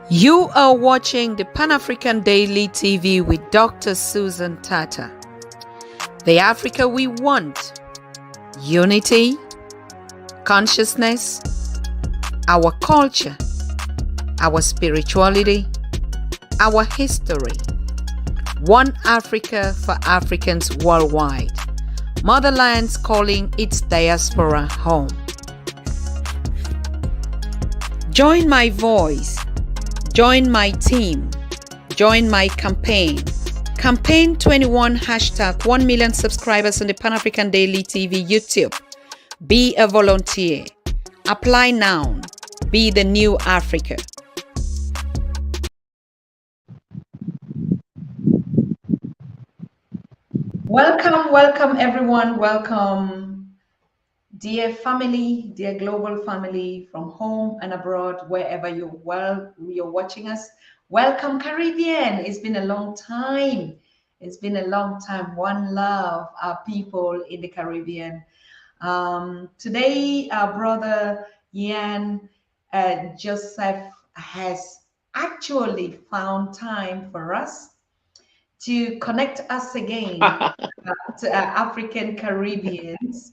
You are watching the Pan-African Daily TV with Dr. Susan Tatah. The Africa we want: unity, consciousness, our culture, our spirituality, our history. One Africa for Africans worldwide. Motherlands calling its diaspora home. Join my voice. Join my team. Join my campaign. Campaign 21 hashtag 1 million subscribers on the Pan-African Daily TV YouTube. Be a volunteer. Apply now. Be the new Africa. Welcome everyone. Welcome, dear family, dear global family from home and abroad, wherever you're watching us. Welcome, Caribbean. It's been a long time. It's been a long time. One love, our people in the Caribbean. Today, our brother Yan Joseph has actually found time for us to connect us again to our African Caribbeans,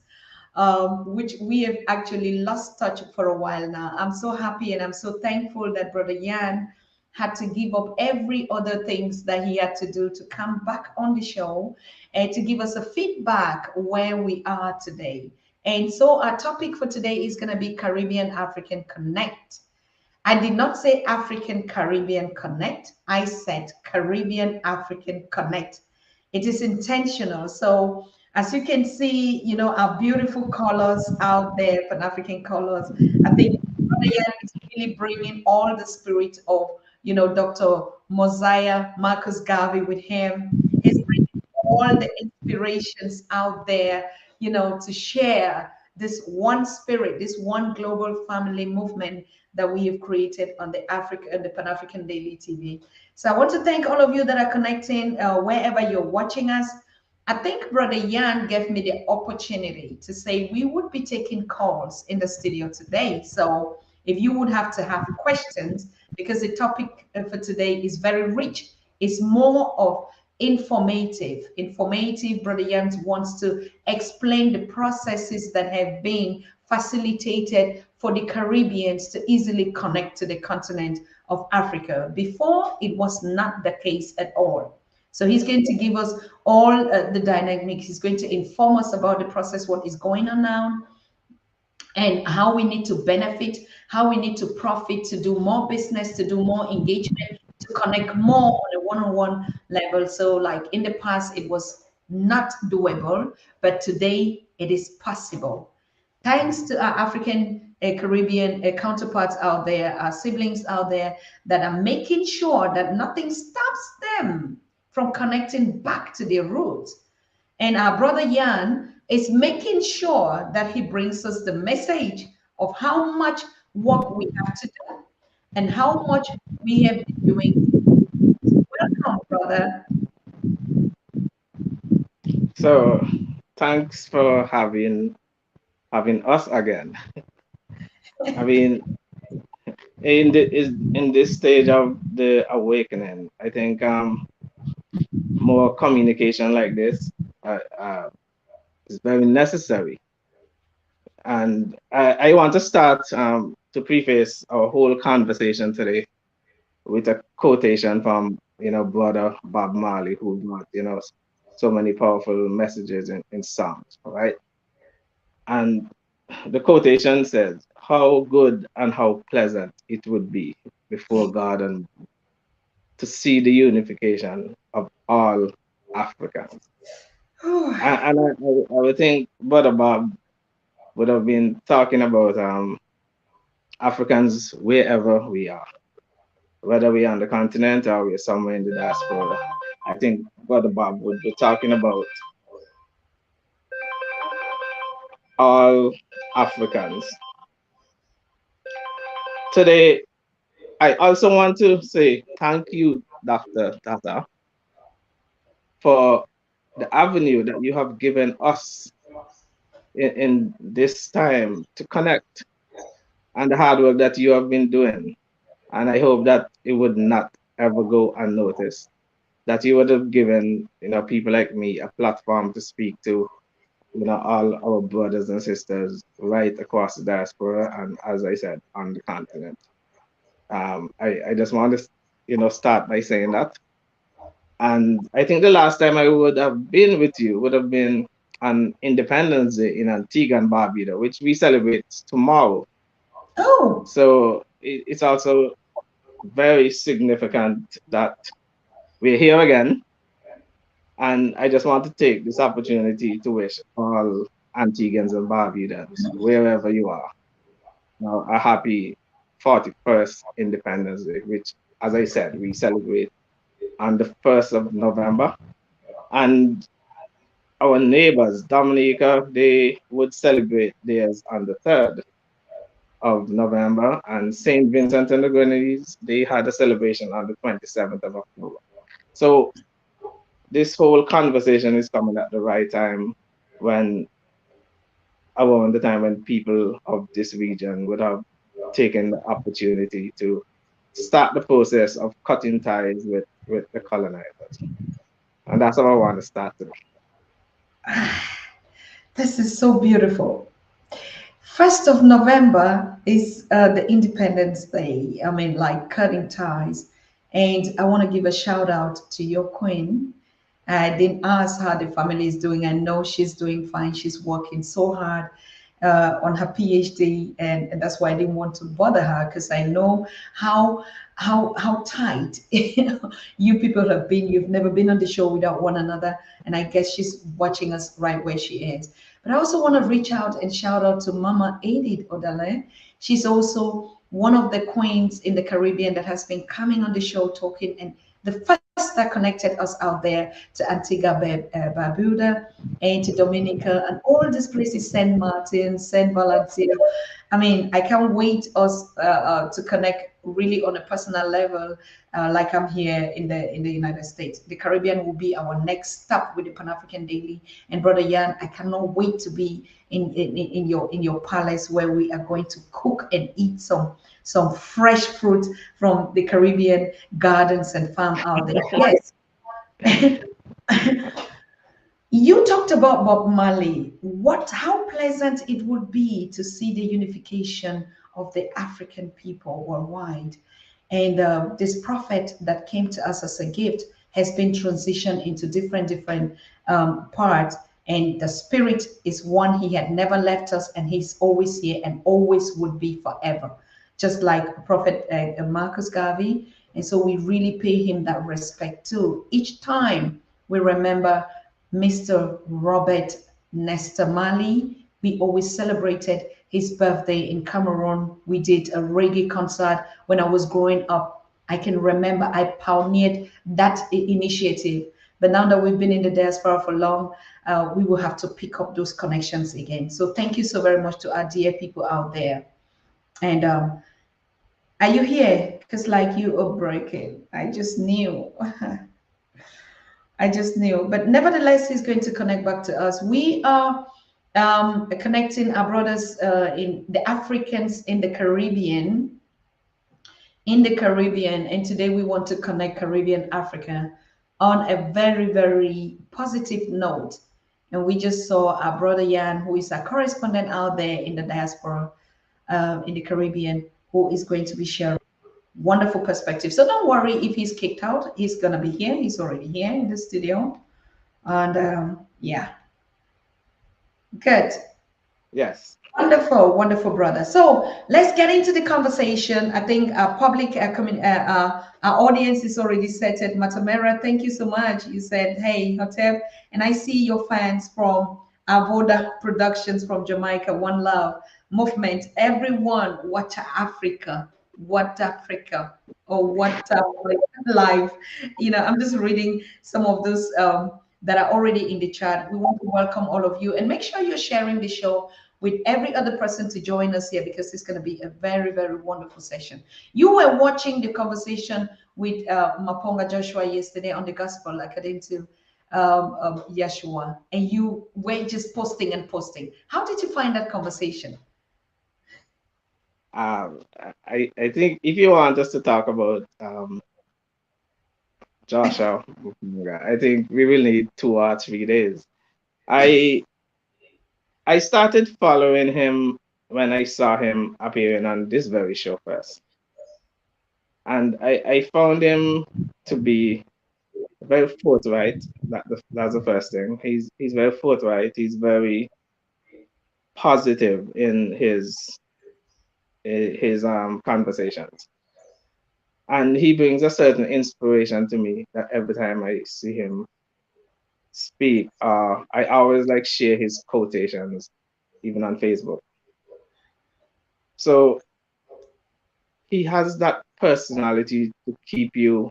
which we have actually lost touch for a while now. I'm so happy and I'm so thankful that Brother Yan had to give up every other things that he had to do to come back on the show and to give us a feedback where we are today. And so our topic for today is going to be Caribbean African Connect. I did not say African Caribbean Connect. I said Caribbean African Connect. It is intentional. So as you can see, you know, our beautiful colors out there, Pan-African colors. I think Brother Yan is really bringing all the spirit of, you know, Dr. Mosiah Marcus Garvey with him. He's bringing all the inspirations out there, you know, to share this one spirit, this one global family movement that we have created on the Pan-African Daily TV. So I want to thank all of you that are connecting wherever you're watching us. I think Brother Yan gave me the opportunity to say we would be taking calls in the studio today. So if you would have to have questions, because the topic for today is very rich, it's more of informative. Brother Yan wants to explain the processes that have been facilitated for the Caribbeans to easily connect to the continent of Africa. Before, it was not the case at all. So he's going to give us all the dynamics. He's going to inform us about the process, what is going on now, and how we need to benefit, how we need to profit, to do more business, to do more engagement, to connect more on a one-on-one level. So like in the past, it was not doable, but today it is possible. Thanks to our African Caribbean counterparts out there, our siblings out there that are making sure that nothing stops them from connecting back to their roots. And our brother Yan is making sure that he brings us the message of how much work we have to do and how much we have been doing. Welcome, brother. So, thanks for having us again. I mean, in this stage of the awakening, I think more communication like this is very necessary. And I want to start to preface our whole conversation today with a quotation from brother Bob Marley, who got so many powerful messages in songs, right? And the quotation says, "How good and how pleasant it would be before God and to see the unification of all Africans." And I would think Brother Bob would have been talking about Africans wherever we are, whether we're on the continent or we're somewhere in the diaspora. I think Brother Bob would be talking about all Africans. Today, I also want to say thank you, Dr. Tatah, for the avenue that you have given us in this time to connect and the hard work that you have been doing. And I hope that it would not ever go unnoticed. That you would have given, people like me a platform to speak to, all our brothers and sisters right across the diaspora and, as I said, on the continent. I just want to, start by saying that. And I think the last time I would have been with you would have been on Independence Day in Antigua and Barbuda, which we celebrate tomorrow. Oh, So it's also very significant that we're here again. And I just want to take this opportunity to wish all Antiguans and Barbudans, wherever you are, a happy 41st Independence Day, which, as I said, we celebrate on the 1st of November. And our neighbors, Dominica, they would celebrate theirs on the 3rd of November. And St. Vincent and the Grenadines, they had a celebration on the 27th of October. So this whole conversation is coming at the right time when around the time when people of this region would have taken the opportunity to start the process of cutting ties with the colonizers. And that's how I want to start today. this is so beautiful. 1st of November is the Independence Day. I mean, like cutting ties. And I want to give a shout out to your queen. I didn't ask how the family is doing. I know she's doing fine. She's working so hard on her PhD, and that's why I didn't want to bother her because I know how tight you people have been. You've never been on the show without one another, and I guess she's watching us right where she is. But I also want to reach out and shout out to Mama Edith Odale. She's also one of the queens in the Caribbean that has been coming on the show talking, and the first that connected us out there to Antigua, Barbuda, and to Dominica, and all these places, Saint Martin, Saint Valentin. I mean, I can't wait us to connect really on a personal level, like I'm here in the United States. The Caribbean will be our next stop with the Pan African Daily. And Brother Yan, I cannot wait to be in your palace where we are going to cook and eat some fresh fruit from the Caribbean gardens and farm out there. Yes. You talked about Bob Marley. How pleasant it would be to see the unification of the African people worldwide. And this prophet that came to us as a gift has been transitioned into different parts. And the spirit is one. He had never left us, and he's always here and always would be forever, just like Prophet Marcus Garvey. And so we really pay him that respect too. Each time we remember Mr. Robert Nesta Marley. We always celebrated his birthday in Cameroon. We did a reggae concert when I was growing up. I can remember I pioneered that initiative. But now that we've been in the diaspora for long, we will have to pick up those connections again. So thank you so very much to our dear people out there. And are you here? Because like you are breaking. I just knew. I just knew. But nevertheless, he's going to connect back to us. We are connecting our brothers in the Africans in the Caribbean. And today we want to connect Caribbean Africa on a very positive note. And we just saw our brother Yan, who is a correspondent out there in the diaspora in the Caribbean, who is going to be sharing wonderful perspective. So don't worry if he's kicked out. He's gonna be here. He's already here in the studio, and yeah, good, Yes. wonderful, brother. So let's get into the conversation. I think our public, our audience is already set. At Matamera, thank you so much. You said, "Hey, Hotep," and I see your fans from Avoda Productions from Jamaica. One Love Movement. Everyone, watch Africa. What Africa or what Africa life. I'm just reading some of those that are already in the chat. We want to welcome all of you and make sure you're sharing the show with every other person to join us here because it's going to be a very wonderful session. You were watching the conversation with Maponga Joshua yesterday on the gospel according to Yeshua, and you were just posting and posting. How did you find that conversation? Um, I think if you want us to talk about Joshua, I think we will need 2 or 3 days. I I started following him when I saw him appearing on this very show first, and I found him to be very forthright. That's the first thing. He's very forthright. He's very positive in his conversations, and he brings a certain inspiration to me that every time I see him speak, I always like share his quotations even on Facebook. So he has that personality to keep you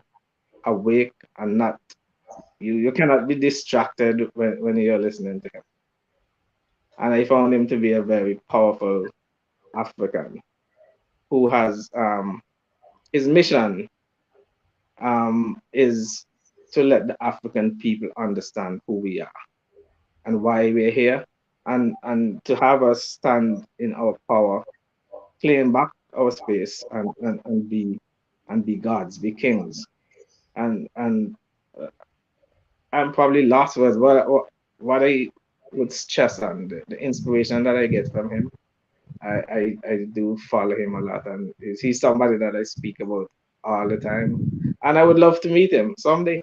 awake and not you cannot be distracted when you're listening to him. And I found him to be a very powerful African who has his mission is to let the African people understand who we are and why we're here, and to have us stand in our power, claim back our space, and be gods, be kings. And I'm probably lost words. What I would stress on the inspiration that I get from him. I do follow him a lot, and he's somebody that I speak about all the time, and I would love to meet him someday.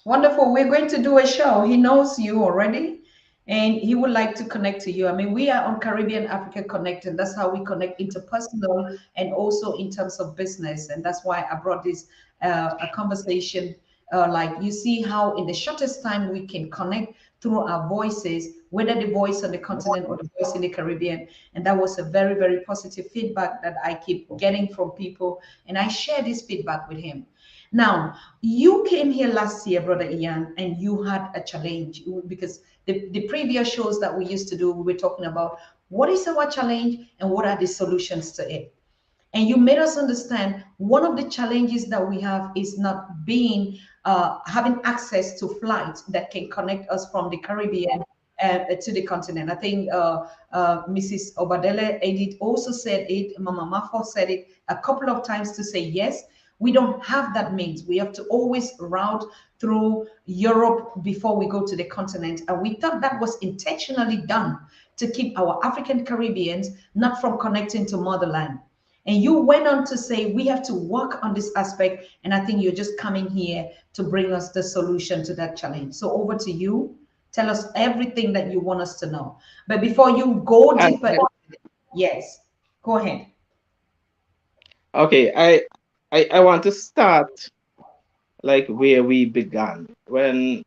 Wonderful. We're going to do a show. He knows you already and he would like to connect to you. I mean, we are on Caribbean Africa Connected. That's how we connect interpersonal and also in terms of business. And that's why I brought this a conversation. Like you see how in the shortest time we can connect through our voices, whether the voice on the continent or the voice in the Caribbean. And that was a very, very positive feedback that I keep getting from people. And I share this feedback with him. Now, you came here last year, Brother Ian, and you had a challenge because the previous shows that we used to do, we were talking about what is our challenge and what are the solutions to it. And you made us understand one of the challenges that we have is not being having access to flights that can connect us from the Caribbean to the continent. I think Mrs. Obadele Edith also said it, Mama Mafo said it a couple of times to say yes. We don't have that means. We have to always route through Europe before we go to the continent. And we thought that was intentionally done to keep our African Caribbeans not from connecting to motherland. And you went on to say we have to work on this aspect. And I think you're just coming here to bring us the solution to that challenge. So over to you. Tell us everything that you want us to know. But before you go And deeper, yes, go ahead. okay, I want to start like where we began when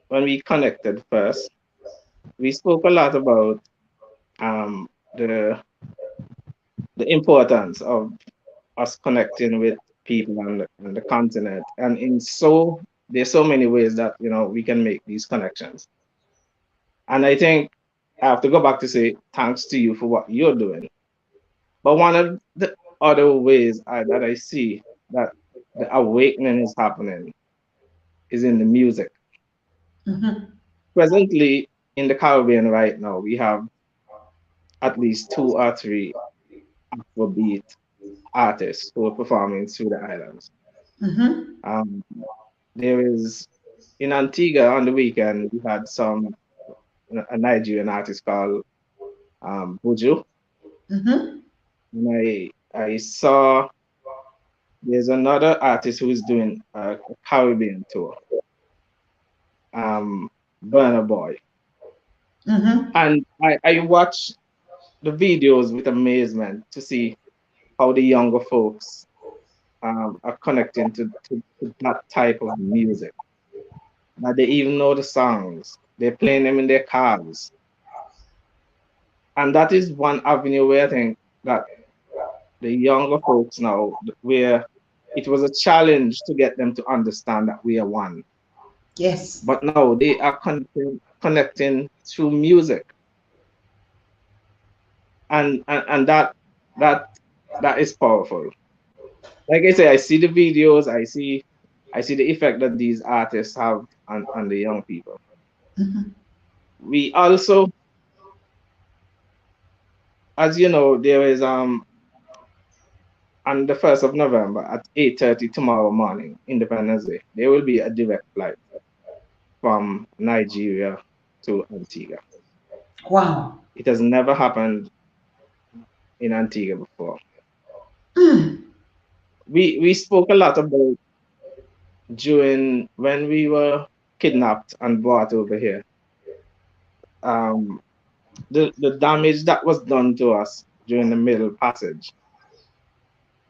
we connected first. We spoke a lot about um the the importance of us connecting with people on the continent, and there's so many ways that we can make these connections. And I think I have to go back to say thanks to you for what you're doing. But one of the other ways that I see that the awakening is happening is in the music. Mhm. Presently in the Caribbean right now, we have at least 2 or 3 Afrobeat artists who are performing through the islands. Mhm. Um, there is in Antigua on the weekend we had a Nigerian artist called Buju, Mhm. and I saw there's another artist who is doing a Caribbean tour, Burna Boy, Mhm. and I watched the videos with amazement to see how the younger folks are connecting to that type of music. That they even know the songs. They're playing them in their cars. And that is one avenue where I think that the younger folks now, where it was a challenge to get them to understand that we are one. Yes. But now they are connecting through music. And that that is powerful. Like I say, I see the videos, I see the effect that these artists have on the young people. Mhm. We also as you know, there is on the 1st of November at 8:30 tomorrow morning, Independence Day, there will be a direct flight from Nigeria to Antigua. Wow. It has never happened in Antigua before. Mm. We spoke a lot about during when we were kidnapped and brought over here. Um, the damage that was done to us during the Middle Passage.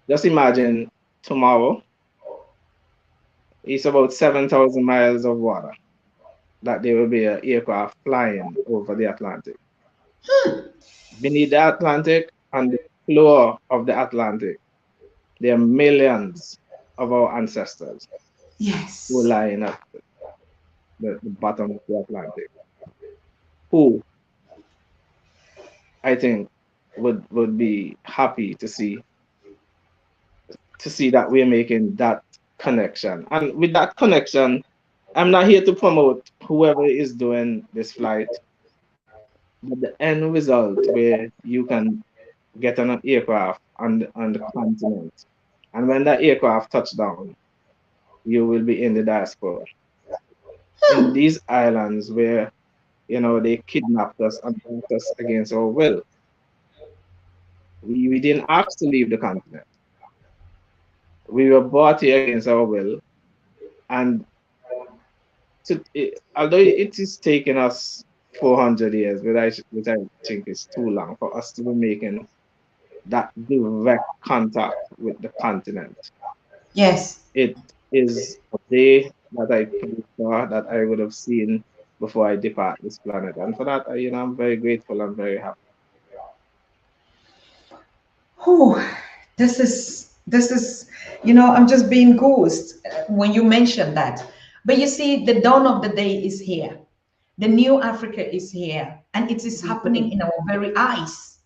Just imagine tomorrow it's about 7,000 miles of water that there will be an aircraft flying over the Atlantic. Beneath the Atlantic and the floor of the Atlantic, there are millions of our ancestors who Yes. lie in at the bottom of the Atlantic, who I think would be happy to see that we're making that connection. And with that connection, I'm not here to promote whoever is doing this flight, but the end result where you can get on an aircraft on the continent, and when that aircraft touch down, you will be in the diaspora in these islands where they kidnapped us and brought us against our will. We didn't ask to leave the continent. We were brought here against our will, and although it is taking us 400 years, which I think is too long for us to be making that direct contact with the continent. Yes. It is a day that I pray for, that I would have seen before I depart this planet. And for that, I'm very grateful and very happy. Oh, this is, I'm just being ghost when you mention that. But you see, the dawn of the day is here. The new Africa is here, and it is happening in our very eyes.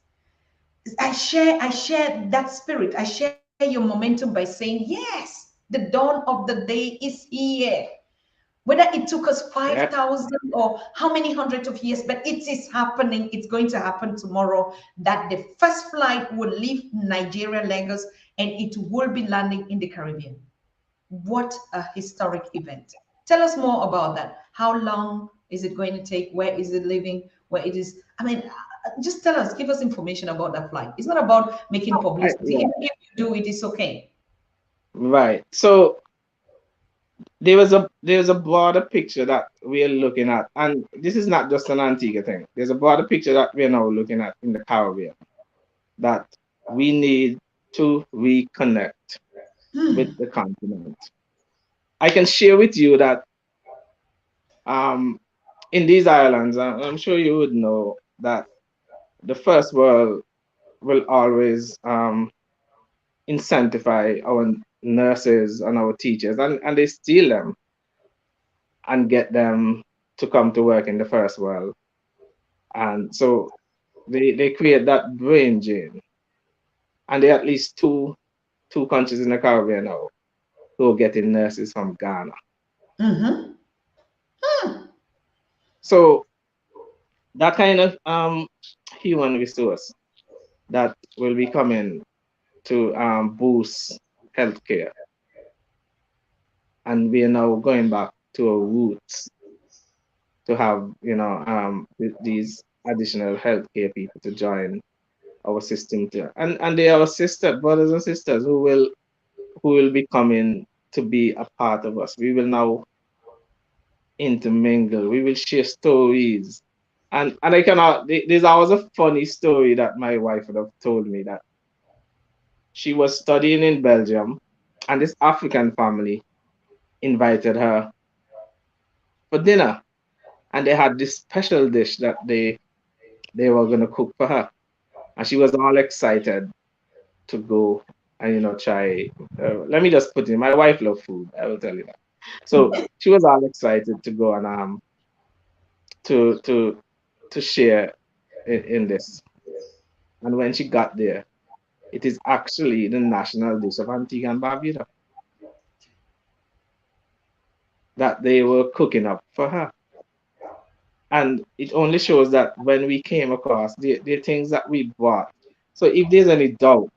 I share that spirit. I share your momentum by saying, yes, the dawn of the day is here. Whether it took us Yeah. 5,000 or how many hundreds of years, but it is happening. It's going to happen tomorrow that the first flight will leave Nigeria, Lagos, and it will be landing in the Caribbean. What a historic event. Tell us more about that. How long is it going to take? Where is it leaving? Where it is? I mean, just tell us, give us information about that flight. It's not about making publicity. Yeah. Even if you do it, it's okay. Right. So there's a broader picture that we're looking at, and this is not just an Antigua thing. There's a broader picture that we're now looking at in the Caribbean, that we need to reconnect with the continent. I can share with you that um, in these islands, I'm sure you would know that the first world will always incentivize our nurses and our teachers, and they steal them and get them to come to work in the first world. And so they create that brain drain. And there are at least two countries in the Caribbean now who are getting nurses from Ghana. Mm-hmm. So that kind of human resource that will be coming to boost healthcare. And we are now going back to our roots to have, these additional healthcare people to join our system too. And they are our sister brothers and sisters who will be coming to be a part of us. We will now intermingle. We will share stories. And I cannot. There's always a funny story that my wife would have told me, that she was studying in Belgium, and this African family invited her for dinner, and they had this special dish that they were gonna cook for her, and she was all excited to go and try. Let me just put in, my wife loves food. I will tell you that. So she was all excited to go and to to to share in this. And when she got there, it is actually the national dish of Antigua and Barbuda that they were cooking up for her. And it only shows that when we came across the things that we bought. So if there's any doubt,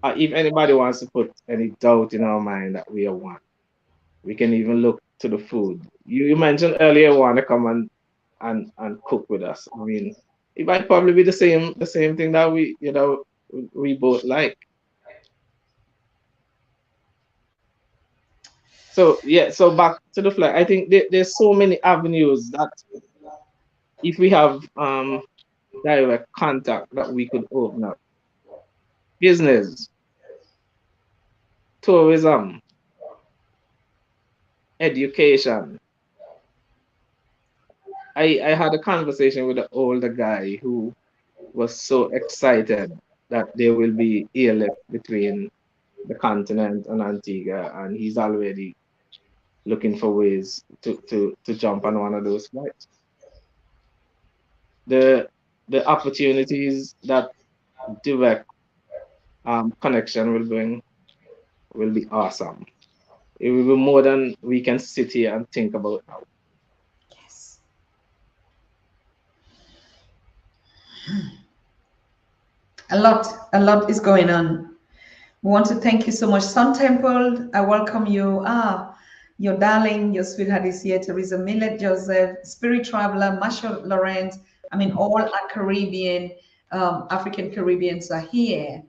if anybody wants to put any doubt in our mind that we are one, we can even look to the food. You mentioned earlier want to come and cook with us. I mean, it might probably be the same thing that we both like. So yeah, so back to the flight. I think there's so many avenues that if we have direct contact that we could open up. Business, tourism, education. I had a conversation with an older guy who was so excited that there will be airlift between the continent and Antigua, and he's already looking for ways to jump on one of those flights. The the opportunities that direct connection will bring will be awesome. It will be more than we can sit here and think about now. Yes. A lot is going on. We want to thank you so much. Sun Temple, I welcome you. Your darling, your sweetheart is here. Teresa Millet, Joseph, Spirit Traveler, Marshall Lawrence. I mean, all our Caribbean, African Caribbeans are here.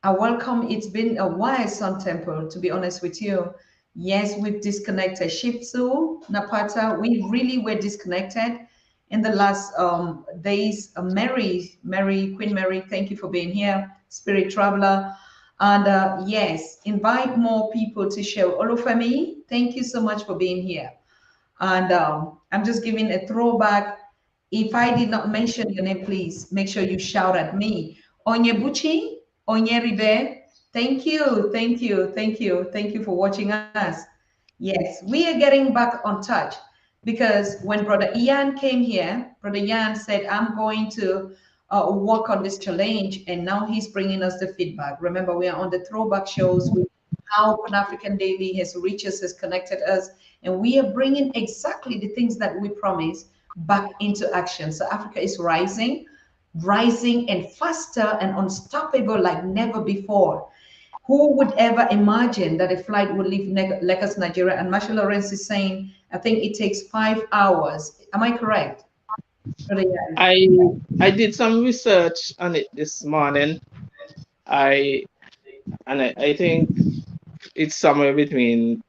I welcome. It's been a while, Sun Temple, to be honest with you. Yes, we've disconnected. Shipsu, Napata, we really were disconnected in the last days. Queen Mary, thank you for being here. Spirit Traveler. And yes, invite more people to share. Olufemi, thank you so much for being here. And I'm just giving a throwback. If I did not mention your name, please make sure you shout at me. Onyebuchi, Onyeribe, thank you, thank you, thank you, thank you for watching us. Yes, we are getting back on touch because when Brother Ian came here, Brother Ian said, I'm going to work on this challenge, and now he's bringing us the feedback. Remember, we are on the throwback shows with how Pan African Daily has reached us, has connected us, and we are bringing exactly the things that we promised back into action. So Africa is rising, rising and faster and unstoppable like never before. Who would ever imagine that a flight would leave Lagos, Nigeria? And Marshall Lawrence is saying, I think it takes 5 hours. Am I correct? Brother Yan? I I did some research on it this morning. I I think it's somewhere between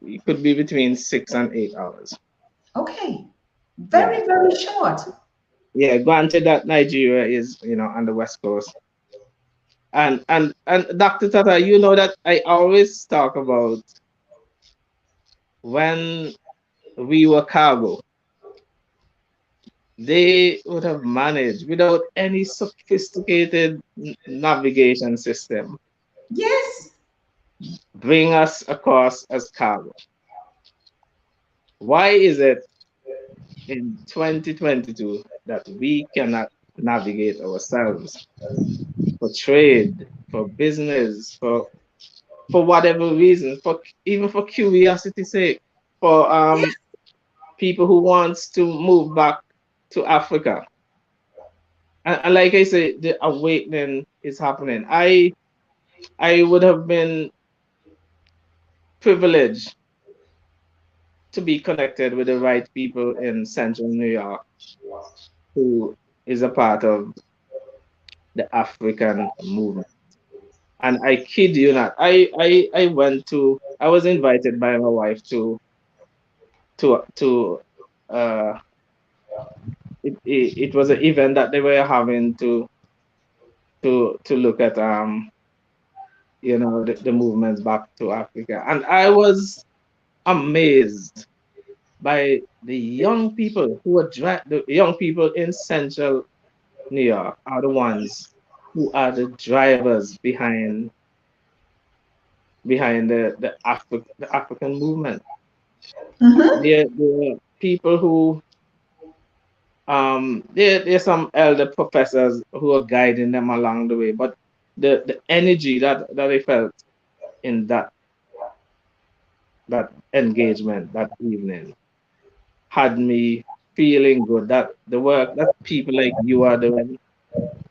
it could be between 6 and 8 hours. Okay. Yeah. Very, very short. Yeah, granted that Nigeria is, on the west coast. And Dr. Tata, you know that I always talk about when we were cargo, they would have managed without any sophisticated navigation system, Yes. bring us across as cargo. Why is it in 2022 that we cannot navigate ourselves for trade, for business, for whatever reason, for even for curiosity's sake, for people who wants to move back to Africa? And like I say, the awakening is happening. I would have been privileged to be connected with the right people in central New York who is a part of the African movement. And I kid you not, I was invited by my wife to uh it was an event that they were having to look at the movements back to Africa. And I was amazed by the young people the young people in central New York are the ones who are the drivers behind the African movement. Mm-hmm. They're people who there's some elder professors who are guiding them along the way, but the energy that I felt in that engagement that evening had me. feeling good that the work that people like you are doing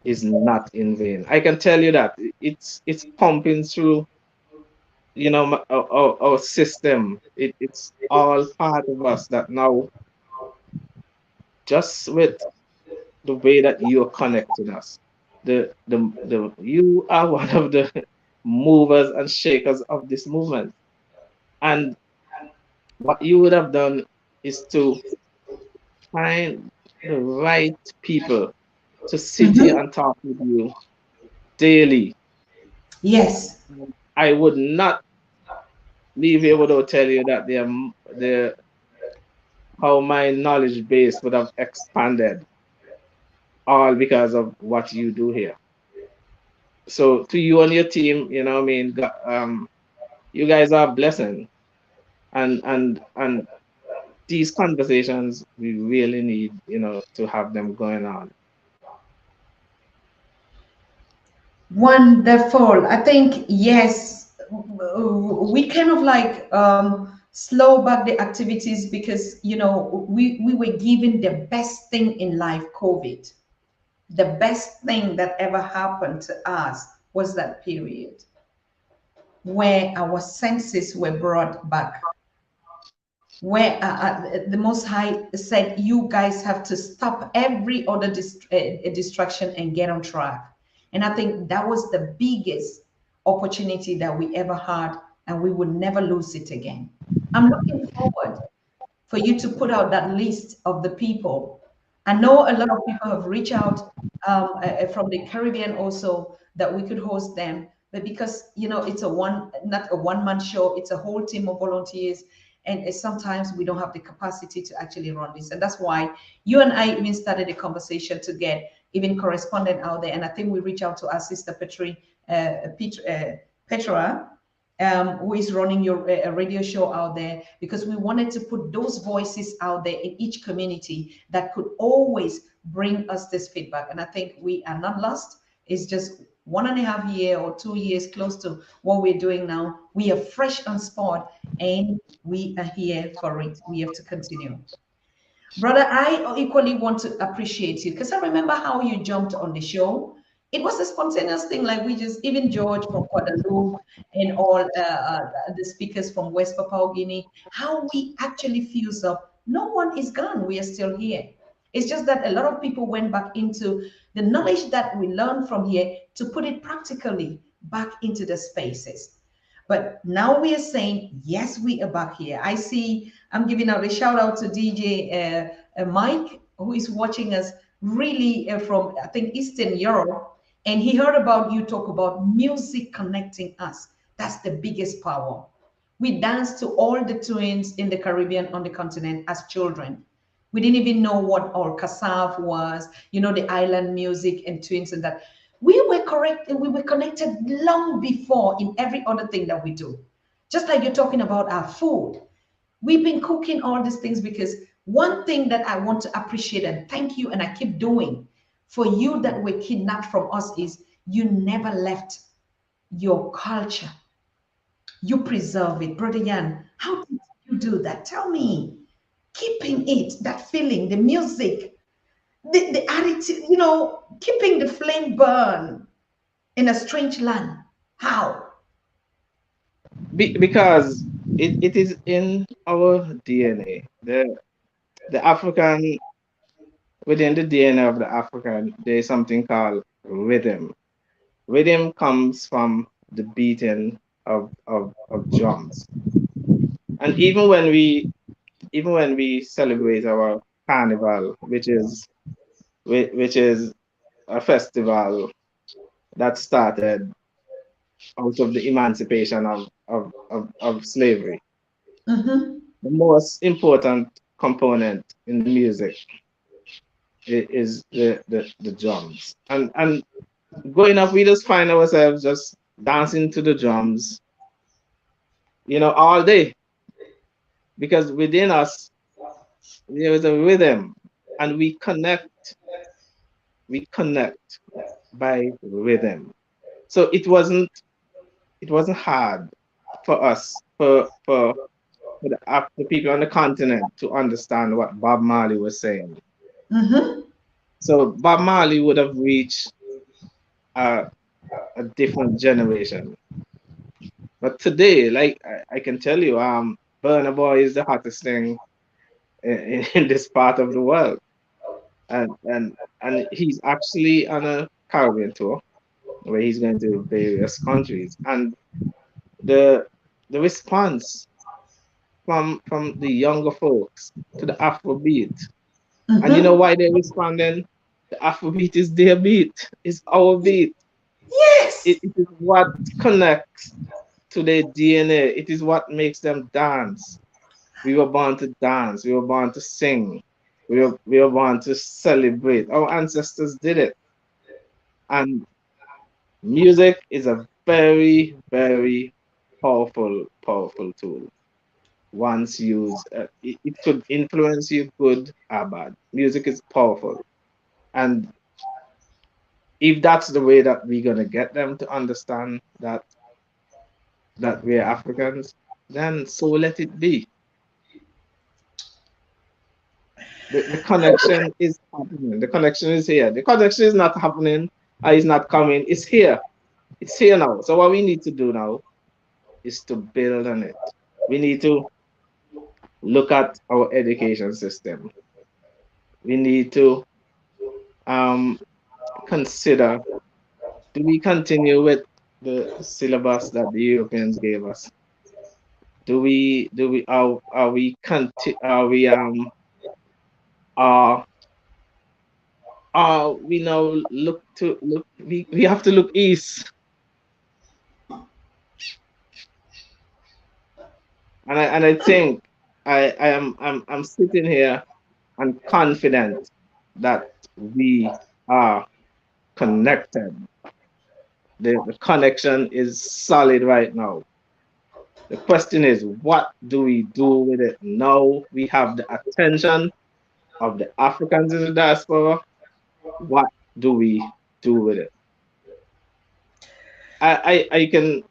is not in vain. I can tell you that it's pumping through, our system. It's all part of us that now, just with the way that you're connecting us, the you are one of the movers and shakers of this movement. And what you would have done is to find the right people to sit here Mhm. and talk with you daily. Yes. I would not leave here without telling you that the how my knowledge base would have expanded, all because of what you do here. So to you and your team, I mean, you guys are a blessing, and these conversations we really need, to have them going on. Wonderful. I think, yes, we kind of like slow back the activities because, we were given the best thing in life, COVID. The best thing that ever happened to us was that period where our senses were brought back, where the Most High said, "You guys have to stop every other distraction and get on track." And I think that was the biggest opportunity that we ever had, and we would never lose it again. I'm looking forward for you to put out that list of the people. I know a lot of people have reached out from the Caribbean also that we could host them, but because it's not a one-man show, it's a whole team of volunteers, and sometimes we don't have the capacity to actually run this, and that's why you and I even started a conversation to get even correspondent out there, and I think we reach out to our sister Petra, who is running your radio show out there, because we wanted to put those voices out there in each community that could always bring us this feedback. And I think we are not lost. It's just 1.5 year or 2 years close to what we're doing now. We are fresh on spot and we are here for it. We have to continue. Brother, I equally want to appreciate you because I remember how you jumped on the show. It was a spontaneous thing, like we just, even George from Guadeloupe and all the speakers from West Papua Guinea, how we actually fuse up. No one is gone. We are still here. It's just that a lot of people went back into the knowledge that we learned from here to put it practically back into the spaces. But now we are saying, yes, we are back here. I see, I'm giving out a shout out to DJ Mike, who is watching us really from, I think, Eastern Europe. And he heard about you talk about music connecting us. That's the biggest power. We danced to all the tunes in the Caribbean on the continent as children. We didn't even know what our kasaf was, the island music and tunes and that. We were connected long before in every other thing that we do. Just like you're talking about our food. We've been cooking all these things because one thing that I want to appreciate and thank you, and I keep doing for you that were kidnapped from us, is you never left your culture. You preserve it. Brother Yan, how did you do that? Tell me. Keeping it, that feeling, the music, the attitude, keeping the flame burn in a strange land. How? Because it is in our DNA. The African Within the DNA of the African, there is something called rhythm. Rhythm comes from the beating of drums. And even when we celebrate our carnival, which is a festival that started out of the emancipation of slavery, Mm-hmm. the most important component in the music is the drums. And growing up, we just find ourselves just dancing to the drums, all day, because within us there is a rhythm, and we connect by rhythm. So it wasn't hard for us, for the people on the continent to understand what Bob Marley was saying. Mm-hmm. So Bob Marley would have reached a, a different generation. But today, like I can tell you, Burna Boy is the hottest thing in this part of the world, and and he's actually on a Caribbean tour where he's going to various countries, and the the response from the younger folks to the Afrobeat, and you know Mm-hmm. why they're responding? The Afrobeat is their beat, it's our beat. Yes. It is what connects to their DNA. It is what makes them dance. We were born to dance. We were born to sing. We were born to celebrate. Our ancestors did it. And music is a very, very powerful tool. Once used, it could influence you good or bad. Music is powerful. And if that's the way that we're going to get them to understand that we're Africans, then so let it be. The connection is happening. The connection is here. The connection is not happening. It's not coming. It's here. It's here now. So what we need to do now is to build on it. We need to look at our education system. We need to um, consider, do we continue with the syllabus that the Europeans gave us? Are we are we are we now we have to look east. And I think I'm sitting here and confident that we are connected. The connection is solid right now. The question is, what do we do with it now? We have the attention of the Africans in the diaspora. What do we do with it? I can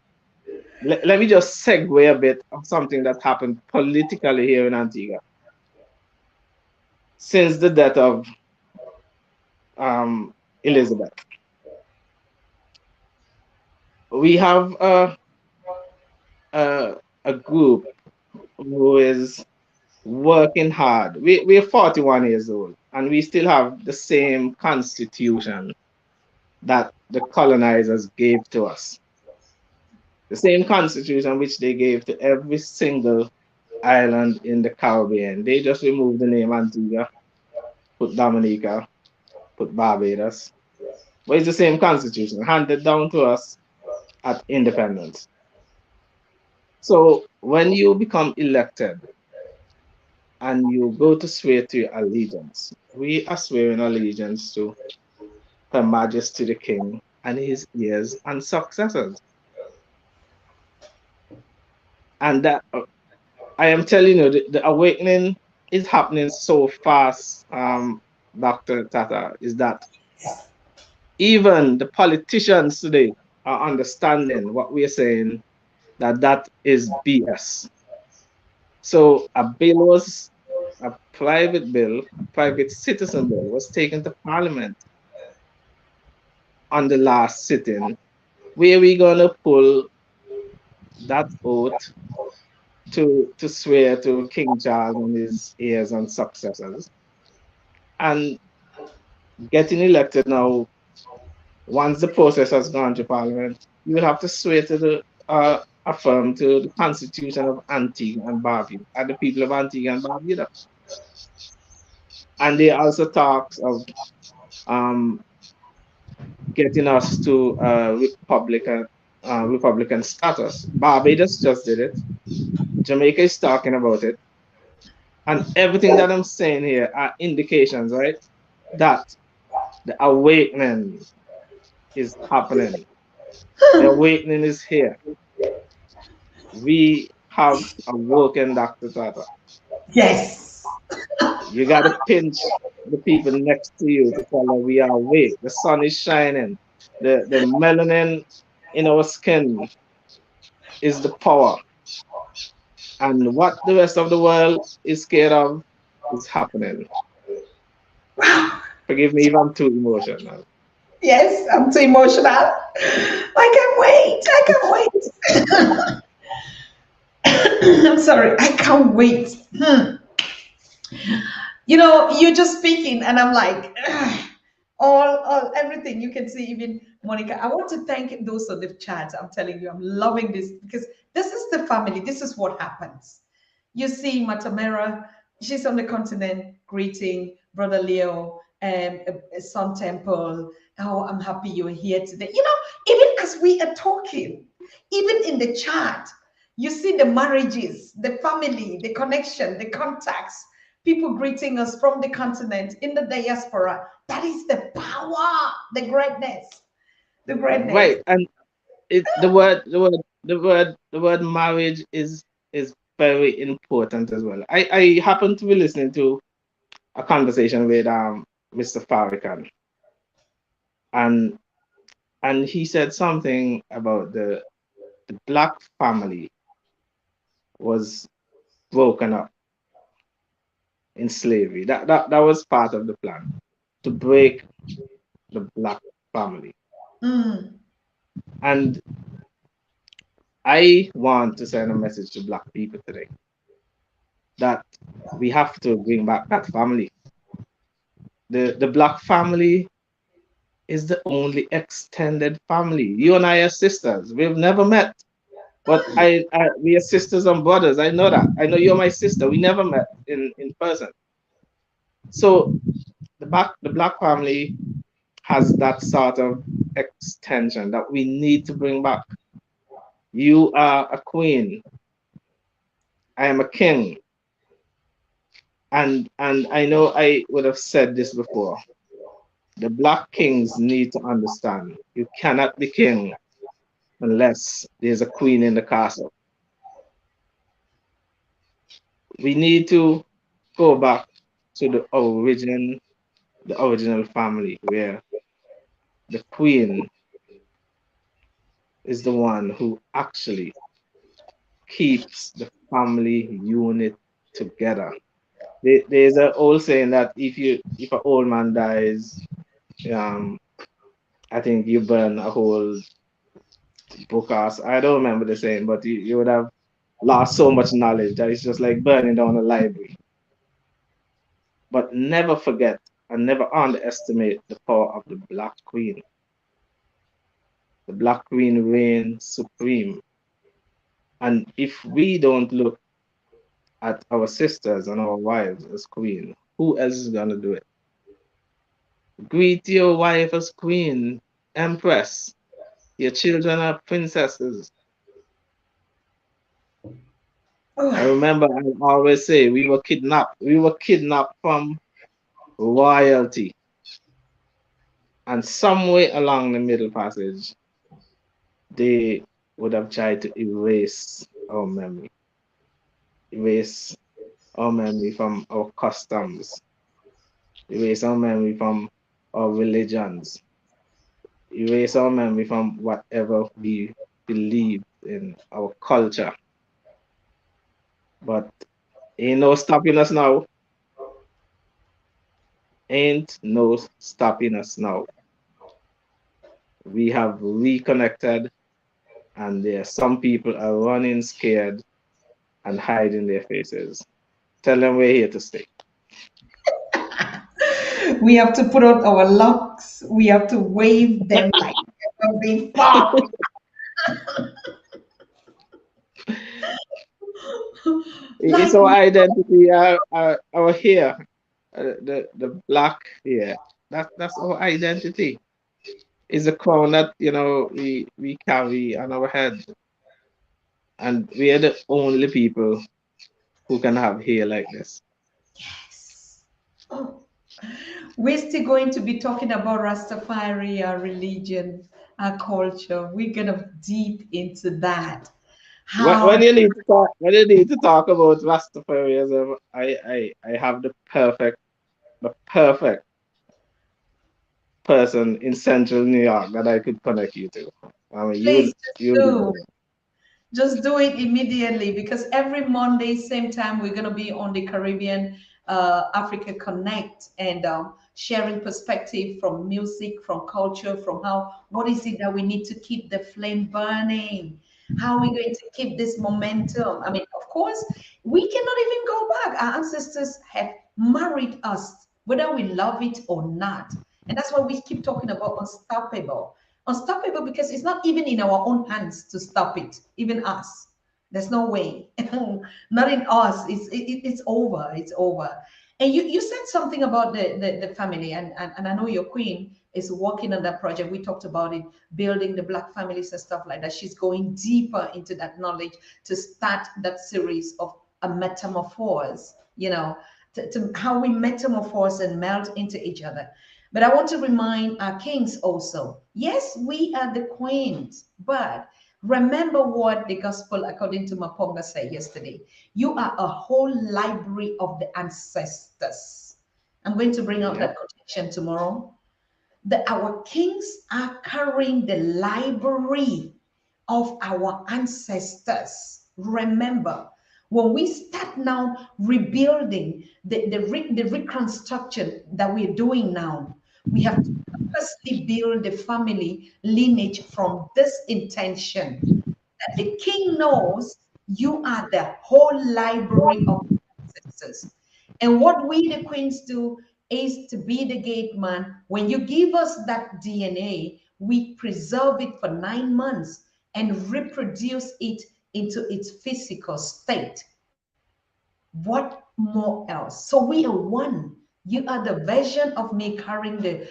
let me just segue a bit of something that happened politically here in Antigua since the death of Elizabeth. We have a, a group who is working hard. We're 41 years old and we still have the same constitution that the colonizers gave to us. The same constitution which they gave to every single island in the Caribbean. They just removed the name Antigua, put Dominica, put Barbados. But it's the same constitution handed down to us at independence. So when you become elected and you go to swear to your allegiance, we are swearing allegiance to Her Majesty the King and his heirs and successors. And that I am telling you, the awakening is happening so fast, Dr. Tata, is that even the politicians today are understanding what we are saying, that that is BS. So a private bill, a private citizen bill was taken to Parliament on the last sitting, where we gonna pull that oath to swear to King Charles and his heirs and successors. And getting elected now, once the process has gone to Parliament, you will have to swear to the affirm to the Constitution of Antigua and Barbuda and the people of Antigua and Barbuda. And there also talks of um, getting us to Republican status. Barbados just did it. Jamaica is talking about it. And everything that I'm saying here are indications, right? That the awakening is happening. The awakening is here. We have awoken, Dr. Tata. Yes. You got to pinch the people next to you to tell them we are awake. The sun is shining. The melanin in our skin is the power. And what the rest of the world is scared of is happening. Wow. Forgive me if I'm too emotional. Yes, I'm too emotional. I can't wait. I can't wait. I'm sorry. I can't wait. You're just speaking, and I'm like, everything you can see. Even Monica, I want to thank those on the chat. I'm telling you, I'm loving this because this is the family. This is what happens. You see, Matamera, she's on the continent, greeting brother Leo, Son Temple. Oh, I'm happy you're here today. Even as we are talking, even in the chat, you see the marriages, the family, the connection, the contacts, people greeting us from the continent in the diaspora. That is the power, the greatness, the greatness. Right. And the word marriage is very important as well. I happen to be listening to a conversation with Mr. Farrakhan, and he said something about the black family was broken up in slavery. That was part of the plan to break the black family. Mm. And I want to send a message to black people today that we have to bring back that family. The black family is the only extended family. You and I are sisters. We've never met, but we are sisters and brothers. I know that. I know you're my sister. We never met in person. So the black family has that sort of extension that we need to bring back. You are a queen. I am a king. And I know I would have said this before. The black kings need to understand you cannot be king unless there's a queen in the castle. We need to go back to the original family where the queen is the one who actually keeps the family unit together. There's an old saying that if an old man dies, um, I think you burn a whole book house. I don't remember the saying, but you would have lost so much knowledge that it's just like burning down a library. But never forget and never underestimate the power of the Black Queen. The Black Queen reigns supreme. And if we don't look at our sisters and our wives as queen, who else is gonna do it? Greet your wife as queen, empress. Your children are princesses. I Oh, remember I always say we were kidnapped. We were kidnapped from royalty. And somewhere along the middle passage, they would have tried to erase our memory from our customs, erase our memory from our religions, erase our memory from whatever we believe in our culture. But ain't no stopping us now. Ain't no stopping us now. We have reconnected, and there some people are running scared and hiding their faces. Tell them we're here to stay. we have to put on our locks. We have to wave them like never before. It's Like, our identity, our hair, the black hair. That's our identity. It's a crown that we carry on our head, and we are the only people who can have hair like this. yes. Oh, we're still going to be talking about Rastafari, our religion, our culture. We're gonna deep into that. When, How when you need to talk, when you need to talk about Rastafarianism, I have the perfect person in Central New York that I could connect you to. I mean, please just you'll be do. there. Just do it immediately because every Monday, same time, we're going to be on the Caribbean Africa Connect and sharing perspective from music, from culture, from how, what is it that we need to keep the flame burning? How are we going to keep this momentum? I mean, of course, we cannot even go back. Our ancestors have married us, whether we love it or not. And that's why we keep talking about unstoppable. Unstoppable because it's not even in our own hands to stop it, even us. There's no way. Not in us. It's over. It's over. And you said something about the family, and I know your queen is working on that project. We talked about it, building the black families and stuff like that. She's going deeper into that knowledge to start that series of a metamorphose, to how we metamorphose and melt into each other. But I want to remind our kings also. Yes, we are the queens, but remember what the gospel, according to Maponga, said yesterday. You are a whole library of the ancestors. I'm going to bring out Yep. that quotation tomorrow. That our kings are carrying the library of our ancestors. Remember, when we start now rebuilding the reconstruction that we're doing now, we have to purposely build the family lineage from this intention that the king knows you are the whole library of ancestors. And what we, the queens, do is to be the gate man. When you give us that DNA, we preserve it for 9 months and reproduce it into its physical state. What more else? So we are one. You are the version of me carrying the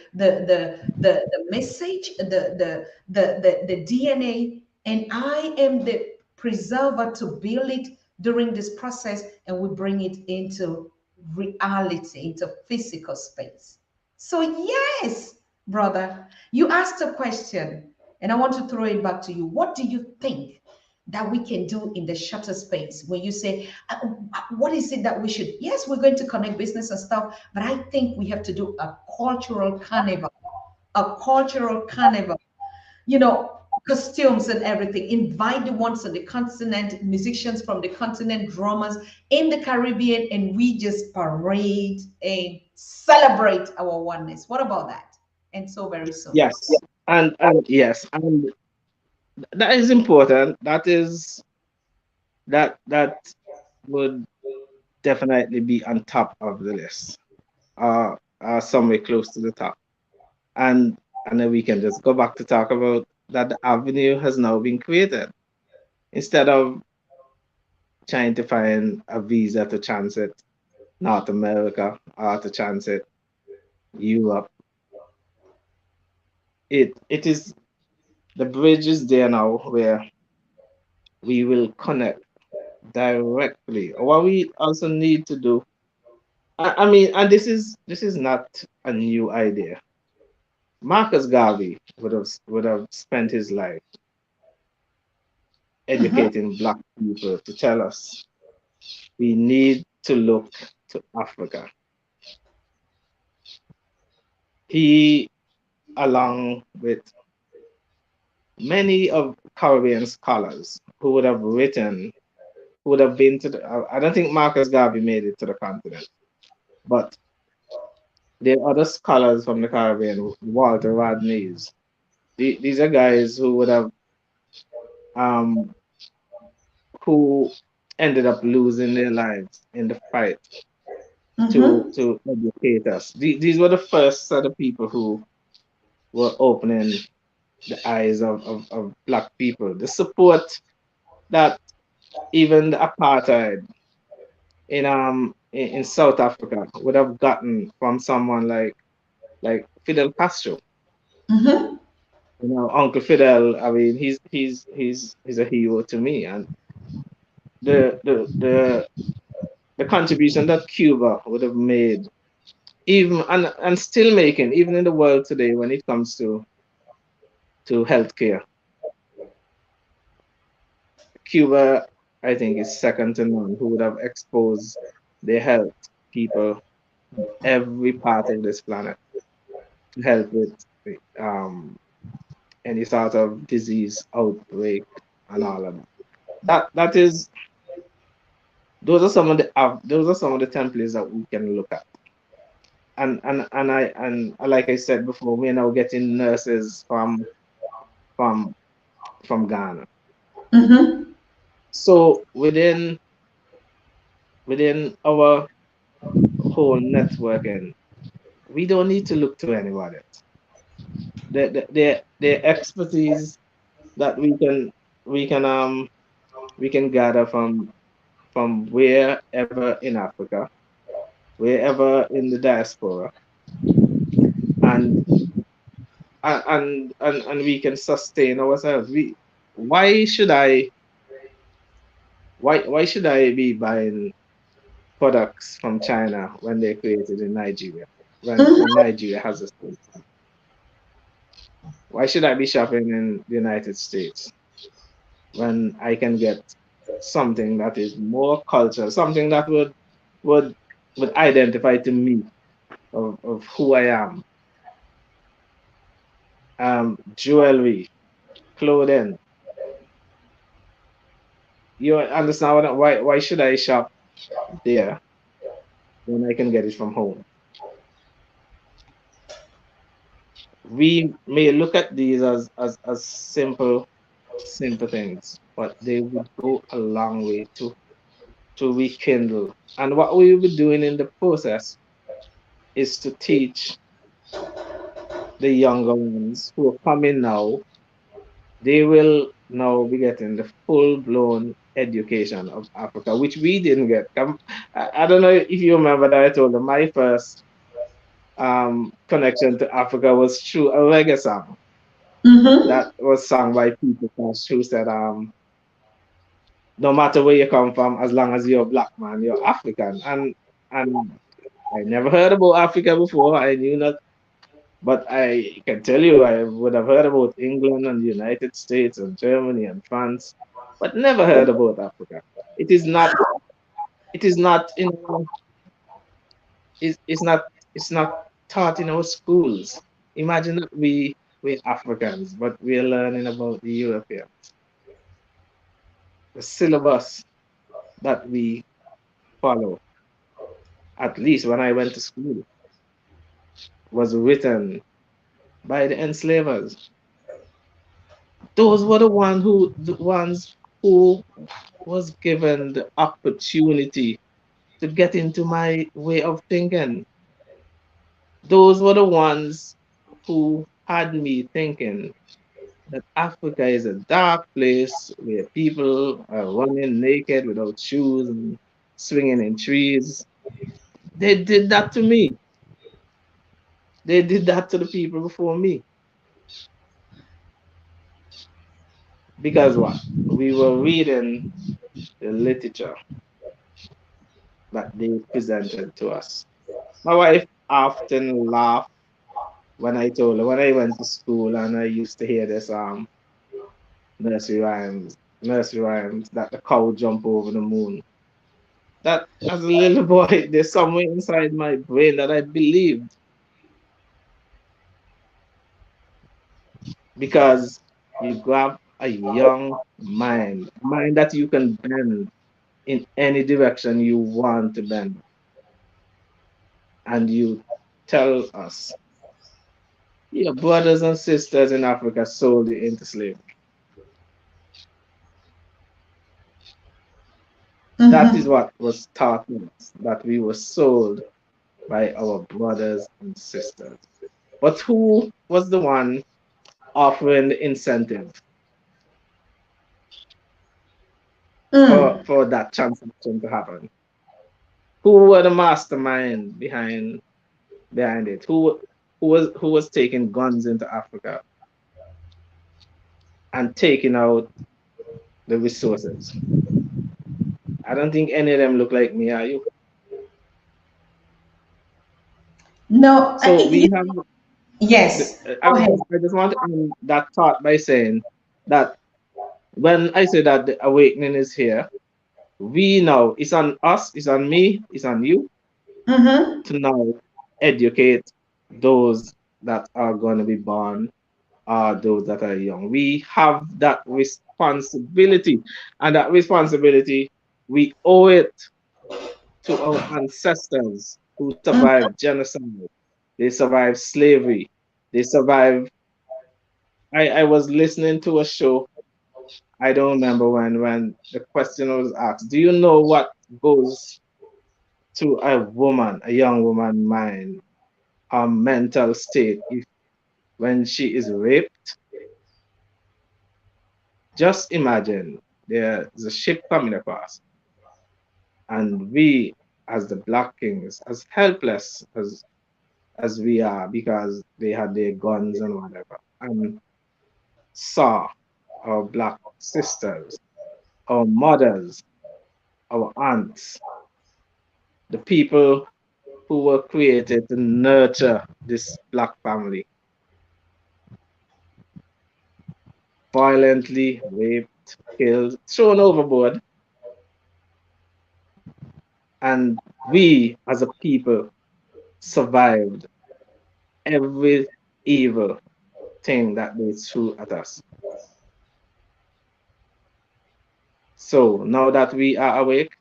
message, the DNA, and I am the preserver to build it during this process, and we bring it into reality, into physical space. So yes, brother, you asked a question, and I want to throw it back to you. What do you think that we can do in the shutter space when you say, what is it that we should? Yes, we're going to connect business and stuff, but I think we have to do a cultural carnival, a cultural carnival, you know, costumes and everything. Invite the ones on the continent, musicians from the continent, drummers in the Caribbean, and we just parade and celebrate our oneness. What about that? And so very soon. Yes. And yes, and that is important. That would definitely be on top of the list. Somewhere close to the top. And and then we can just go back to talk about that the avenue has now been created. Instead of trying to find a visa to transit North America or to transit Europe, it is the bridge is there now where we will connect directly. What we also need to do, I mean, and this is not a new idea. Marcus Garvey would have spent his life Mhm. educating black people to tell us we need to look to Africa. He, along with many of Caribbean scholars who would have written, who would have been to the, I don't think Marcus Garvey made it to the continent, but there are other scholars from the Caribbean, Walter Rodney's. These are guys who would have, um, who ended up losing their lives in the fight Mhm. to educate us. These were the first set of people who were opening the eyes of black people. The support that even the apartheid in South Africa would have gotten from someone like Fidel Castro. Mhm. Uncle Fidel. I mean, he's a hero to me, and the the the the contribution that Cuba would have made, even and still making, even in the world today, when it comes to healthcare. Cuba, I think, is second to none. Who would have exposed their health people every part of this planet to help with um, any sort of disease outbreak and all of that. that is those are some of the templates that we can look at. And like I said before, we're now getting nurses from from Ghana. Mm-hmm. So within our whole networking, we don't need to look to anybody else. The expertise that we can gather from wherever in Africa, wherever in the diaspora, and and we can sustain ourselves. Why should I why should I be buying products from China when they're created in Nigeria? When Mm-hmm. Nigeria has a state. Why should I be shopping in the United States when I can get something that is more cultural, something that would would identify to me of who I am? Jewelry, clothing. You understand why should I shop there when I can get it from home? We may look at these as simple things, but they would go a long way to rekindle. And what we will be doing in the process is to teach the younger ones who are coming now. They will now be getting the full blown education of Africa, which we didn't get. I don't know if you remember that I told them my first connection to Africa was through a reggae song Mm-hmm. that was sung by People Cash, who said, no matter where you come from, as long as you're a black man, you're African. And I never heard about Africa before. I knew not, but I can tell you I would have heard about England and the United States and Germany and France, but never heard about Africa. It is not. It is not in. It's not. It's not taught in our schools. Imagine that we're Africans, but we're learning about the European. The syllabus that we follow, at least when I went to school, was written by the enslavers. Those were the ones who was given the opportunity to get into my way of thinking. Those were the ones who had me thinking that Africa is a dark place where people are running naked without shoes and swinging in trees. They did that to me. They did that to the people before me. Because what? We were reading the literature that they presented to us. My wife often laughed when I told her when I went to school and I used to hear this nursery rhymes that the cow jump over the moon. That as a little boy, there's somewhere inside my brain that I believed because you grab a young mind, a mind that you can bend in any direction you want to bend, and you tell us your brothers and sisters in Africa sold you into slavery. That is Mm-hmm. what was taught us, that we were sold by our brothers and sisters. But who was the one offering the incentive Mm. for that transaction to happen? Who were the mastermind behind it? Who was taking guns into Africa and taking out the resources? I don't think any of them look like me, are you? No, So we have yes. Go ahead. I just want to end that thought by saying that when I say that the awakening is here, we know it's on us, it's on me, it's on you Mm-hmm. to now educate those that are going to be born those that are young. We have that responsibility, and that responsibility, we owe it to our ancestors who survived genocide. They survived slavery. They survived. I was listening to a show. I don't remember when the question was asked. Do you know what goes to a woman, a young woman mind, her mental state if when she is raped? Just imagine there's a ship coming across, and we, as the Black Kings, as helpless as we are because they had their guns and whatever, and saw our Black sisters, our mothers, our aunts, the people who were created to nurture this Black family, violently raped, killed, thrown overboard, and we as a people survived every evil thing that they threw at us. So now that we are awake,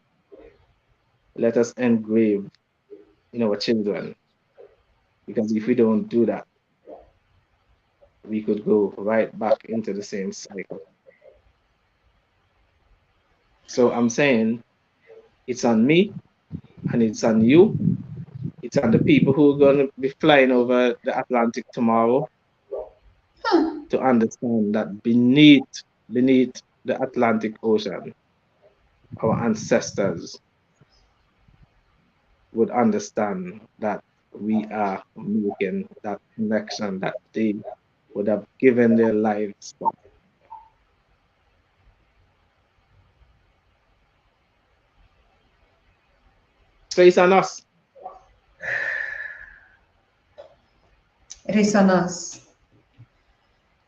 let us engrave in our children, because if we don't do that, we could go right back into the same cycle. So I'm saying it's on me and it's on you. It's on the people who are going to be flying over the Atlantic tomorrow to understand that beneath the Atlantic Ocean, our ancestors would understand that we are making that connection that they would have given their lives for. So it's on us. It is on us.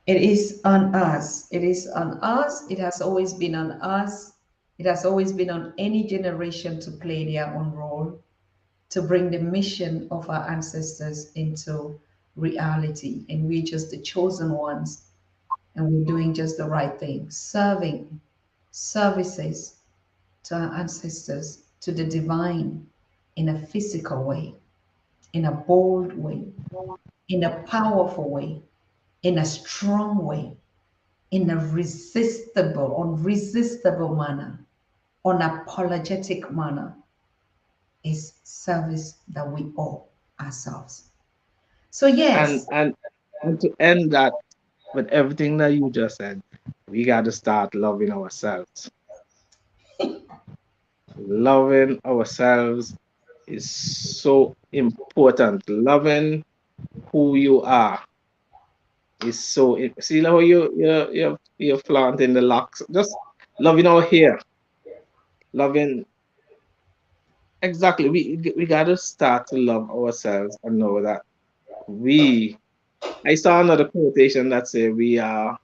It is on us. It is on us. It has always been on us. It has always been on any generation to play their own role, to bring the mission of our ancestors into reality. And we're just the chosen ones, and we're doing just the right thing, serving services to our ancestors, to the divine in a physical way, in a bold way, in a powerful way, in a strong way, in a unresistible manner, unapologetic manner is service that we owe ourselves. So And yes, and and to end that with everything that you just said, we got to start loving ourselves. Loving ourselves is so important. Loving who you are is so. See how you're flaunting the locks. Just loving our hair, loving exactly. We got to start to love ourselves and know that we. I saw another quotation that say we are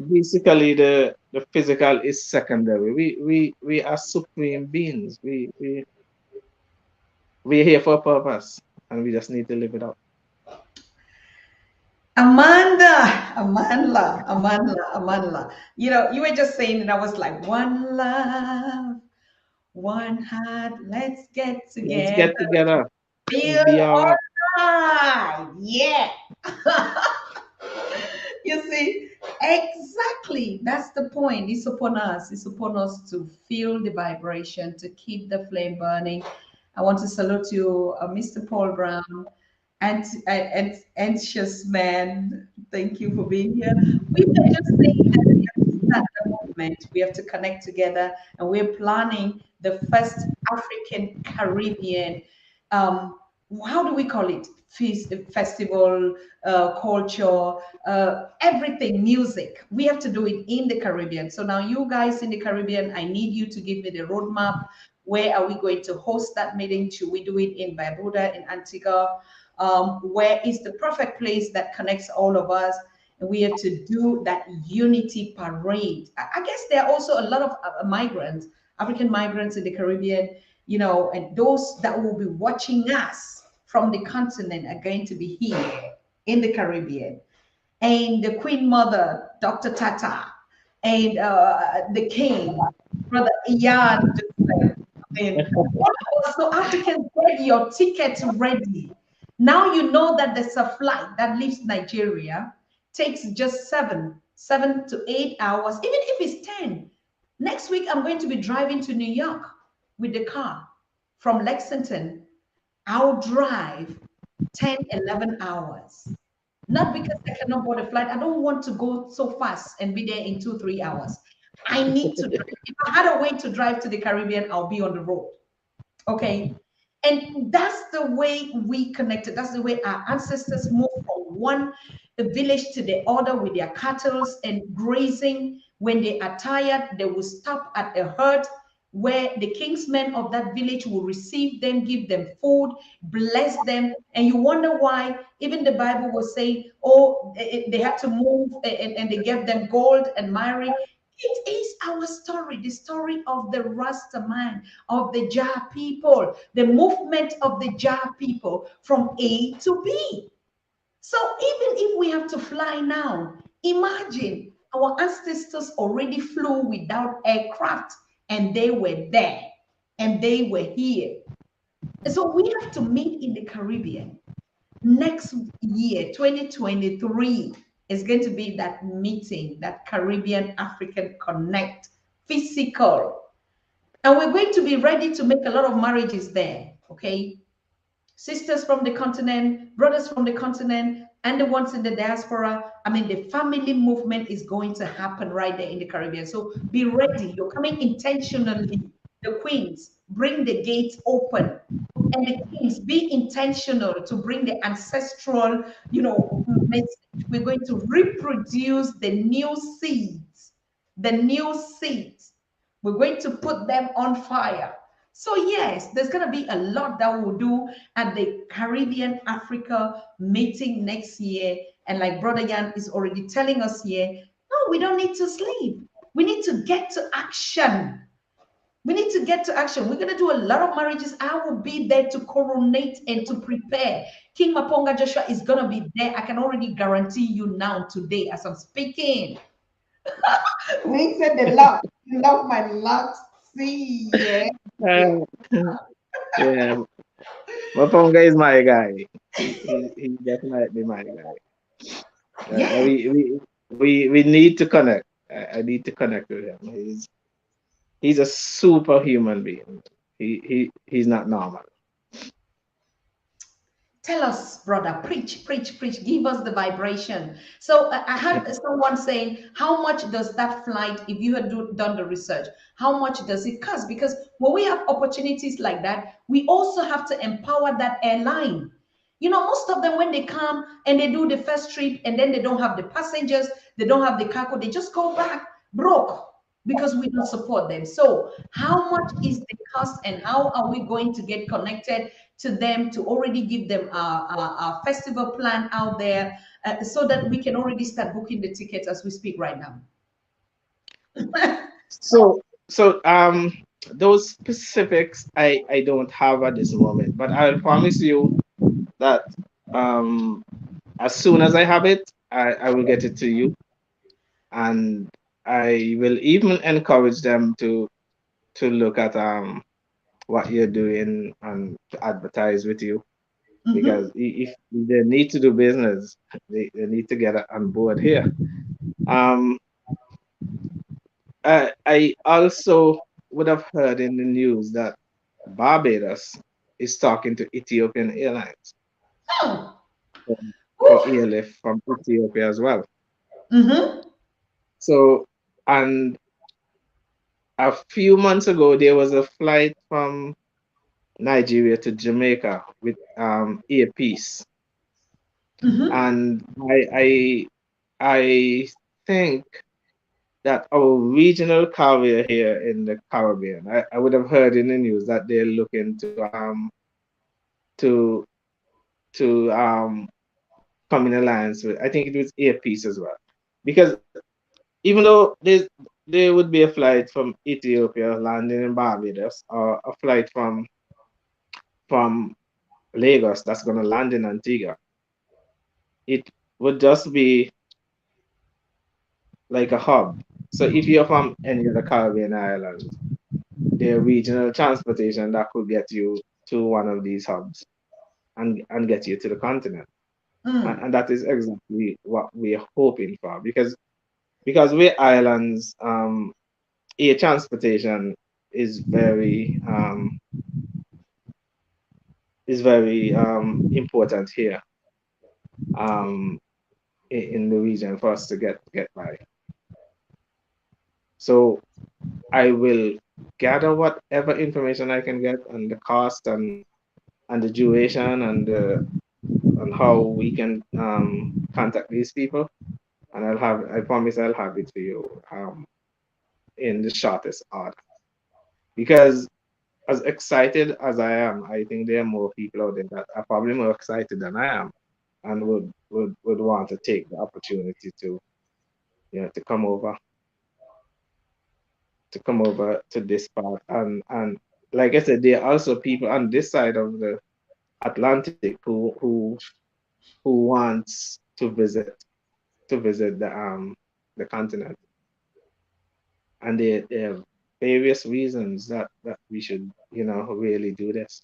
basically the physical is secondary. We are supreme beings. We're here for a purpose, and we just need to live it out. Amandla. You know, you were just saying, and I was like, one love, one heart, let's get Let's together, get together. We'll feel be all right. alright. Yeah. You see, exactly. That's the point. It's upon us. It's upon us to feel the vibration, to keep the flame burning. I want to salute you, Mr. Paul Brown, and anxious man. Thank you for being here. We were just saying that we have to start the movement. We have to connect together, and we're planning the first African Caribbean. Um, how do we call it? Festival, culture, everything, music. We have to do it in the Caribbean. So now, you guys in the Caribbean, I need you to give me the roadmap. Where are we going to host that meeting? Should we do it in Barbuda, in Antigua? Where is the perfect place that connects all of us? And we have to do that unity parade. I guess there are also a lot of migrants, African migrants in the Caribbean, you know, and those that will be watching us from the continent are going to be here in the Caribbean, and the Queen Mother, Dr. Tata, and the King, Brother Ian Joseph. I mean, all of us, so Africans, get your tickets ready. Now you know that there's a flight that leaves Nigeria, takes just 7 to 8 hours, even if it's 10. Next week, I'm going to be driving to New York with the car from Lexington. I'll drive 10, 11 hours. Not because I cannot board a flight. I don't want to go so fast and be there in 2, 3 hours. I need to drive. If I had a way to drive to the Caribbean, I'll be on the road. Okay. And that's the way we connected. That's the way our ancestors moved from one village to the other with their cattle and grazing. When they are tired, they will stop at a herd where the kingsmen of that village will receive them, give them food, bless them. And you wonder why even the Bible was saying, oh, they had to move and they gave them gold and myrrh. It is our story, the story of the Rasta man, of the Jah people, the movement of the Jah people from A to B. So even if we have to fly now, imagine our ancestors already flew without aircraft and they were there and they were here. And so we have to meet in the Caribbean. Next year, 2023, is going to be that meeting, that Caribbean African Connect physical. And we're going to be ready to make a lot of marriages there, okay? Sisters from the continent, brothers from the continent, and the ones in the diaspora. I mean, the family movement is going to happen right there in the Caribbean. So be ready. You're coming intentionally. The queens, bring the gates open. And the kings, be intentional to bring the ancestral, message. We're going to reproduce the new seeds, the new seeds. We're going to put them on fire. So yes, there's going to be a lot that we'll do at the Caribbean Africa meeting next year. And like Brother Jan is already telling us here, no, we don't need to sleep. We need to get to action. We need to get to action. We're going to do a lot of marriages. I will be there to coronate and to prepare. King Maponga Joshua is going to be there. I can already guarantee you now today as I'm speaking. We said the love. You love my love. See, yeah. Uh, yeah, Maponga is my guy. He's definitely my guy. Uh, Yeah. we, we we need to connect. I need to connect with him. He's a superhuman being. He's not normal. Tell us, brother, preach, preach, preach. Give us the vibration. So I had someone saying, how much does that flight, if you had done the research, how much does it cost? Because when we have opportunities like that, we also have to empower that airline. Most of them, when they come and they do the first trip and then they don't have the passengers, they don't have the cargo, they just go back broke because we don't support them. So, how much is the cost and how are we going to get connected to them to already give them our festival plan out there so that we can already start booking the tickets as we speak right now? So those specifics I don't have at this moment, but I'll promise you that um as soon as I have it, I will get it to you, and I will even encourage them to look at what you're doing and to advertise with you, Mm-hmm. because if they need to do business, they need to get on board here. Um, I also would have heard in the news that Barbados is talking to Ethiopian Airlines Oh, for, for whew. airlift from Ethiopia as well. Mm-hmm. So, and a few months ago, there was a flight from Nigeria to Jamaica with earpiece, Mm-hmm. and I think that our regional carrier here in the Caribbean, I would have heard in the news that they're looking to to come in alliance with. I think it was earpiece as well, because even though there would be a flight from Ethiopia landing in Barbados, or a flight from Lagos that's going to land in Antigua, it would just be like a hub. So if you're from any of the Caribbean islands, there regional transportation that could get you to one of these hubs and get you to the continent. Mm, And that is exactly what we're hoping for because we're islands, air transportation is very important here um, in the region for us to get by. So I will gather whatever information I can get on the cost and the duration and how we can contact these people. And I promise I'll have it for you in the shortest order. Because as excited as I am, I think there are more people out there that are probably more excited than I am and would want to take the opportunity to to come over to this part and like I said, there are also people on this side of the Atlantic who wants to visit the continent, and there are various reasons that we should really do this.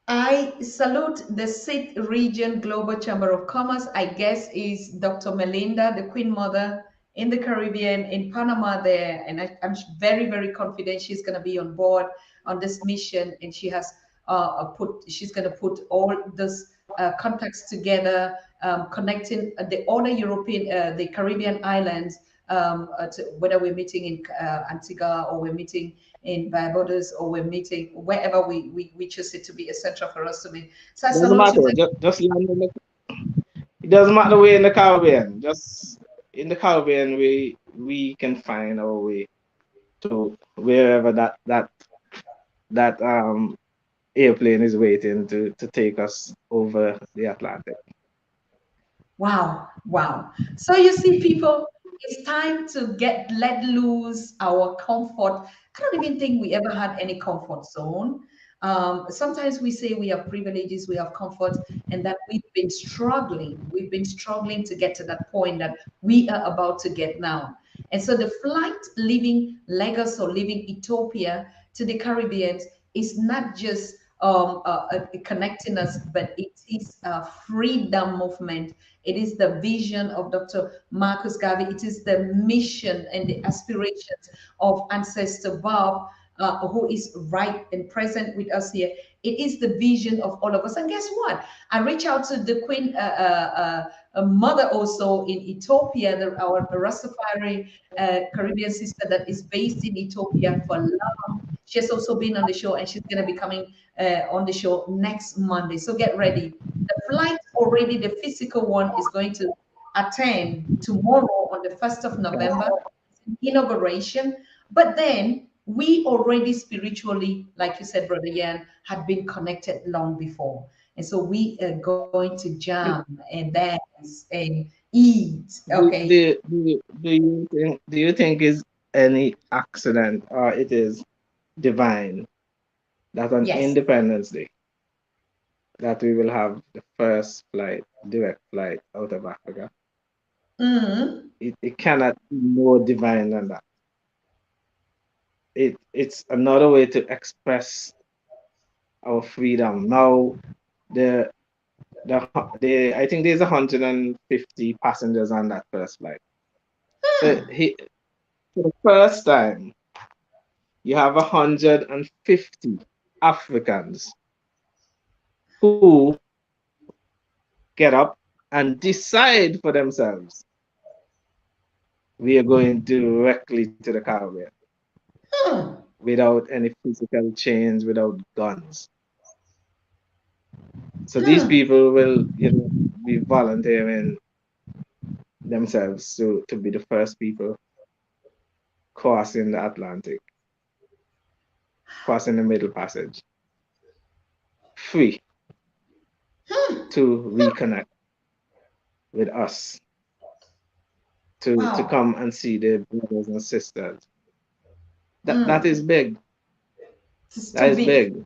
I salute the Sixth Region Global Chamber of Commerce. I guess is Dr. Melinda, the Queen Mother in the Caribbean, in Panama there. And I'm very, very confident she's going to be on board on this mission. And she's going to put all those contacts together, connecting the other the Caribbean islands, whether we're meeting in Antigua or we're meeting in Barbados or we're meeting wherever we choose it to be a center for us to meet. So I Doesn't salute you. matter. Just land in the, it doesn't matter where in the Caribbean. Just in the Caribbean, we can find our way to wherever that airplane is waiting to take us over the Atlantic. Wow, wow. So you see, people, it's time to get let loose our comfort. I don't even think we ever had any comfort zone. Sometimes we say we have privileges, we have comfort, and that we've been struggling. We've been struggling to get to that point that we are about to get now. And so the flight leaving Lagos or leaving Ethiopia to the Caribbean is not just connecting us, but it is a freedom movement. It is the vision of Dr. Marcus Garvey. It is the mission and the aspirations of Ancestor Bob, who is right and present with us here. It is the vision of all of us. And guess what? I reach out to the Queen mother also in Ethiopia, our Rastafari Caribbean sister that is based in Ethiopia for long. She has also been on the show and she's going to be coming on the show next Monday. So get ready. The flight already, the physical one, is going to attend tomorrow on the 1st of November, inauguration. But then we already spiritually, like you said, Brother Yan, had been connected long before. And so we are going to jam and dance and eat. Okay. Do you think is any accident or it is divine that on Yes. Independence Day that we will have the first direct flight out of Africa? Mm, It cannot be more divine than that. It's another way to express our freedom. Now the the I think there's 150 passengers on that first flight. So for the first time you have 150 Africans who get up and decide for themselves we are going directly to the Caribbean mm, without any physical change, without guns. So these mm. people will, be volunteering themselves to be the first people crossing the Atlantic, crossing the Middle Passage, free to reconnect with us, to Wow. come and see their brothers and sisters That is Mm, big. it's That too is big. big.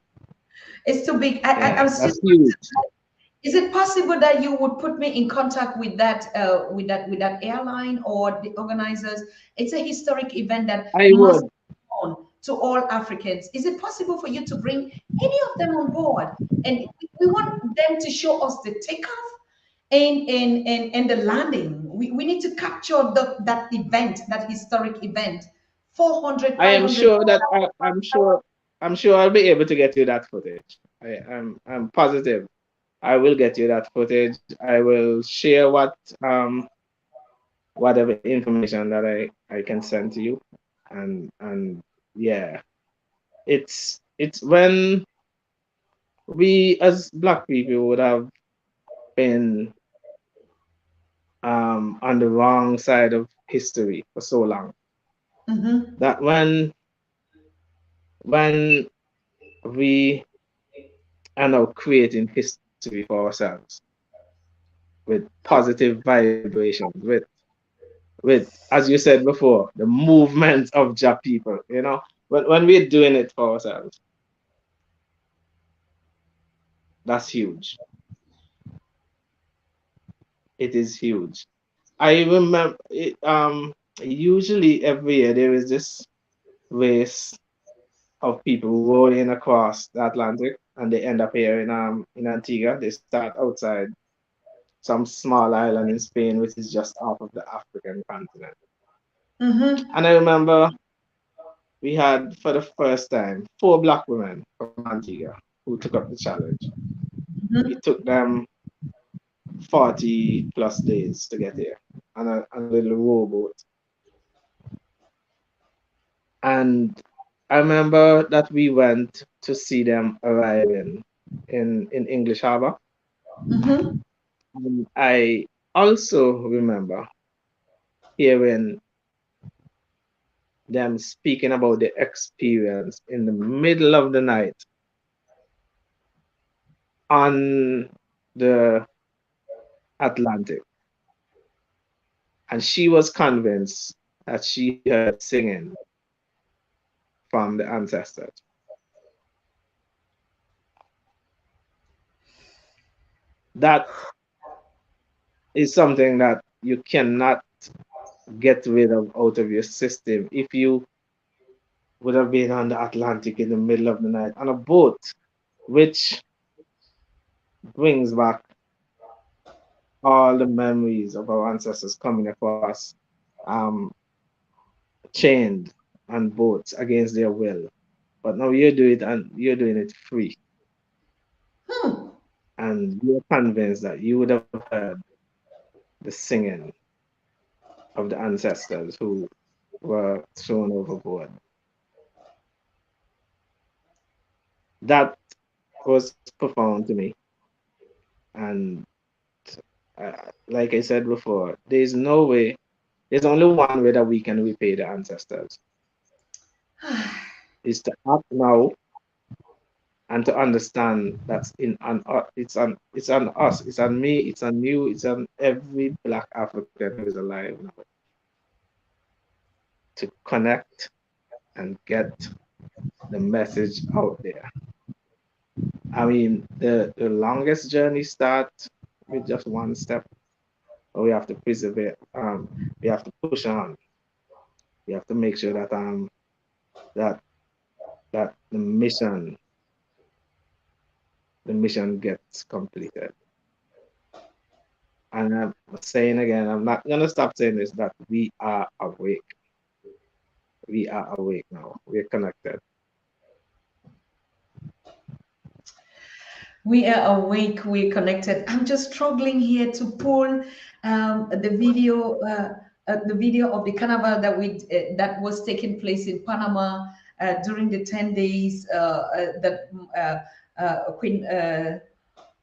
It's too big. Yeah, I'm still. that's huge. Is it possible that you would put me in contact with that airline or the organizers? It's a historic event that I must would. be known to all Africans. Is it possible for you to bring any of them on board? And we want them to show us the takeoff and the landing. We need to capture that event, that historic event. 400, I am 500. sure that I'm sure I'll be able to get you that footage. I'm positive I will get you that footage. I will share whatever information that I can send to you. And yeah, it's when we as black people would have been on the wrong side of history for so long Mm-hmm. that when we are now creating history for ourselves with positive vibrations, with as you said before, the movement of Jah people, when we're doing it for ourselves, that's huge. It is huge. I remember it, usually every year there is this race of people rowing across the Atlantic and they end up here in Antigua. They start outside some small island in Spain, which is just off of the African continent. Mm-hmm. And I remember we had for the first time four black women from Antigua who took up the challenge. It Mm-hmm. took them 40 plus days to get here on a little rowboat. And I remember that we went to see them arriving in English Harbor. Mm-hmm. And I also remember hearing them speaking about the experience in the middle of the night on the Atlantic. And she was convinced that she heard singing from the ancestors. That is something that you cannot get rid of out of your system if you would have been on the Atlantic in the middle of the night on a boat, which brings back all the memories of our ancestors coming across, um, chained on boats against their will. But now you do it and you're doing it free. Hmm. And you're convinced that you would have heard the singing of the ancestors who were thrown overboard. That was profound to me. And like I said before, there's only one way that we can repay the ancestors is to act now and to understand that's it's on us, it's on me, it's on you, it's on every black African who is alive now to connect and get the message out there. I mean, the longest journey starts with just one step. But we have to persevere. We have to push on. We have to make sure that that the mission gets completed. And I'm saying again, I'm not gonna stop saying this, that we are awake. We are awake now. We're connected. We are awake, we're connected. I'm just struggling here to pull the video of the carnival that was taking place in Panama during the 10 days that Queen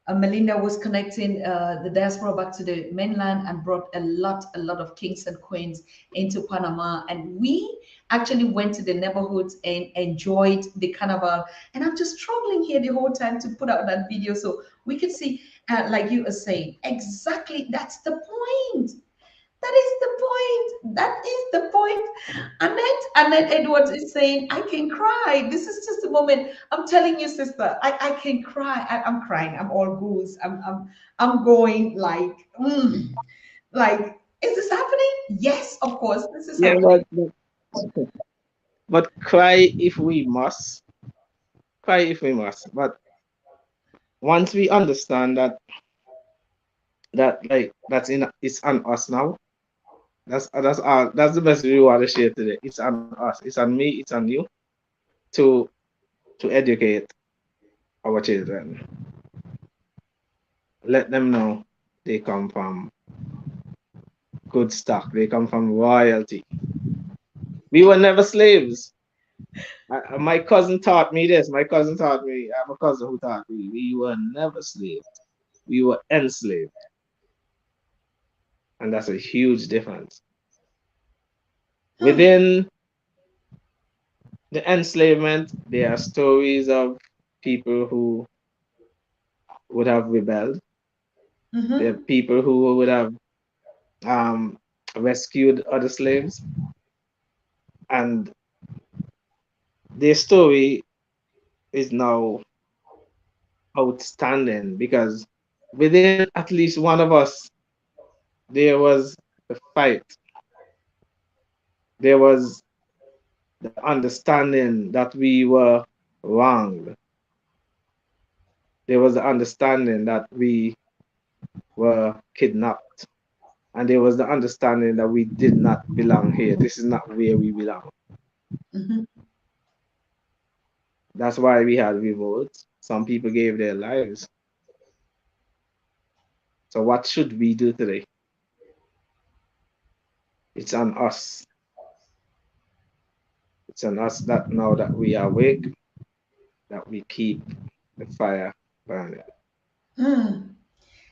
Melinda was connecting the diaspora back to the mainland and brought a lot of kings and queens into Panama. And we actually went to the neighborhoods and enjoyed the carnival. And I'm just struggling here the whole time to put out that video so we could see, like you are saying, exactly that's the point. That is the point. That is the point. Annette, And then Edward is saying, I can cry. This is just a moment. I'm telling you, sister, I can cry. I'm crying. I'm all goose. I'm going like, is this happening? Yes, of course, this is Yeah, happening. but cry if we must. Cry if we must. But once we understand that like that's in it's on us now. That's the message we want to share today. It's on us. It's on me. It's on you to educate our children. Let them know they come from good stock. They come from royalty. We were never slaves. My cousin taught me this. My cousin taught me. I have a cousin who taught me. We were never slaves. We were enslaved, and that's a huge difference. Within the enslavement, there are stories of people who would have rebelled. There are Mm-hmm. people who would have um, rescued other slaves, and their story is now outstanding because within at least one of us, there was a fight. There was the understanding that we were wronged. There was the understanding that we were kidnapped. And there was the understanding that we did not belong here. This is not where we belong. Mm-hmm. That's why we had revolts. Some people gave their lives. So what should we do today? It's on us. It's on us that now that we are awake, that we keep the fire burning.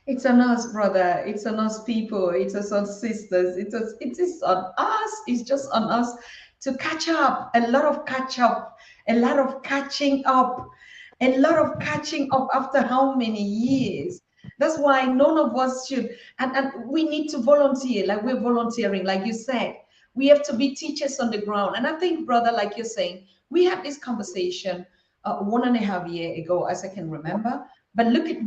It's on us, brother. It's on us, people. It's us, on sisters. It is on us. It's just on us to catch up. A lot of catch up. A lot of catching up. A lot of catching up after how many years? That's why none of us should. And we need to volunteer, like we're volunteering, like you said. We have to be teachers on the ground. And I think, brother, like you're saying, we had this conversation 1.5 years ago, as I can remember. But look at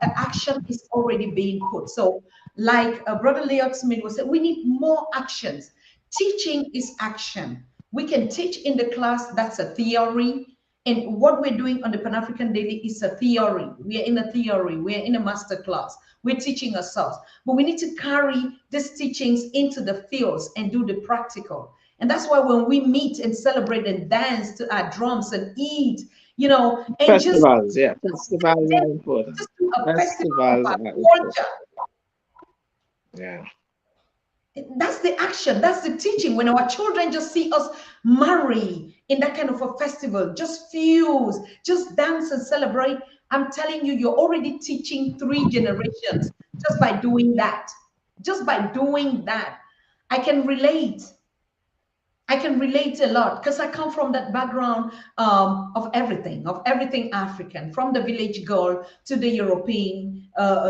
action is already being put. So, like Brother Leon Smith was saying, we need more actions. Teaching is action. We can teach in the class, that's a theory. And what we're doing on the Pan African Daily is a theory. We are in a theory, we are in a master class, we're teaching ourselves. But we need to carry these teachings into the fields and do the practical. And that's why when we meet and celebrate and dance to our drums and eat, and just Festivals, yeah. Festivals are important. just do a festival of Festivals our are important. culture. Yeah. That's the action, that's the teaching. When our children just see us marry in that kind of a festival, just fuse, just dance and celebrate, I'm telling you, you're already teaching 3 generations just by doing that. Just by doing that. I can relate. I can relate a lot because I come from that background of everything African, from the village girl to the European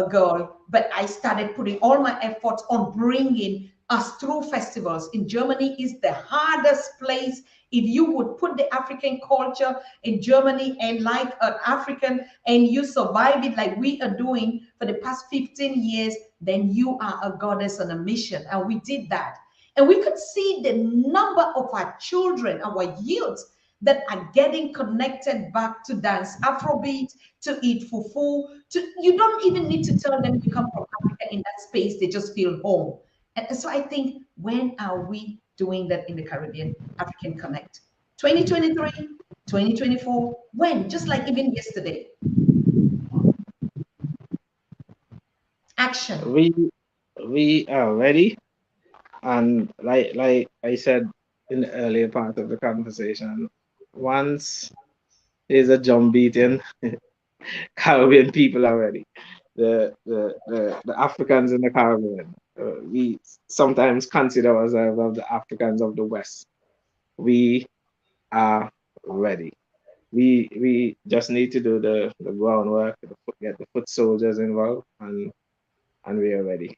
girl. But I started putting all my efforts on bringing us through festivals. In Germany is the hardest place. If you would put the African culture in Germany and like an African and you survive it like we are doing for the past 15 years, then you are a goddess on a mission. And we did that. And we could see the number of our children, our youth, that are getting connected back to dance Afrobeat, to eat fufu. You don't even need to tell them you come from Africa in that space, they just feel home. And so I think, when are we doing that in the Caribbean African Connect? 2023, 2024, when? Just like even yesterday. Action. We we are ready. And like I said in the earlier part of the conversation, once there's a drum beating, Caribbean people are ready. The Africans in the Caribbean, we sometimes consider ourselves of the Africans of the West. We are ready. We just need to do the groundwork, get the foot soldiers involved, and we are ready.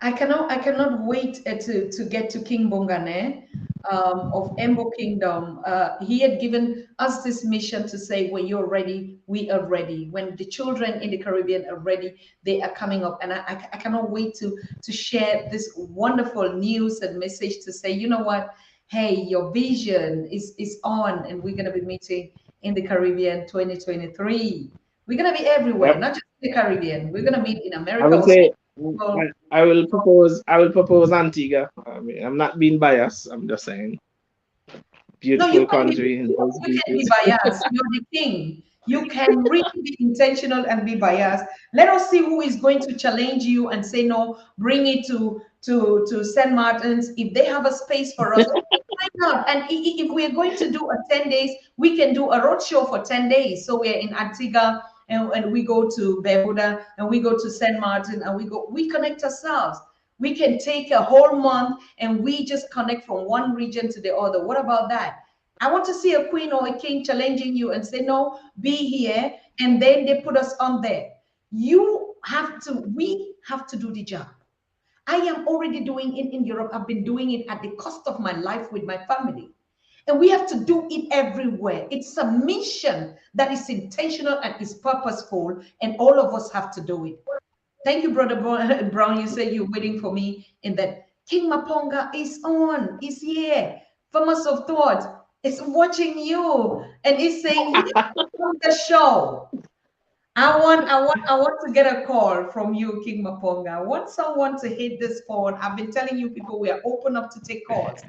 I cannot wait to get to King Bongane of Embo Kingdom. He had given us this mission to say, when you're ready, we are ready. When the children in the Caribbean are ready, they are coming up. And I cannot wait to share this wonderful news and message to say, you know what? Hey, your vision is on, and we're going to be meeting in the Caribbean 2023. We're going to be everywhere, Yep. not just in the Caribbean. We're going to meet in I America will also. say So, I will propose. I will propose Antigua. I mean, I'm not being biased. I'm just saying, no, beautiful country and those you can be beaches. biased. You're the king. You can really be intentional and be biased. Let us see who is going to challenge you and say no. Bring it to St. Martin's if they have a space for us. Why not? And if we are going to do a 10 days, we can do a road show for 10 days. So we're in Antigua and we go to Bermuda and we go to St. Martin and we connect ourselves. We can take a whole month and we just connect from one region to the other. What about that? I want to see a queen or a king challenging you and say, no, be here. And then they put us on there. We have to do the job. I am already doing it in Europe. I've been doing it at the cost of my life with my family. And we have to do it everywhere. It's a mission that is intentional and is purposeful, and all of us have to do it. Thank you, Brother Brown. You say you're waiting for me in that. King Maponga is on, is here. Farmers of Thought is watching you and is saying, he's on the show. I want to get a call from you, King Maponga. I want someone to hit this phone. I've been telling you people we are open up to take calls.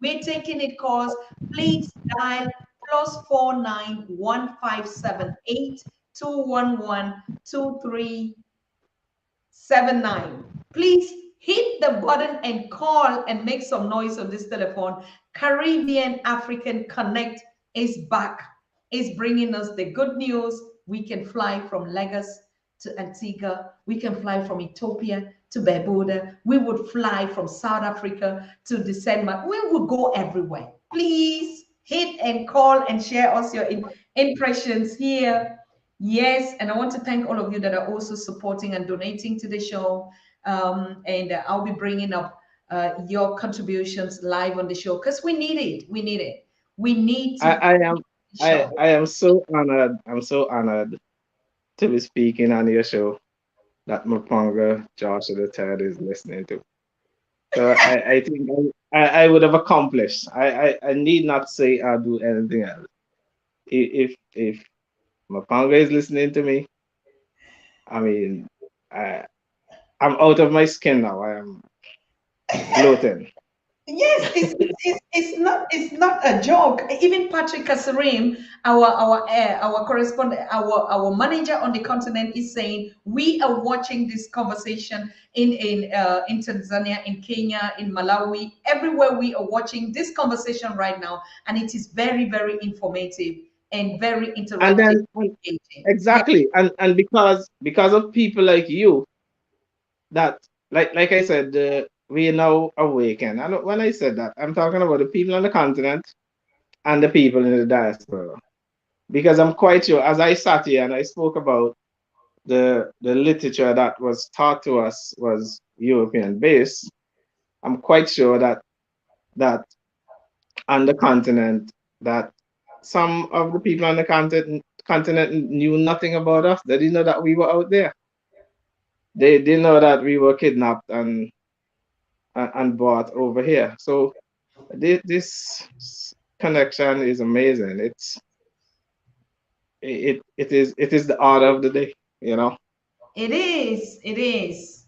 We're taking it calls. Please dial +491-578-211-2379. Please hit the button and call and make some noise on this telephone. Caribbean African Connect is back, is bringing us the good news. We can fly from Lagos to Antigua. We can fly from Ethiopia to Barbuda. We would fly from South Africa to December. We would go everywhere. Please hit and call and share us your impressions here. Yes, and I want to thank all of you that are also supporting and donating to the show. And I'll be bringing up your contributions live on the show because we need it. We need it. We need I, to I am the show. I am so honored. I'm so honored to be speaking on your show that Maponga Joshua the Third is listening to. So I think I would have accomplished. I need not say I'll do anything else. If Mapanga is listening to me, I mean, I, I'm out of my skin now. I am gloating. Yes, it's not a joke. Even Patrick Kasarim, our correspondent, our manager on the continent, is saying we are watching this conversation in Tanzania, in Kenya, in Malawi, everywhere we are watching this conversation right now, and it is very very informative and very And interactive, then engaging. Yeah, exactly, and because of people like you, that like I said, we now awaken. And when I said that, I'm talking about the people on the continent and the people in the diaspora. Because I'm quite sure, as I sat here and I spoke about the literature that was taught to us was European based, I'm quite sure that on the continent, that some of the people on the continent knew nothing about us. They didn't know that we were out there. They didn't know that we were kidnapped and brought over here. So this connection is amazing. It is the order of the day, you know. it is. It is.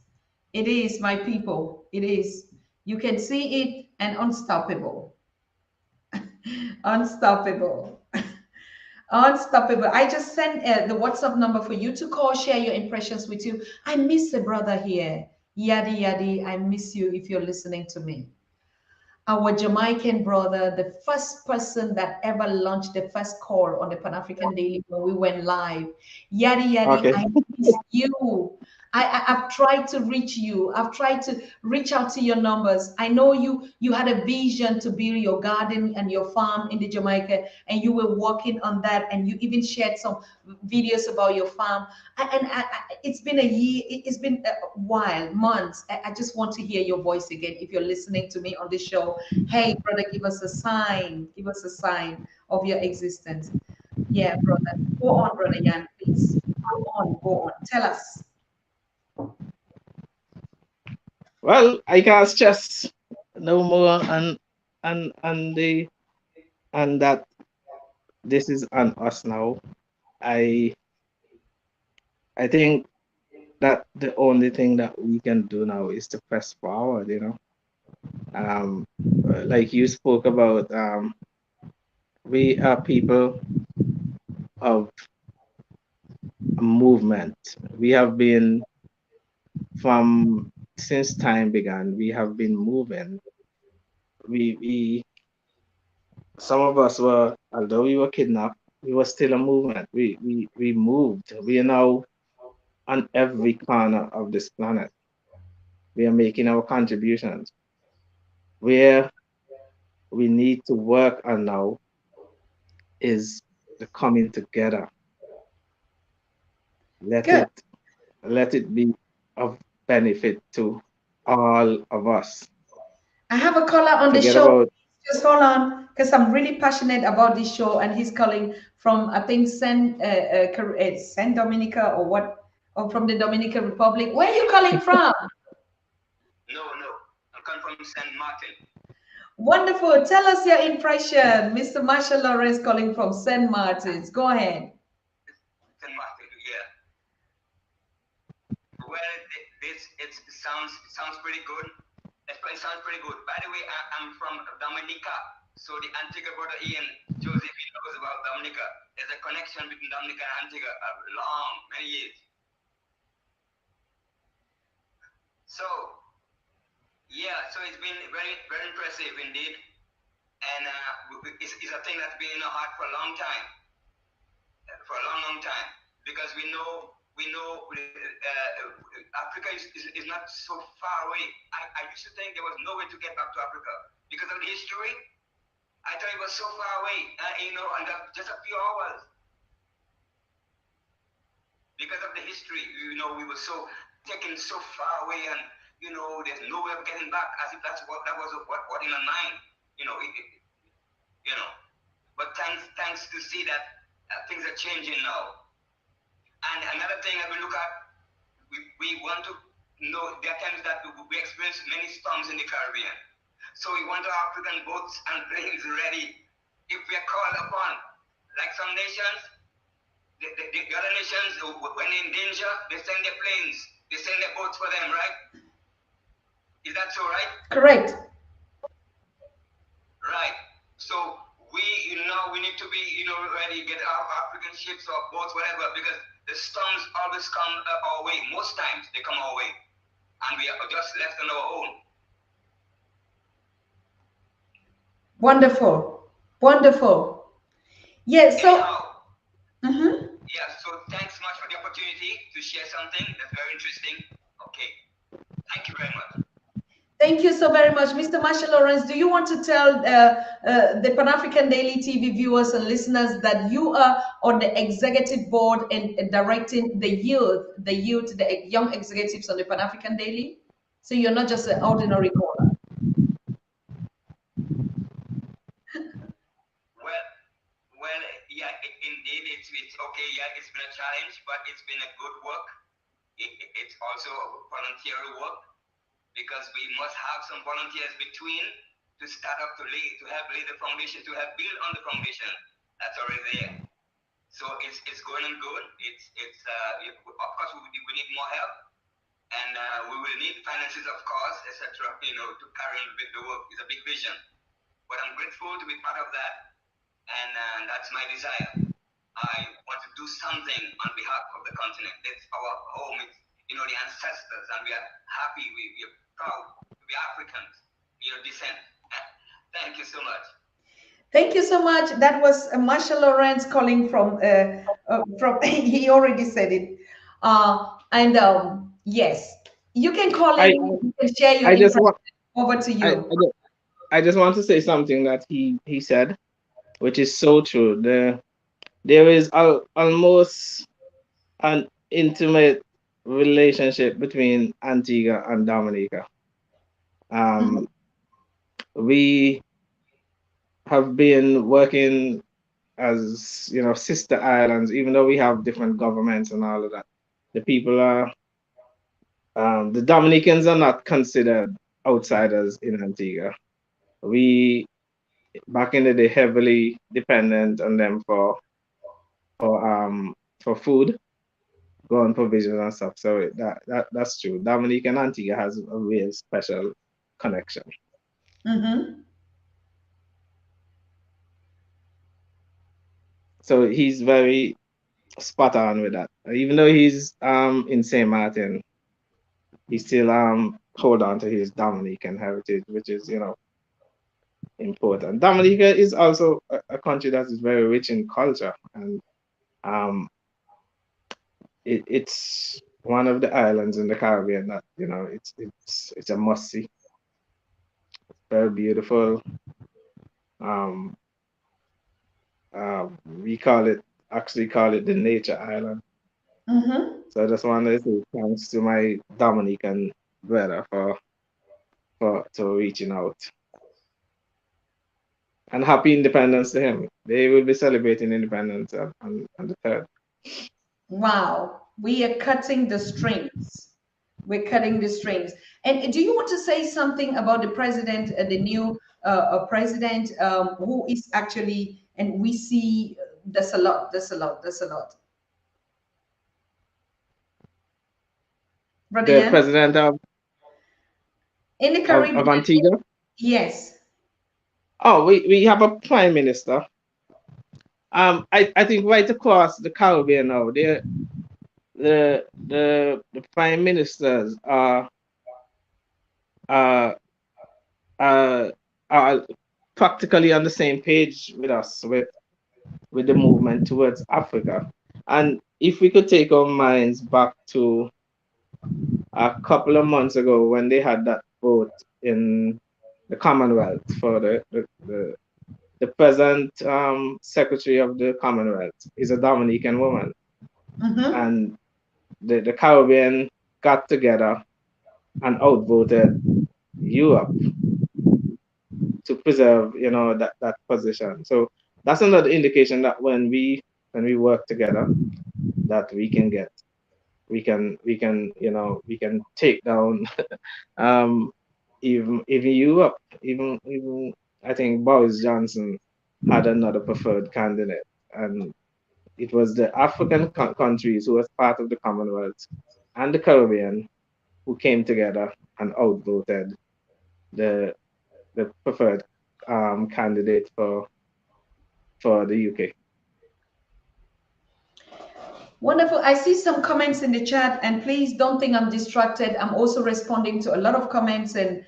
It is, my people. It is. You can see it and unstoppable. Unstoppable. Unstoppable. I just sent the WhatsApp number for you to call, share your impressions with you. I miss a brother here. Yadi Yadi, I miss you if you're listening to me. Our Jamaican brother, the first person that ever launched the first call on the Pan African Daily when we went live. Yadi Yadi, Okay. I miss you. I've tried to reach you. I've tried to reach out to your numbers. I know you had a vision to build your garden and your farm in the Jamaica, and you were working on that, and you even shared some videos about your farm. It's been a year. It's been a while, months. I just want to hear your voice again. If you're listening to me on this show, hey brother, give us a sign. Give us a sign of your existence. Yeah, brother. Go on, brother Jan, please. Go on, go on. Tell us. Well, I can't stress no more and the and that this is on us now. I I think that the only thing that we can do now is to press forward, you know. Um, like you spoke about, we are people of movement. We have been from since time began. We have been moving. We some of us were, although we were kidnapped, we were still a movement. We moved. We are now on every corner of this planet. We are making our contributions. Where we need to work on now is the coming together. Let Good. it let it be of benefit to all of us. I have a caller on the Forget show. about Just hold on, because I'm really passionate about this show, and he's calling from I think San Dominica or what, or from the Dominican Republic. Where are you calling from? No, no. I'm coming from St. Martin. Wonderful. Tell us your impression, Mr. Marshall Lawrence, calling from St. Martin's. Go ahead. St. Martin, yeah. Well, it sounds pretty good. It sounds pretty good. By the way, I'm from Dominica, so the Antigua brother Ian Joseph he knows about Dominica. There's a connection between Dominica and Antigua, long, many years. So yeah, so it's been very, very impressive indeed, and it's a thing that's been in our heart for a long time, because Africa is not so far away. I used to think there was no way to get back to Africa because of the history. I thought it was so far away, and just a few hours because of the history. We were so taken so far away, and there's no way of getting back, as if that was what in my mind, you know, it, it, you know. But thanks to see that things are changing now. And another thing that we look at, we want to know there are times that we experience many storms in the Caribbean. So we want our African boats and planes ready if we are called upon. Like some nations, the other nations, when in danger, they send their planes, they send their boats for them, right? Is that so, right? Correct. Right. So we need to be, ready, get our African ships or boats, whatever, because the storms always come our way. Most times they come our way, and we are just left on our own. Wonderful. Wonderful. Yeah, so Anyhow, mhm. yeah. So thanks much for the opportunity to share something that's very interesting. Okay. Thank you very much. Thank you so very much, Mr. Marshall Lawrence. Do you want to tell the Pan African Daily TV viewers and listeners that you are on the executive board and directing the young executives on the Pan African Daily? So you're not just an ordinary caller. Well, well, yeah. Indeed, it's okay. Yeah, it's been a challenge, but it's been a good work. It's also voluntary work, because we must have some volunteers between to start up to help lay the foundation, to help build on the foundation that's already there. So it's going on good. Of course we need more help, and we will need finances, of course, etc. To carry on with the work. It's a big vision, but I'm grateful to be part of that, and that's my desire. I want to do something on behalf of the continent. It's our home. It's the ancestors, and we are happy. We are proud to be Africans. Descent. Thank you so much. Thank you so much. That was Marshall Lawrence calling from he already said it. And yes, you can call I in, you can share your I just insight. want Over to I, you. I ju- I just want to say something that he said, which is so true. There is almost an intimate relationship between Antigua and Dominica. Mhm. Um, we have been working as sister islands, even though we have different governments and all of that. The people are the Dominicans are not considered outsiders in Antigua. We back in the day heavily dependent on them for um for food, growing provisions and stuff. So that's true. Dominique and Antigua has a real special connection. Mhm. So he's very spot on with that. Even though he's in Saint Martin, he still hold on to his Dominican heritage, which is important. Dominica is also a country that is very rich in culture, and um it's one of the islands in the Caribbean that it's a must see. Very beautiful. Um, we call it the nature island. Mhm. So I just wanted to say thanks to my Dominican brother for reaching out, and happy independence to him. They will be celebrating independence on the third. Wow, we are cutting the strings. We're cutting the strings. And do you want to say something about the president, the new president, who is actually, and we see there's a lot, there's a lot, there's a lot. Brother The Yan, president in the of Caribbean, Antigua. yes. Oh, we have a prime minister. I think right across the Caribbean now, the prime ministers are uh, are practically on the same page with us with the movement towards Africa. And if we could take our minds back to a couple of months ago when they had that vote in the Commonwealth for the present secretary of the Commonwealth is a Dominican woman, Mm-hmm. and the Caribbean got together and outvoted Europe to preserve, that position. So that's another indication that when we work together, that we can take down um even Europe, even I think Boris Johnson had another preferred candidate, and it was the African countries who was part of the Commonwealth and the Caribbean who came together and outvoted the the preferred candidate for the UK. Wonderful. I see some comments in the chat, and please don't think I'm distracted. I'm also responding to a lot of comments and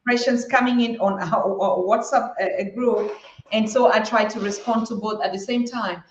questions coming in on our WhatsApp group, and so I try to respond to both at the same time.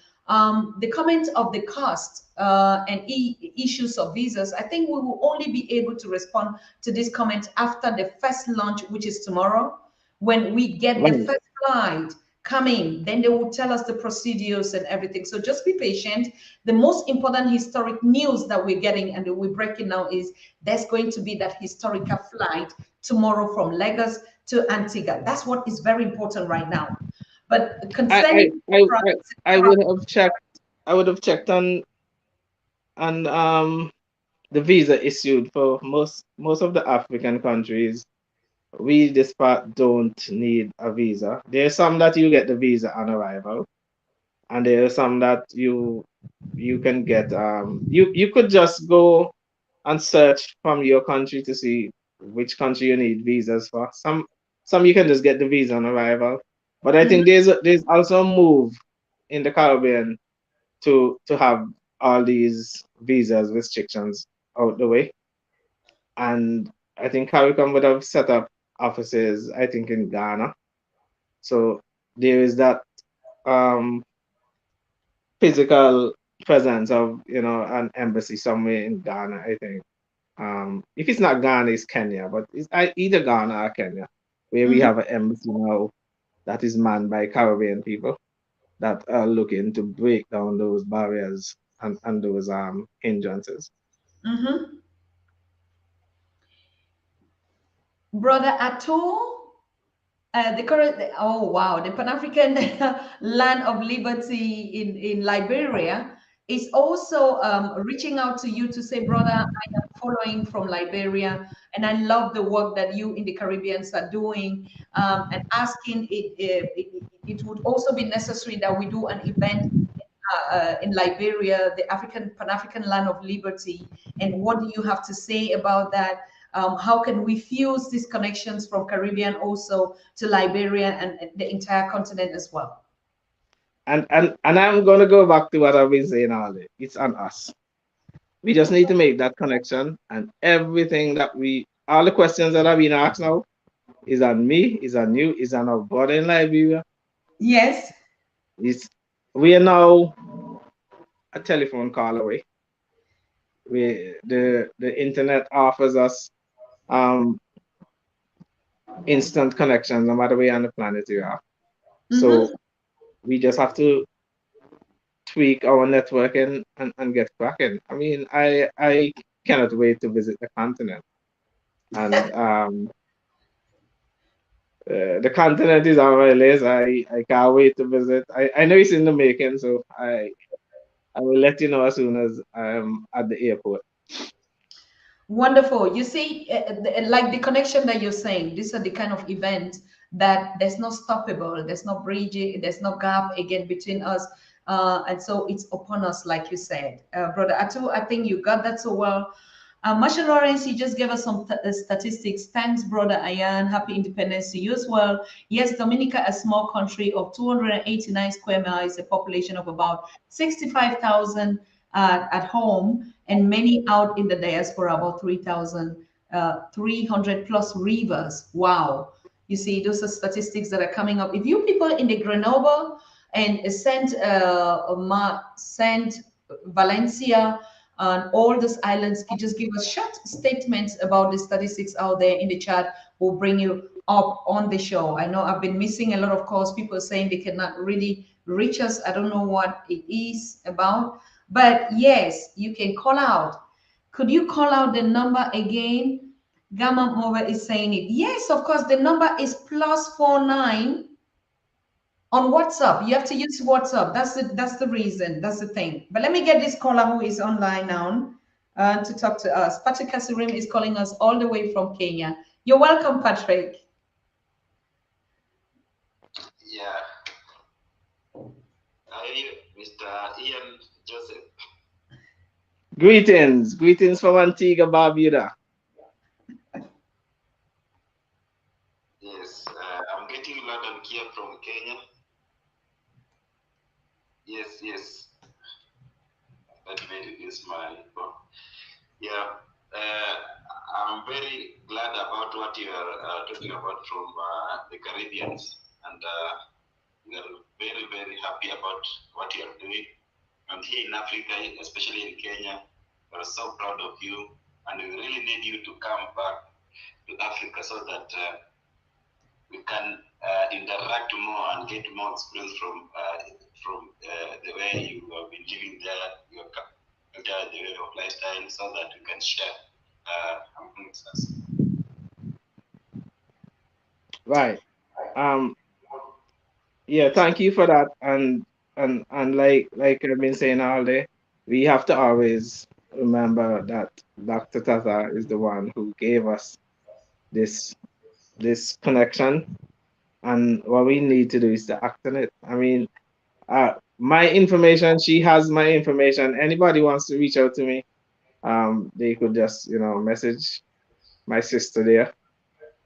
The comment of the cost and issues of visas, I think we will only be able to respond to this comment after the first launch, which is tomorrow, when we get the Right. first flight coming. Then they will tell us the procedures and everything. So just be patient. The most important historic news that we're getting and that we're breaking now is there's going to be that historical flight tomorrow from Lagos to Antigua. That's what is very important right now. But I I concerning I I, I price, would have checked. I would have checked on the visa issued for most of the African countries. We this part don't need a visa. There's some that you get the visa on arrival, and there are some that you can get. You could just go and search from your country to see which country you need visas for. Some you can just get the visa on arrival. But I think there's also a move in the Caribbean to have all these visas restrictions out the way. And I think CARICOM would have set up offices, I think, in Ghana. So there is that um, physical presence of an embassy somewhere in Ghana. I think if it's not Ghana, it's Kenya, but it's either Ghana or Kenya, where we Mhm. have an embassy now that is manned by Caribbean people that are looking to break down those barriers and those hindrances. Mhm. Brother Atul, the current, oh wow, the Pan African Land of Liberty in Liberia is also reaching out to you to say, brother, I am following from Liberia, and I love the work that you in the Caribbeans are doing, and asking it would also be necessary that we do an event in Liberia, the Pan African Land of Liberty, and what do you have to say about that? How can we fuse these connections from Caribbean also to Liberia and the entire continent as well? And I'm gonna go back to what I've been saying all day. It's on us. We just need to make that connection, and everything that all the questions that have been asked now is on me, is on you, is on our brother in Liberia. Yes. Is we are now a telephone call away. The internet offers us um instant connections no matter where on the planet you are. So Mm-hmm. we just have to tweak our network and get cracking. I mean, I cannot wait to visit the continent. And the continent is on my list. I can't wait to visit. I know it's in the making, so I will let you know as soon as I'm at the airport. Wonderful. You see, like the connection that you're saying, these are the kind of events that there's no stoppable, there's no bridge, there's no gap again between us. And so it's upon us, like you said. Brother Atu, I think you got that so well. Marshall Lawrence, you just gave us some statistics. Thanks, Brother Ayan. Happy Independence to you as well. Yes, Dominica, a small country of 289 square miles, a population of about 65,000 at home, and many out in the diaspora, about 3,300 plus rivers. Wow. You see, those are statistics that are coming up. If you people in the Grenoble and Saint Valencia, and all those islands, can just give us short statements about the statistics out there in the chat. We'll bring you up on the show. I know I've been missing a lot of calls, people saying they cannot really reach us. I don't know what it is about, but yes, you can call out. Could you call out the number again? Gamma Mobile is saying it. Yes, of course, the number is +49 on WhatsApp. You have to use WhatsApp. That's the reason. That's the thing. But let me get this caller who is online now to talk to us. Patrick Kasirim is calling us all the way from Kenya. You're welcome, Patrick. Yeah. Hi, Mr. Ian Joseph. Greetings from Antigua, Barbuda. Yes, I'm getting loud and clear from Kenya. Yes, yes. Let me reduce my phone. Yeah, I'm very glad about what you are talking about from the Caribbeans, and we are very, very happy about what you are doing. And here in Africa, especially in Kenya, we're so proud of you, and we really need you to come back to Africa so that we can interact more and get more experience from the way you have been living there, your culture, the way of lifestyle, so that we can share amongst us. Right. Um. Yeah. Thank you for that. And like I've been saying all day, we have to always remember that Dr. Tata is the one who gave us this this connection, and what we need to do is to act on it. I mean, my information, she has my information. Anybody wants to reach out to me, they could just message my sister there,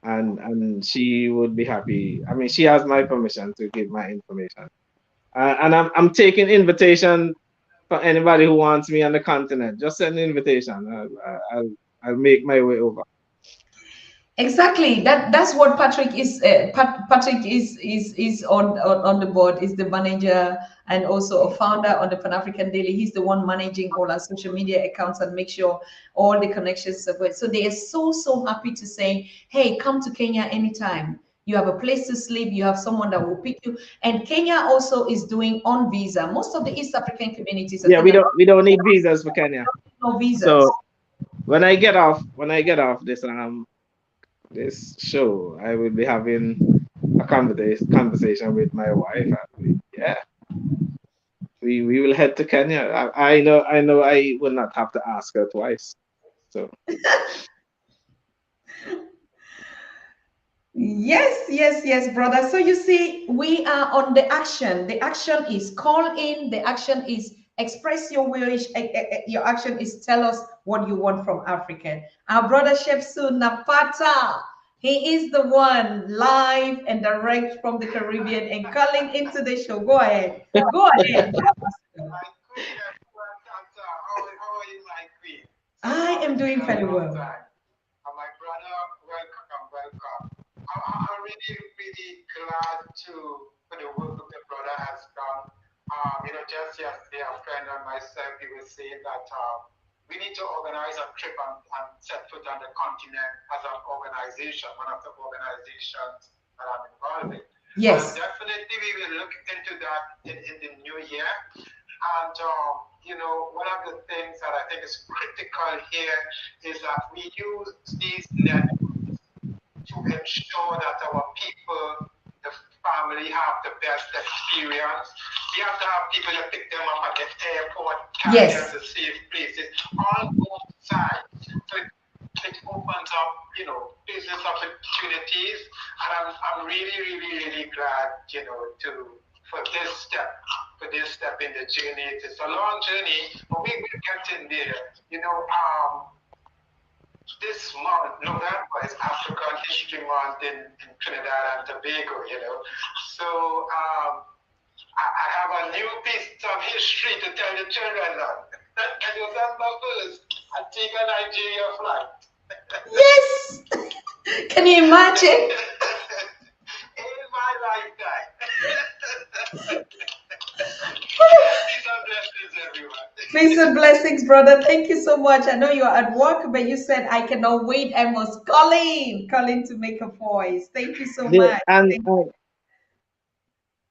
and she would be happy. I mean, she has my permission to give my information, and I'm taking invitation for anybody who wants me on the continent. Just send an invitation. I'll make my way over. Exactly. That's what Patrick is. Patrick is on the board. Is the manager and also a founder on the Pan African Daily. He's the one managing all our social media accounts and make sure all the connections are good. So they are so happy to say, "Hey, come to Kenya anytime. You have a place to sleep. You have someone that will pick you." And Kenya also is doing on visa. Most of the East African communities, I Yeah, think, are we don't need visas for Kenya. no visas. So when I get off this show, I will be having a conversation with my wife. And yeah, we will head to Kenya. I know I will not have to ask her twice. So Yes, brother. So you see, we are on the action. The action is call in. The action is express your wish. Your action is tell us what you want from Africa. Our brother Chef Napata, he is the one live and direct from the Caribbean and calling into the show. Go ahead. Go ahead. My queen, everyone, Tata. How are you, my queen? I am It's doing been a very long well. time. And my brother, welcome, welcome. I'm really glad for the work that the brother has done. Just yesterday, a friend and myself, we were saying that we need to organize a trip and set foot on the continent as an organization, one of the organizations that I'm involved in. And Yes. definitely, we will look into that in the new year. And one of the things that I think is critical here is that we use these networks to ensure that our people, the family, have the best experience. We have to have people that pick them up at the airport, carry them Yes. to safe places, all both sides. So it opens up, business opportunities. And I'm really glad, for this step in the journey. It's a long journey, but we will get in there. This month, November, is African History Month in Trinidad and Tobago. So I have a new piece of history to tell the children now. November 1st, Antigua, Nigeria flight. Yes. Can you imagine? In my lifetime. Peace and blessings, everyone. Peace and blessings, brother. Thank you so much. I know you're at work, but you said I cannot wait. I must call in to make a voice. Thank you so there much. and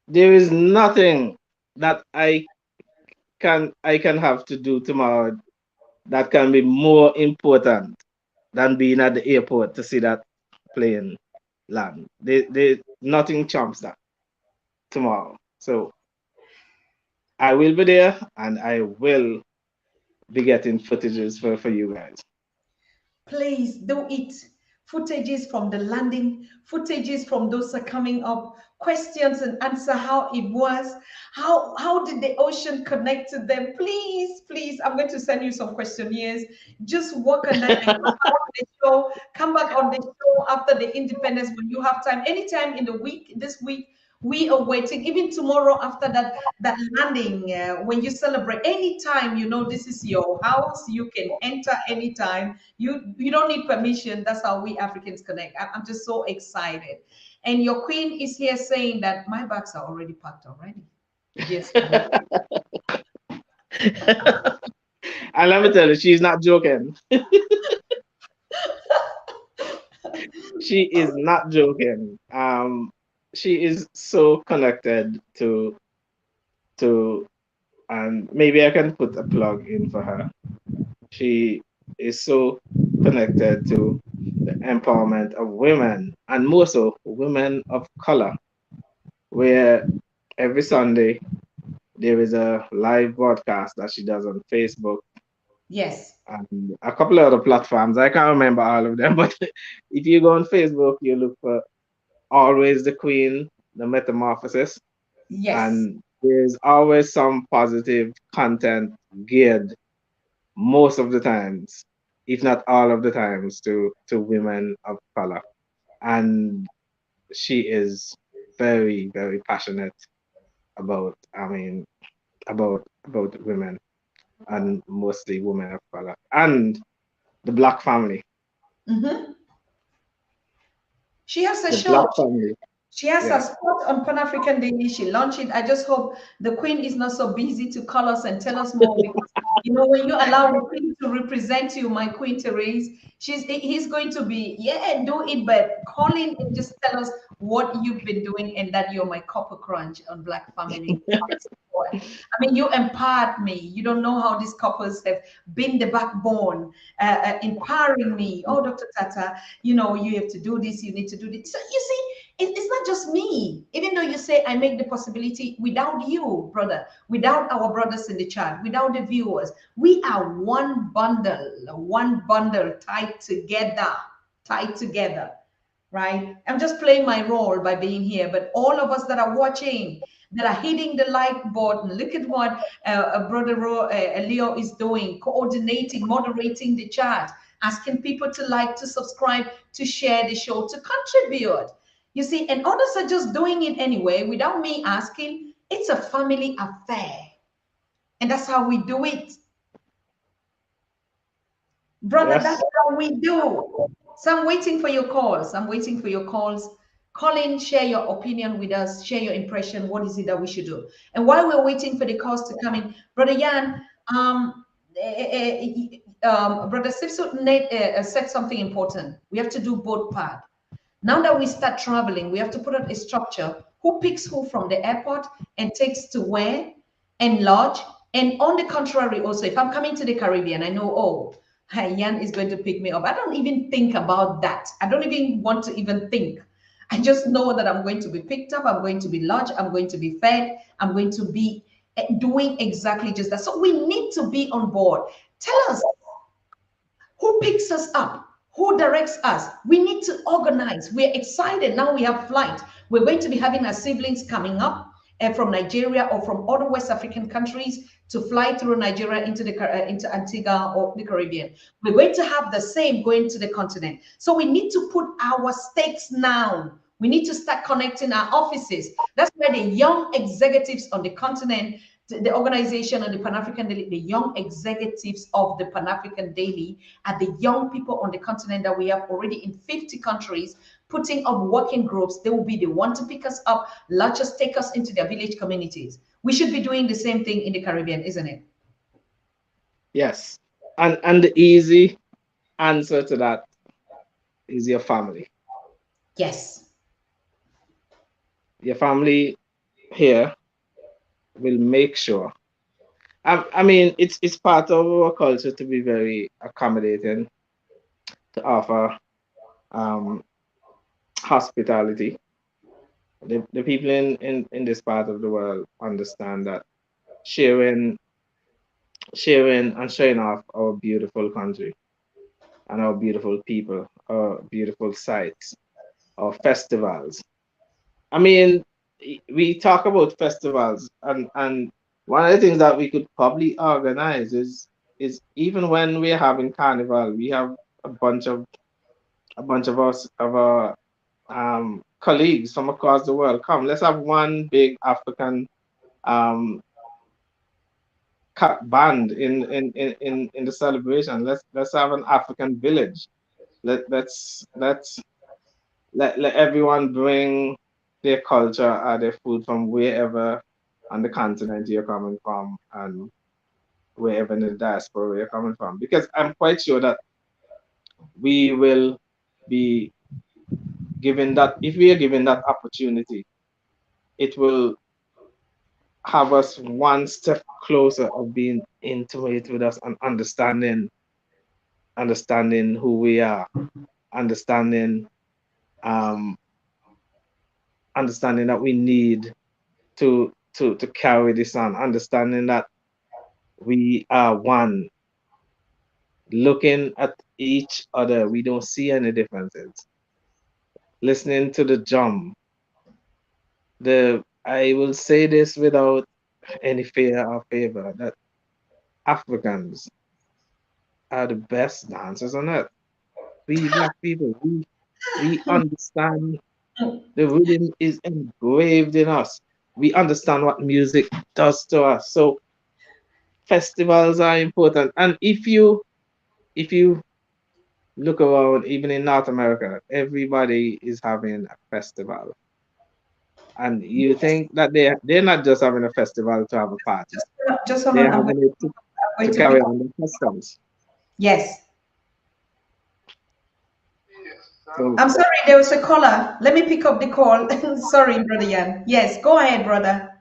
there is nothing that I can have to do tomorrow that can be more important than being at the airport to see that plane land. They nothing trumps that tomorrow. So I will be there and I will be getting footages for you guys. Please do it. Footages from the landing, footages from those are coming up, questions and answer how it was. How did the ocean connect to them? Please, I'm going to send you some questionnaires. Just work on that and come back on the show. Come back on the show after the independence when you have time. Anytime in the week, this week, we are waiting. Even tomorrow after that landing, when you celebrate, anytime this is your house, you can enter anytime. You don't need permission. That's how we Africans connect. I'm just so excited. And your queen is here saying that my bags are already packed already. Yes. And let me tell you, she's not joking. She is not joking. She is so connected to and maybe I can put a plug in for her. She is so connected to the empowerment of women and more so women of color, where every Sunday there is a live broadcast that she does on Facebook Yes. and a couple of other platforms. I can't remember all of them, but if you go on Facebook, you look for Always the Queen, the Metamorphosis, Yes. and there's always some positive content geared most of the times, if not all of the times, to women of color. And she is very passionate about, I mean, about women and mostly women of color and the black family. Mm-hmm. She has a The Black show. family. She has a Yeah. spot on Pan African Daily. She launched it. I just hope the Queen is not so busy to call us and tell us more because when you allow the Queen to represent you, my Queen Therese, he's going to be, yeah, do it, but call in and just tell us what you've been doing and that you're my copper crunch on Black Family. I mean, you empowered me. You don't know how these couples have been the backbone, empowering me. Oh, Dr. Tata, you have to do this, you need to do this. So you see, it's not just me. Even though you say I make the possibility, without you, brother, without our brothers in the chat, without the viewers, we are one bundle tied together, right? I'm just playing my role by being here, but all of us that are watching, that are hitting the like button, look at what Leo is doing, coordinating, moderating the chat, asking people to like, to subscribe, to share the show, to contribute. You see, and others are just doing it anyway without me asking. It's a family affair. And that's how we do it. Brother, Yes. that's how we do. So I'm waiting for your calls. I'm waiting for your calls. Call in, share your opinion with us, share your impression. What is it that we should do? And while we're waiting for the calls to come in, Brother Jan, Brother Sifsut said something important. We have to do both part. Now that we start traveling, we have to put out a structure. Who picks who from the airport and takes to where and lodge? And on the contrary, also, if I'm coming to the Caribbean, I know, oh, Yan is going to pick me up. I don't even think about that. I don't even want to even think. I just know that I'm going to be picked up, I'm going to be lodged, I'm going to be fed, I'm going to be doing exactly just that. So we need to be on board. Tell us who picks us up, who directs us. We need to organize. We're excited. Now we have flight. We're going to be having our siblings coming up from Nigeria or from other West African countries to fly through Nigeria into Antigua or the Caribbean. We're going to have the same going to the continent. So we need to put our stakes now. We need to start connecting our offices. That's where the young executives on the continent, the organization of the Pan African Daily, the young executives of the Pan African Daily, are the young people on the continent that we have already in 50 countries putting up working groups. They will be the one to pick us up, let us take us into their village communities. We should be doing the same thing in the Caribbean, isn't it? Yes. And the easy answer to that is your family. Yes. Your family here will make sure. I mean, it's part of our culture to be very accommodating, to offer um, hospitality. The people in this part of the world understand that sharing sharing and showing off our beautiful country and our beautiful people, our beautiful sites, our festivals. I mean, we talk about festivals, and one of the things that we could probably organize is even when we're having carnival, we have a bunch of us of our colleagues from across the world come. Let's have one big African um band in the celebration. Let's have an African village. Let everyone bring their culture or their food from wherever on the continent you're coming from and wherever in the diaspora you're coming from. Because I'm quite sure that we will be given that, if we are given that opportunity, it will have us one step closer of being intimate with us and understanding who we are, understanding um understanding that we need to carry this on, understanding that we are one, looking at each other, we don't see any differences. Listening to the drum, the I will say this without any fear or favor that Africans are the best dancers on earth. We black people, we understand the rhythm is engraved in us. We understand what music does to us. So festivals are important. And if you Look around, even in North America, everybody is having a festival. And you think that they're not just having a festival to have a party. Just hold on. They're having it I'm to going to carry pick. on the customs. Yes. Yes, So I'm sorry, there was a caller. Let me pick up the call. Sorry, Brother Yan. Yes, go ahead, brother.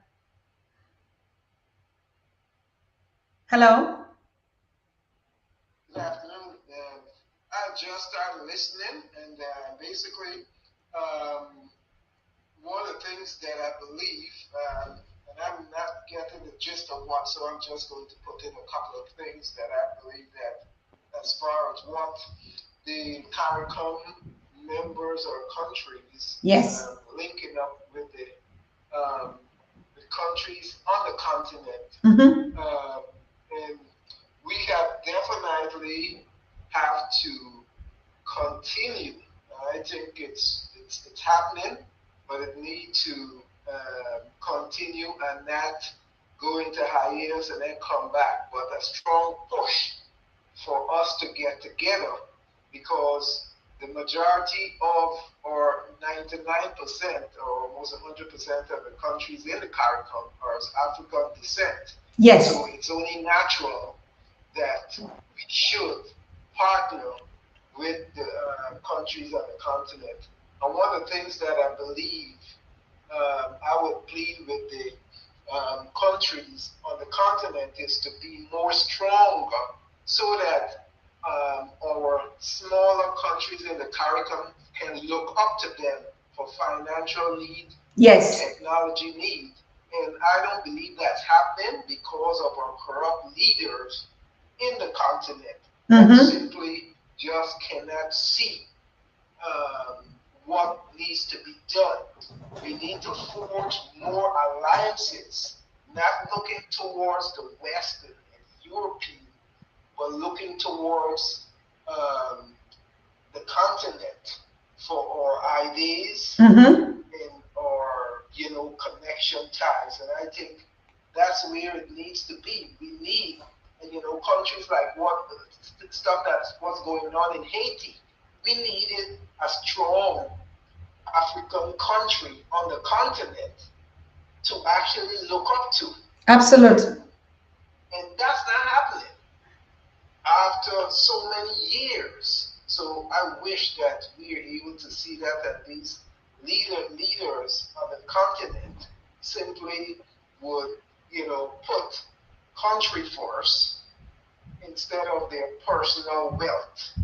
Hello? good afternoon. I just started listening, and basically, um, one of the things that I believe, and I'm not getting the gist of what, so I'm just going to put in a couple of things that I believe that, as far as what the CARICOM members or countries Yes. linking up um, with countries on the continent, Mm-hmm. um, and we have definitely have to continue. I think it's happening, but it needs to continue and not go into hiatus and then come back. But a strong push for us to get together because the majority of, or 99% or almost 100% of the countries in the CARICOM are of African descent. Yes. So it's only natural that we should partner with the countries on the continent. And one of the things that I believe I would plead with the countries on the continent is to be more stronger so that our smaller countries in the CARICOM can look up to them for financial need, for Yes. technology need. And I don't believe that's happening because of our corrupt leaders in the continent that Mm-hmm. simply just cannot see um, what needs to be done. We need to forge more alliances, not looking towards the Western and European, but looking towards um, the continent for our ideas Mm-hmm. and our, connection ties. And I think that's where it needs to be. We need, countries like what stuff that's what's going on in Haiti. We needed a strong African country on the continent to actually look up to. Absolute. And that's not happening after so many years. So I wish that we are able to see that these leaders on the continent simply would, put country first instead of their personal wealth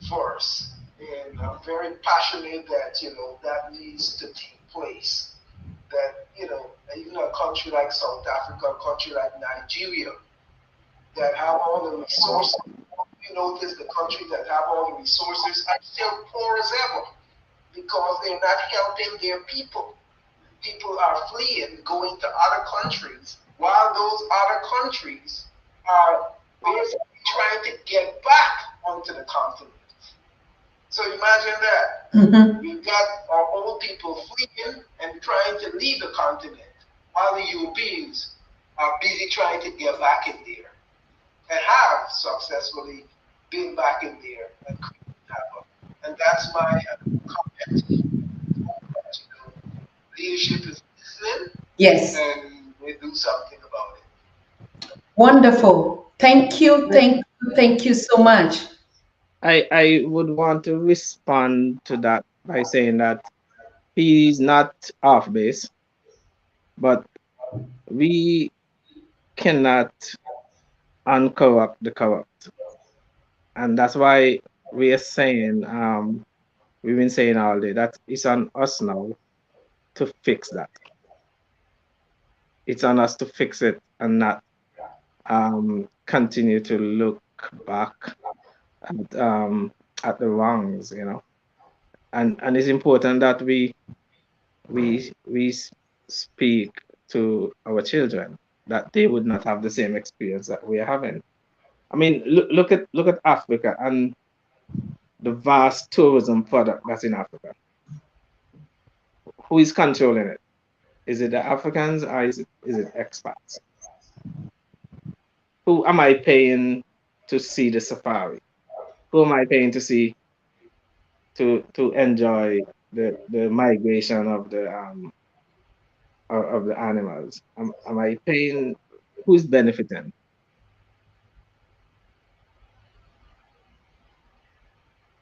first. And I'm very passionate that, that needs to take place. That, even a country like South Africa, a country like Nigeria, that have all the resources. You notice the countries that have all the resources are still poor as ever because they're not helping their people. People are fleeing, going to other countries, while those other countries are basically trying to get back onto the continent. So imagine that. Mm-hmm. We've got our old people fleeing and trying to leave the continent, while the Europeans are busy trying to get back in there and have successfully been back in there and created havoc. And that's my comment. Hope that, leadership is listening Yes. and they do something about it. Wonderful. Thank you. Thank you. Thank you so much. I would want to respond to that by saying that he's not off base, but we cannot uncorrupt the corrupt. And that's why we are saying, we've been saying all day that it's on us now to fix that. It's on us to fix it and not continue to look back at the wrongs, and it's important that we speak to our children that they would not have the same experience that we are having. I mean, look at Africa and the vast tourism product that's in Africa. Who is controlling it? Is it the Africans or is it expats? Who am I paying to see the safari? who am I paying to see to enjoy the migration of the animals? Am I paying? Who's benefiting?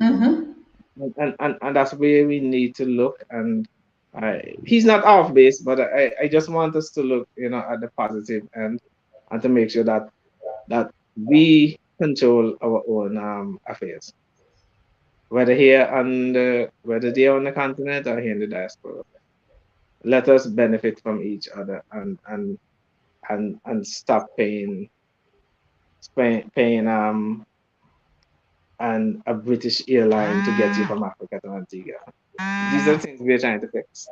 Mm-hmm. And that's where we need to look. And he's not off base, but I just want us to look, at the positive and to make sure that we control our own affairs, whether whether they're on the continent or here in the diaspora. Let us benefit from each other and stop paying and a British airline to get you from Africa to Antigua. These are things we're trying to fix.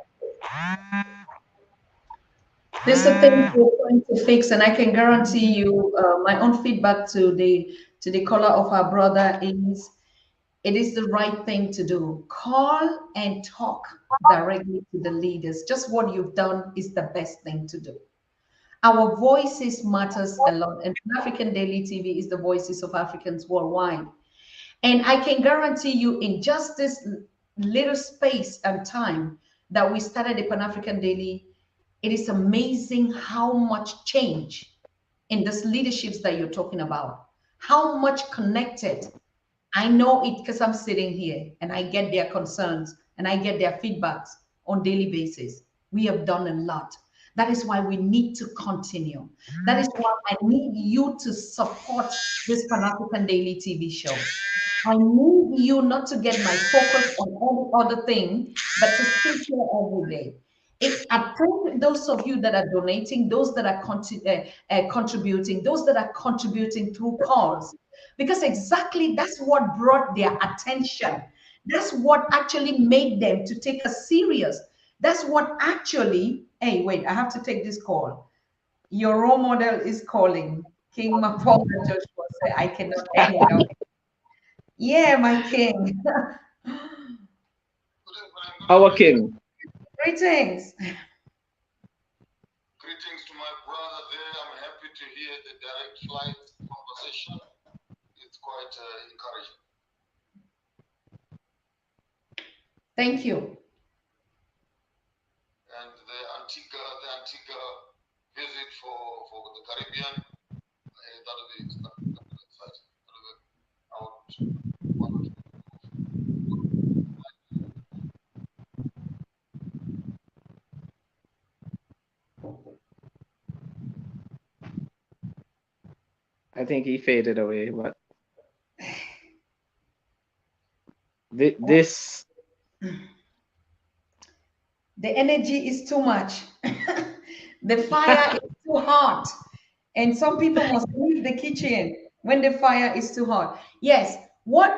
These are things we're trying to fix, and I can guarantee you, my own feedback to the caller of our brother is, it is the right thing to do. Call and talk directly to the leaders. Just what you've done is the best thing to do. Our voices matters a lot, and African Daily TV is the voices of Africans worldwide. And I can guarantee you, in just this little space and time that we started the Pan African Daily, it is amazing how much change in this leaderships that you're talking about, how much connected. I know it because I'm sitting here and I get their concerns and I get their feedbacks on daily basis. We have done a lot. That is why we need to continue. That is why I need you to support this Pan African Daily TV show. I need you not to get my focus on all the other thing, but to sit here every day. I thank those of you that are donating, those that are contributing, those that are contributing through calls, because exactly that's what brought their attention. That's what actually made them to take us serious. That's what actually, hey, wait, I have to take this call. Your role model is calling. King Mapong Joshua said, I cannot hang up. Yeah, my king. Our king. Greetings. Greetings to my brother there. I'm happy to hear the direct flight conversation. It's quite encouraging. Thank you. And the Antigua visit for the Caribbean, that'll be exciting. I would want to. I think he faded away, but this The energy is too much. The fire is too hot. And some people must leave the kitchen when the fire is too hot. Yes, what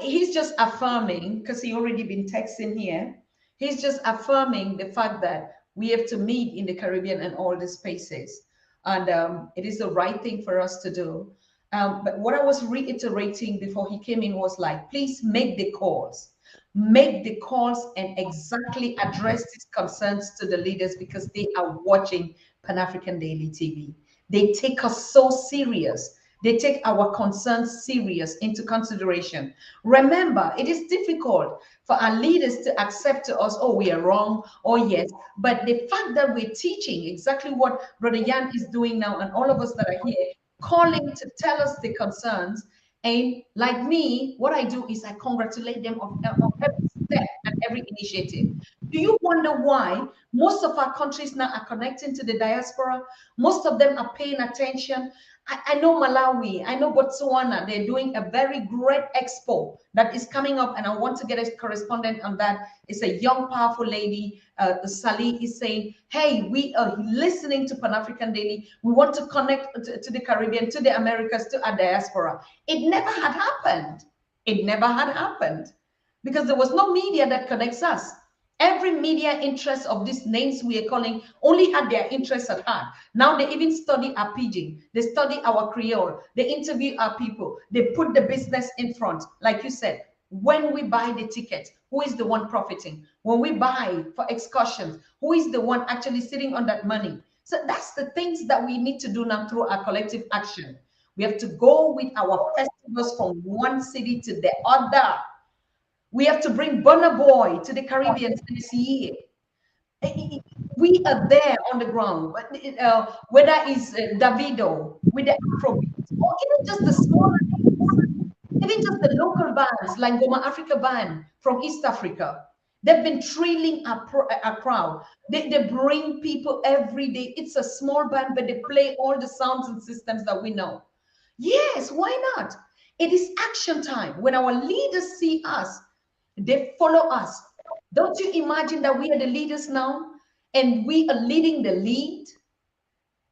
he's just affirming, because he already been texting here, he's just affirming the fact that we have to meet in the Caribbean and all the spaces. And it is the right thing for us to do. But what I was reiterating before he came in was like, please make the calls and exactly address these concerns to the leaders, because they are watching Pan African Daily TV. They take us so serious. They take our concerns serious into consideration. Remember, it is difficult for our leaders to accept to us, oh, we are wrong, or yes. But the fact that we're teaching exactly what Brother Yan is doing now, and all of us that are here, calling to tell us the concerns, and like me, what I do is I congratulate them on every step and every initiative. Do you wonder why most of our countries now are connecting to the diaspora? Most of them are paying attention. I know Malawi, I know Botswana, they're doing a very great expo that is coming up, and I want to get a correspondent on that. It's a young, powerful lady. Sally is saying, hey, we are listening to Pan African Daily. We want to connect to the Caribbean, to the Americas, to our diaspora. It never had happened. It never had happened because there was no media that connects us. Every media interest of these names we are calling only had their interests at heart. Now they even study our pidgin, they study our Creole, they interview our people, they put the business in front. Like you said, when we buy the ticket, who is the one profiting? When we buy for excursions, who is the one actually sitting on that money? So that's the things that we need to do now through our collective action. We have to go with our first move us from one city to the other. We have to bring Burna Boy to the Caribbean this year. We are there on the ground, whether it's Davido with the Afrobeat, or even just the smaller names, even just the local bands like Goma Africa Band from East Africa. They've been thrilling a crowd. They bring people every day. It's a small band, but they play all the sounds and systems that we know. Yes, why not? It is action time. When our leaders see us, they follow us. Don't you imagine that we are the leaders now and we are leading the lead?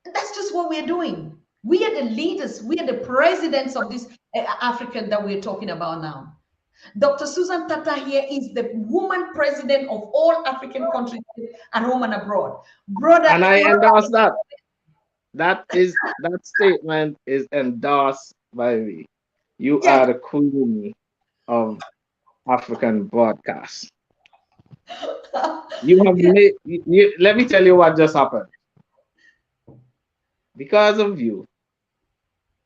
That's just what we're doing. We are the leaders. We are the presidents of this Africa that we're talking about now. Dr. Susan Tatah here is the woman president of all African countries at home and abroad. Brother, And I endorse that. That statement is endorsed by me. You yes, are the queen of African broadcast. You have yes, made. Let me tell you what just happened. Because of you,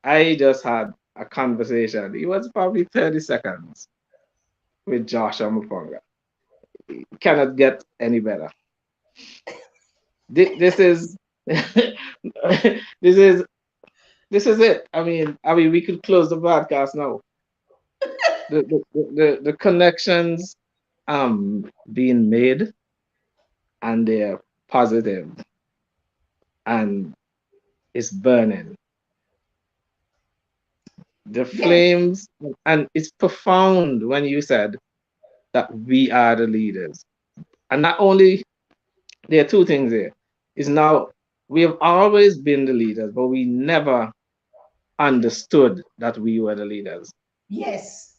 I just had a conversation. It was probably 30 seconds with Joshua Muponga. Cannot get any better. This is this is this is it. I mean, we could close the broadcast now. The connections being made, and they're positive, and it's burning. The yes, flames, and it's profound when you said that we are the leaders. And not only, there are two things here. Is now we have always been the leaders, but we never understood that we were the leaders. yes.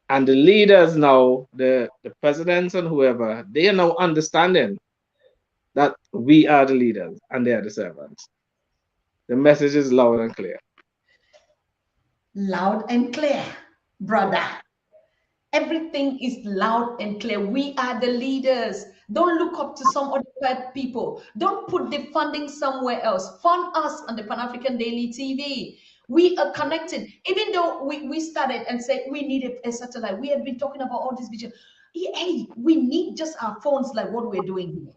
And the leaders now, the presidents and whoever, they are now understanding that we are the leaders and they are the servants. The message is loud and clear. Loud and clear, brother. Everything is loud and clear. We are the leaders. Don't look up to some other people. Don't put the funding somewhere else. Fund us on the Pan African Daily TV. We are connected. Even though we started and said we needed a satellite, we had been talking about all this vision. Hey, we need just our phones like what we're doing here.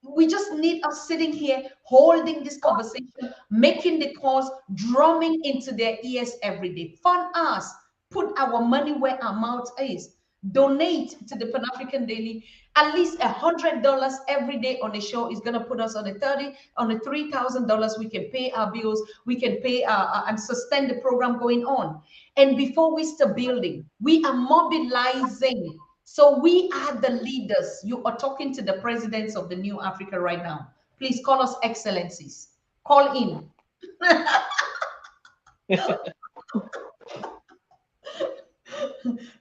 We just need us sitting here holding this conversation, making the calls, drumming into their ears every day. Fund us, put our money where our mouth is. Donate to the Pan African Daily. At least $100 every day on the show is gonna put us on the $3,000. We can pay our bills, we can pay and sustain the program going on. And before we start building, we are mobilizing. So we are the leaders. You are talking to the presidents of the new Africa right now. Please call us excellencies. Call in.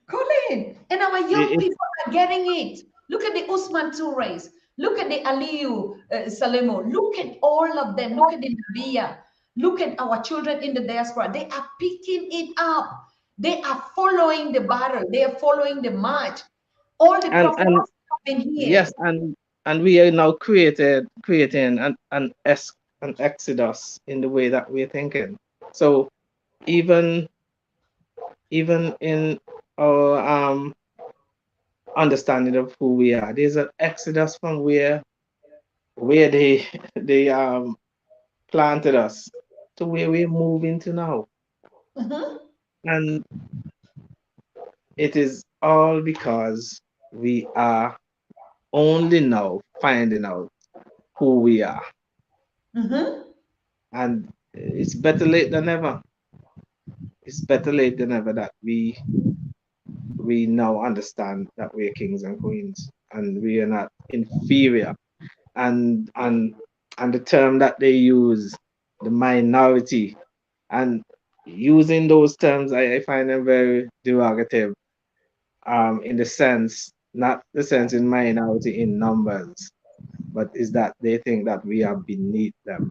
Call in. And our young It, people are getting it. Look at the Usman Toures. Look at the Aliyu Salemo. Look at all of them. Look at the Nabia. Look at our children in the diaspora. They are picking it up. They are following the battle. They are following the march. All the prophets and have been here. yes, and we are now creating an exodus in the way that we're thinking. So even even in our understanding of who we are, there's an exodus from where they they planted us to where we're moving to now. Mhm. And it is all because we are only now finding out who we are. Mhm. And it's better late than never. It's better late than ever that we now understand that we're kings and queens and we are not inferior. And the term that they use, the minority, and using those terms, I find them very derogative. In the sense, not the sense in minority in numbers, but is that they think that we are beneath them.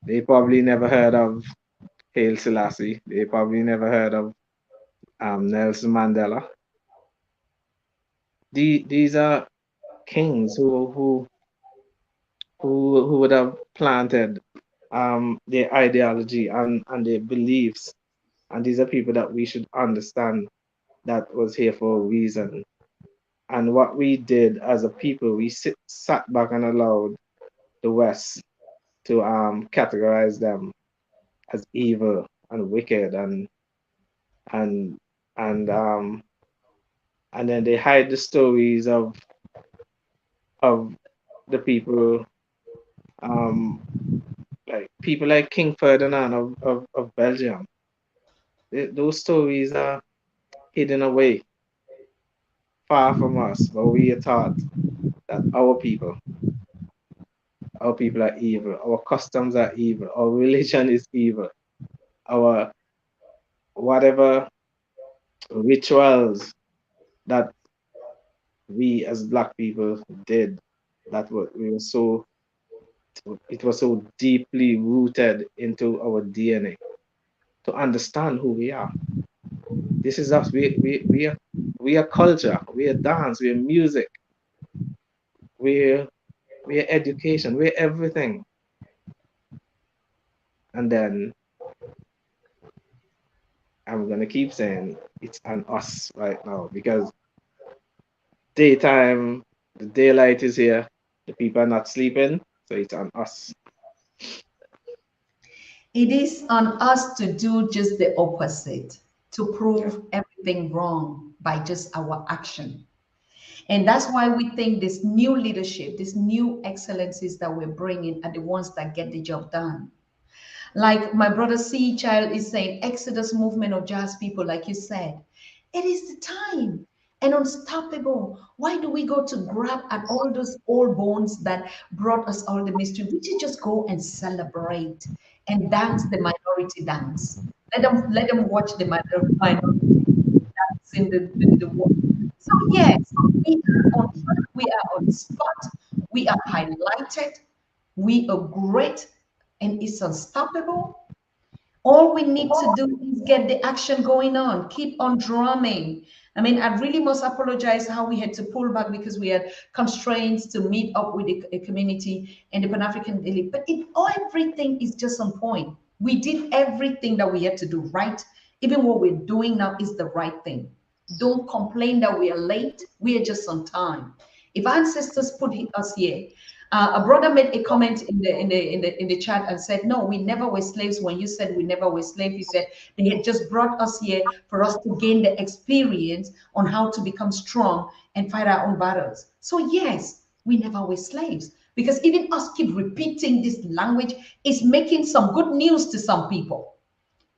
They probably never heard of Haile Selassie. They probably never heard of Nelson Mandela. These are kings who would have planted their ideology and their beliefs. And these are people that we should understand that was here for a reason. And what we did as a people, we sat back and allowed the West to categorize them as evil and wicked and and um and then they hide the stories of the people, um like people like King Ferdinand of Belgium. Those stories are hidden away far from us, but we are taught that our people are evil, our customs are evil, our religion is evil, our whatever rituals that we as black people did, that was we were so it was so deeply rooted into our DNA to understand who we are. This is us. We are culture, we are dance, we are music, we're we're education, we're everything. And then I'm gonna keep saying it's on us right now because daytime, the daylight is here, the people are not sleeping, so it's on us. It is on us to do just the opposite, to Yeah. prove everything wrong by just our action. And that's why we think this new leadership, these new excellencies that we're bringing are the ones that get the job done. Like my brother C. Child is saying, Exodus movement of jazz people, like you said, it is the time and unstoppable. Why do we go to grab at all those old bones that brought us all the mystery? We should just go and celebrate and dance the minority dance. Let them watch the minority dance in the world. So yes, we are on track, we are on spot, we are highlighted, we are great, and it's unstoppable. All we need to do is get the action going on, keep on drumming. I mean, I really must apologize how we had to pull back because we had constraints to meet up with the community and the Pan African Daily. But everything is just on point. We did everything that we had to do right. Even what we're doing now is the right thing. Don't complain that we are late. We are just on time. If our ancestors put us here, a brother made a comment in the chat and said, "No, we never were slaves." When you said we never were slaves, he said they had just brought us here for us to gain the experience on how to become strong and fight our own battles. So yes, we never were slaves because even us keep repeating this language is making some good news to some people.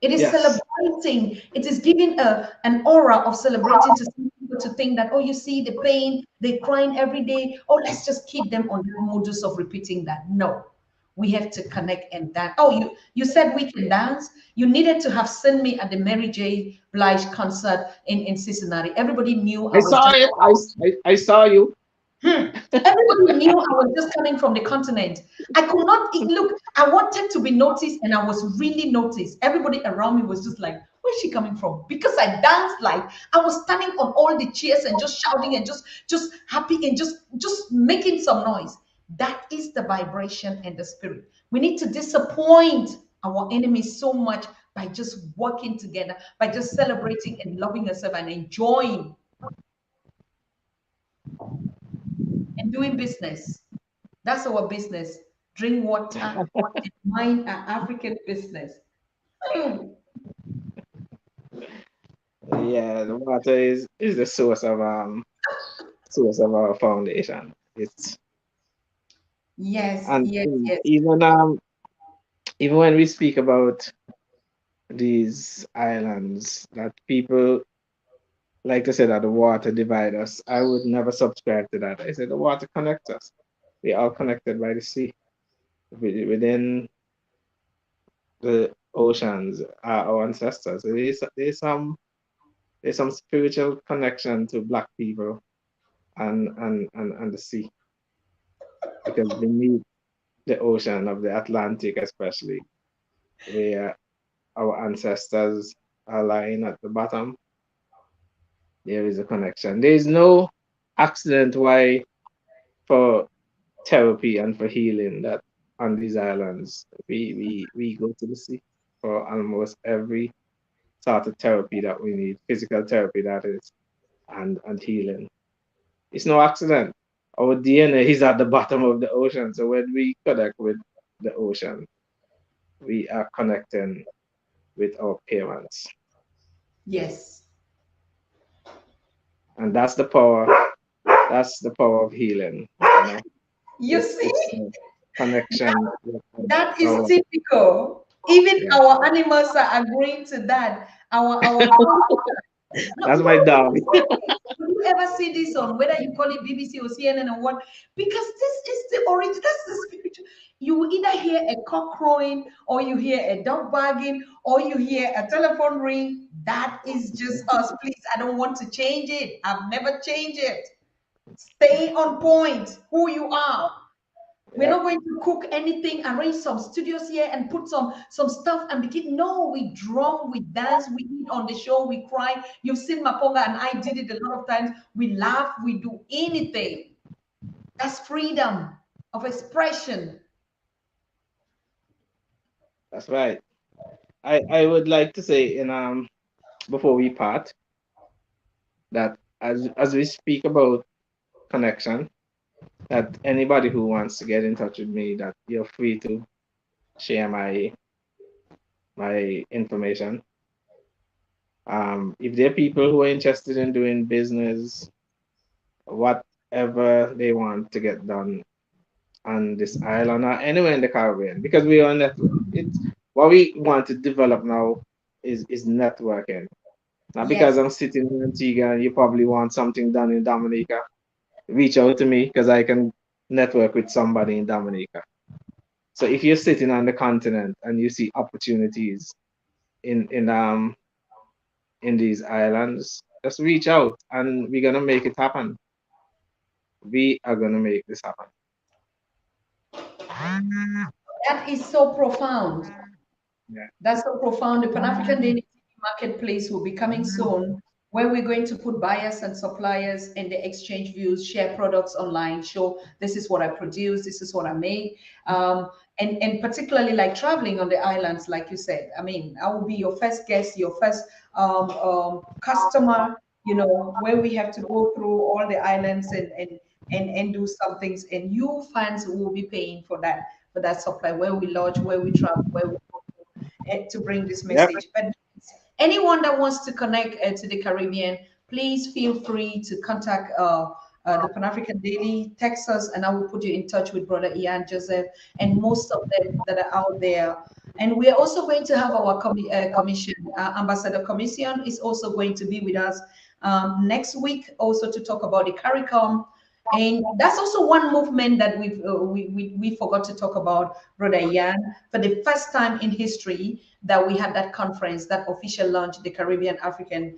It is Yes. celebrating. It is giving an aura of celebrating to some people to think that, oh, you see the pain, they're crying every day. Oh, let's just keep them on the modus of repeating that. No, we have to connect and dance. Oh, you said we can dance. You needed to have seen me at the Mary J. Blige concert in Cincinnati. Everybody knew I I was saw just it. I saw you. Everybody knew I was just coming from the continent. I could not look. I wanted to be noticed, and I was really noticed. Everybody around me was just like, "Where's she coming from?" Because I danced like I was standing on all the chairs and just shouting and just happy and just making some noise. That is the vibration and the spirit. We need to disappoint our enemies so much by just working together, by just celebrating and loving ourselves and enjoying and doing business. That's our business. Drink water and mind our African business. Mm. Yeah, the water is the source of our foundation. It's Yes, and yes, yes. even when we speak about these islands that people like to say that the water divide us, I would never subscribe to that. I say the water connects us. We are connected by the sea. Within the oceans are our ancestors. There's some spiritual connection to black people and the sea because beneath the ocean of the Atlantic especially where our ancestors are lying at the bottom, there is a connection. There is no accident why for therapy and for healing that on these islands. We go to the sea for almost every sort of therapy that we need, physical therapy that is, and healing. It's no accident. Our DNA is at the bottom of the ocean. So when we connect with the ocean, we are connecting with our parents. Yes. And that's the power of healing, you know. You see, It's a connection with that is our typical. Even yeah. our animals are agreeing to that. Our no, That's my no, dog. do you ever see this on whether you call it BBC or CNN or what? Because this is the origin, that's the spiritual. You will either hear a cock crowing, or you hear a dog barking, or you hear a telephone ring. That is just us. Please, I don't want to change it. I've never changed it. Stay on point, who you are. We're Yep, not going to cook anything, arrange some studios here and put some stuff and begin. No, we drum, we dance, we eat on the show, we cry. You've seen Maponga and I did it a lot of times. We laugh, we do anything. That's freedom of expression. that's right. I would like to say in before we part that as we speak about connection, that anybody who wants to get in touch with me, that you're free to share my information. If there are people who are interested in doing business, whatever they want to get done on this island or anywhere in the Caribbean, because we are network. It's what we want to develop now is networking. Not because Yes, I'm sitting in Antigua and you probably want something done in Dominica. Reach out to me because I can network with somebody in Dominica. So if you're sitting on the continent and you see opportunities in in these islands, just reach out and we're gonna make it happen. We are gonna make this happen. that is so profound. Yeah. That's so profound. The Pan African Daily Marketplace will be coming soon, where we're going to put buyers and suppliers and they exchange views, share products online, show this is what I produce, this is what I make. And particularly like traveling on the islands, like you said. I mean, I will be your first guest, your first customer, where we have to go through all the islands and do some things. And you fans will be paying for that supply, where we lodge, where we travel, where we go to bring this Yep. message. But anyone that wants to connect to the Caribbean, please feel free to contact the Pan African Daily, text us, and I will put you in touch with Brother Ian Joseph and most of them that are out there. And we are also going to have our commission. Ambassador Commission is also going to be with us next week, also to talk about the CARICOM. And that's also one movement that we forgot to talk about, Brother Ian. For the first time in history, that we had that conference, that official launch, the Caribbean African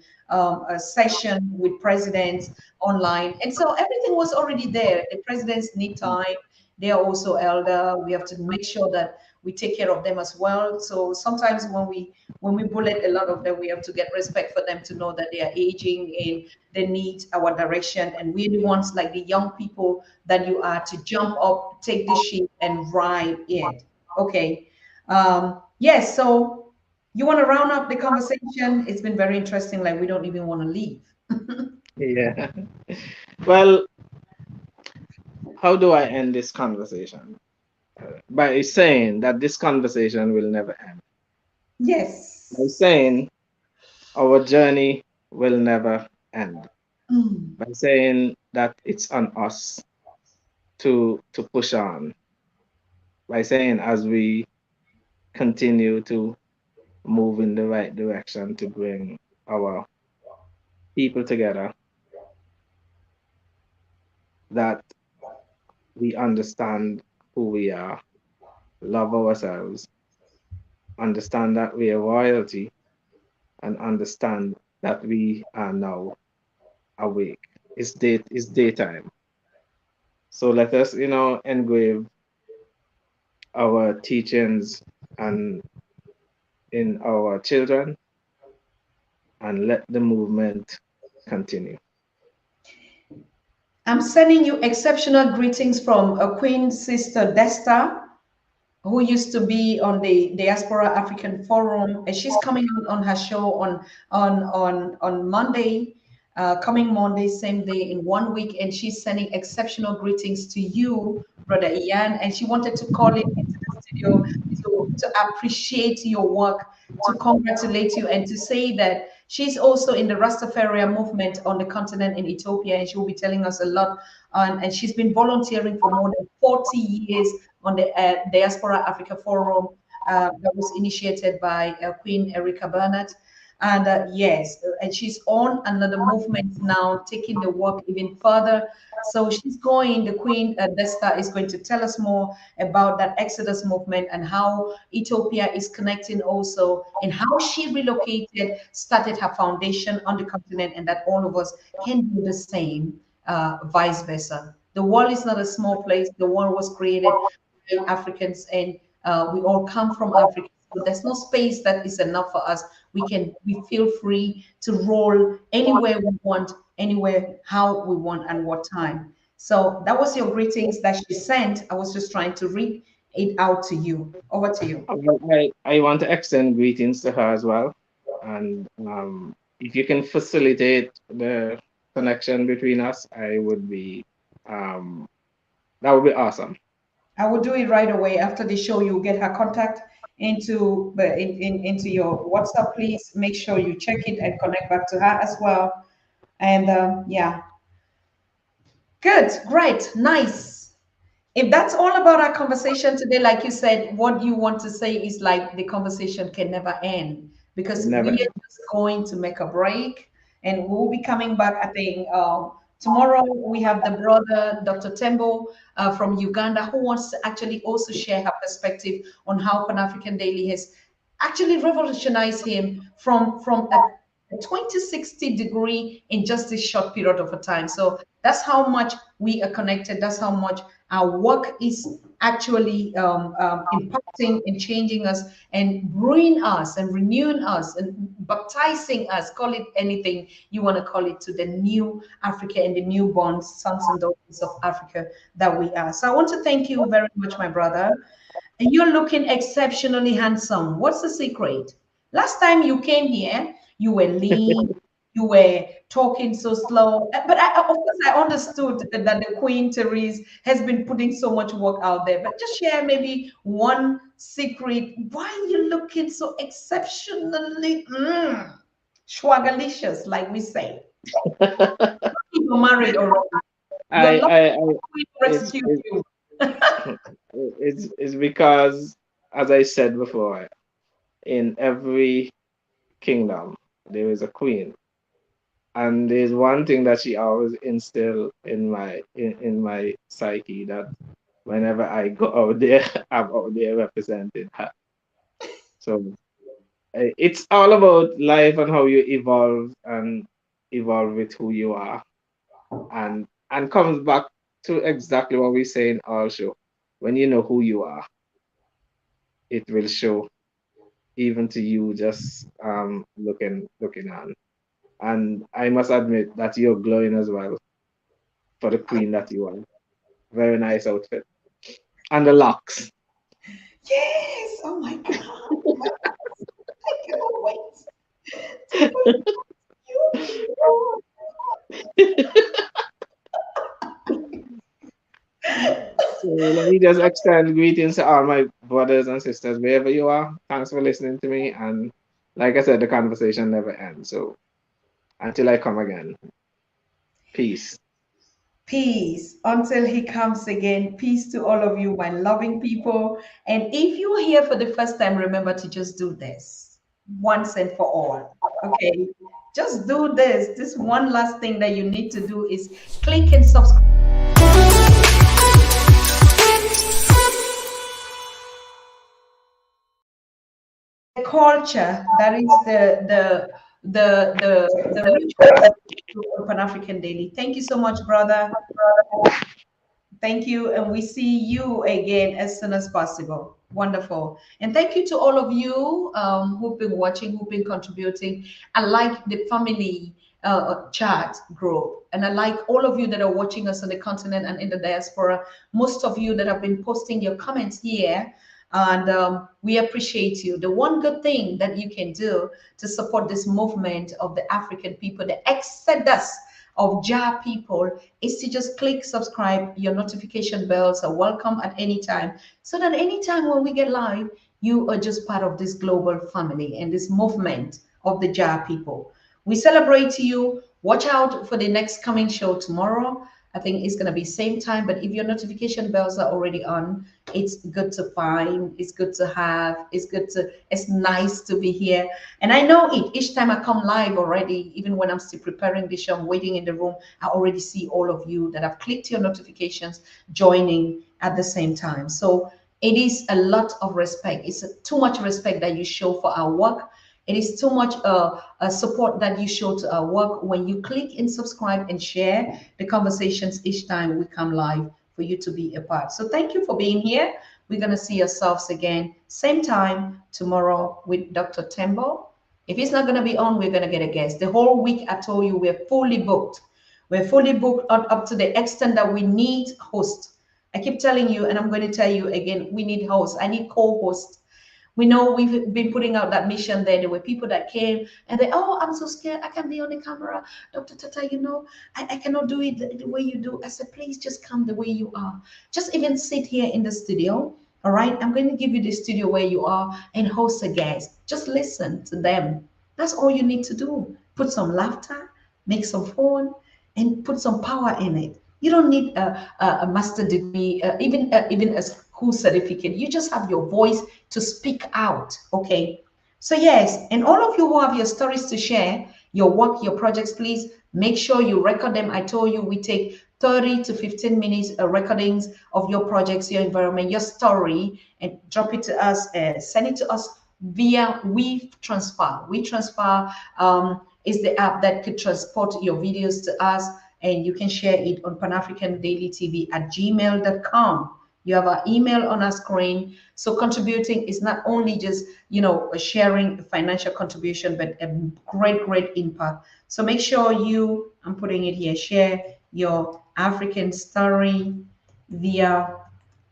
session with presidents online. And so everything was already there. The presidents need time. They are also elder. We have to make sure that we take care of them as well. So sometimes when we bullet a lot of them, we have to get respect for them to know that they are aging and they need our direction. And we're the ones like the young people that you are to jump up, take the ship and ride it. Okay. Yes, so you want to round up the conversation? It's been very interesting. Like we don't even want to leave. Yeah. Well, how do I end this conversation? By saying that this conversation will never end. By Yes. saying our journey will never end. Mm. By saying that it's on us to push on. By saying as we continue to move in the right direction to bring our people together, that we understand who we are, love ourselves, understand that we are royalty, and understand that we are now awake. It's daytime. So let us, engrave our teachings and in our children and let the movement continue. I'm sending you exceptional greetings from a Queen Sister Desta. who used to be on the Diaspora African Forum, and she's coming on her show on Monday, coming Monday, same day in 1 week, and she's sending exceptional greetings to you, Brother Ian, and she wanted to call in into the studio to appreciate your work, to congratulate you, and to say that she's also in the Rastafari movement on the continent in Ethiopia, and she will be telling us a lot. And she's been volunteering for more than 40 years on the Diaspora Africa Forum that was initiated by Queen Erika Bernard. And yes, and she's on another movement now, taking the work even further. So she's going, the Queen Desta is going to tell us more about that Exodus movement and how Ethiopia is connecting also, and how she relocated, started her foundation on the continent, and that all of us can do the same, vice versa. The world is not a small place. The world was created by Africans, and we all come from Africa. So there's no space that is enough for us. We feel free to roll anywhere we want, anywhere how we want, and what time. So that was your greetings that she sent. I was just trying to read it out to you. Over to you. I want to extend greetings to her as well. And if you can facilitate the connection between us, um, that would be awesome. I will do it right away after the show. You'll get her contact into your WhatsApp. Please make sure you check it and connect back to her as well. And yeah, good, great, nice. If that's all about our conversation today, like you said, what you want to say is like the conversation can never end, It because we never are ends. just going to make a break, and we'll be coming back. I think tomorrow we have the brother Dr. Tembo from Uganda, who wants to actually also share her perspective on how Pan African Daily has actually revolutionized him from a 2060 degree in just this short period of a time. So that's how much we are connected. That's how much our work is actually impacting and changing us and brewing us and renewing us and baptizing us, call it anything you want to call it, to the new Africa and the newborn sons and daughters of Africa that we are. So I want to thank you very much, my brother. And you're looking exceptionally handsome. What's the secret? Last time you came here, you were lean, you were talking so slow. But of course, I understood that the Queen Therese has been putting so much work out there. But just share maybe one secret. Why are you looking so exceptionally swagalicious, like we say? You're married already. Your love I will it's rescue you. it's because, as I said before, in every kingdom there is a queen, and there's one thing that she always instill in my psyche, that whenever I go out there, I'm out there representing her. So it's all about life and how you evolve and evolve with who you are, and comes back to exactly what we say in our show. When you know who you are, it will show even to you, just looking on. And I must admit that you're glowing as well, for the queen that you are. Very nice outfit. And the locks. Yes. Oh my God. Oh my God. I cannot wait to put you. So let me just extend greetings to all my brothers and sisters wherever you are. Thanks for listening to me. And like I said, the conversation never ends. So until I come again, peace. Peace until he comes again. Peace to all of you, my loving people. And if you're here for the first time, remember to just do this once and for all. Okay. Just do this. This one last thing that you need to do is click and subscribe. The culture that is the rituals of Pan African Daily. Thank you so much, brother. Thank you, and we see you again as soon as possible. Wonderful. And thank you to all of you who've been watching, who've been contributing. I like the family chat group, and I like all of you that are watching us on the continent and in the diaspora. Most of you that have been posting your comments here. And we appreciate you. The one good thing that you can do to support this movement of the African people, the exodus of JA people, is to just click subscribe. Your notification bells are welcome at any time, so that anytime when we get live, you are just part of this global family and this movement of the JA people. We celebrate you. Watch out for the next coming show tomorrow. I think it's going to be same time, but if your notification bells are already on, it's good to find, it's good to have, it's nice to be here. And I know it, each time I come live already, even when I'm still preparing the show, I'm waiting in the room, I already see all of you that have clicked your notifications, joining at the same time. So it is a lot of respect. It's too much respect that you show for our work. It is too much support that you show to our work when you click and subscribe and share the conversations each time we come live for you to be a part. So thank you for being here. We're going to see ourselves again, same time tomorrow with Dr. Tembo. If he's not going to be on, we're going to get a guest. The whole week, I told you, we're fully booked. We're fully booked up to the extent that we need hosts. I keep telling you, and I'm going to tell you again, we need hosts. I need co-hosts. We know we've been putting out that mission there. There were people that came and they, oh, I'm so scared. I can't be on the camera. Dr. Tatah, you know, I cannot do it the way you do. I said, please just come the way you are. Just even sit here in the studio. All right. I'm going to give you the studio where you are and host a guest. Just listen to them. That's all you need to do. Put some laughter, make some fun, and put some power in it. You don't need a master degree, even a school certificate. You just have your voice to speak out. Okay. So yes, and all of you who have your stories to share, your work, your projects, please make sure you record them. I told you we take 30 to 15 minutes recordings of your projects, your environment, your story, and drop it to us. Send it to us via WeTransfer. WeTransfer is the app that could transport your videos to us, and you can share it on panafricandailytv@gmail.com. You have our email on our screen. So contributing is not only just, you know, sharing financial contribution, but a great, great impact. So make sure you, I'm putting it here, share your African story via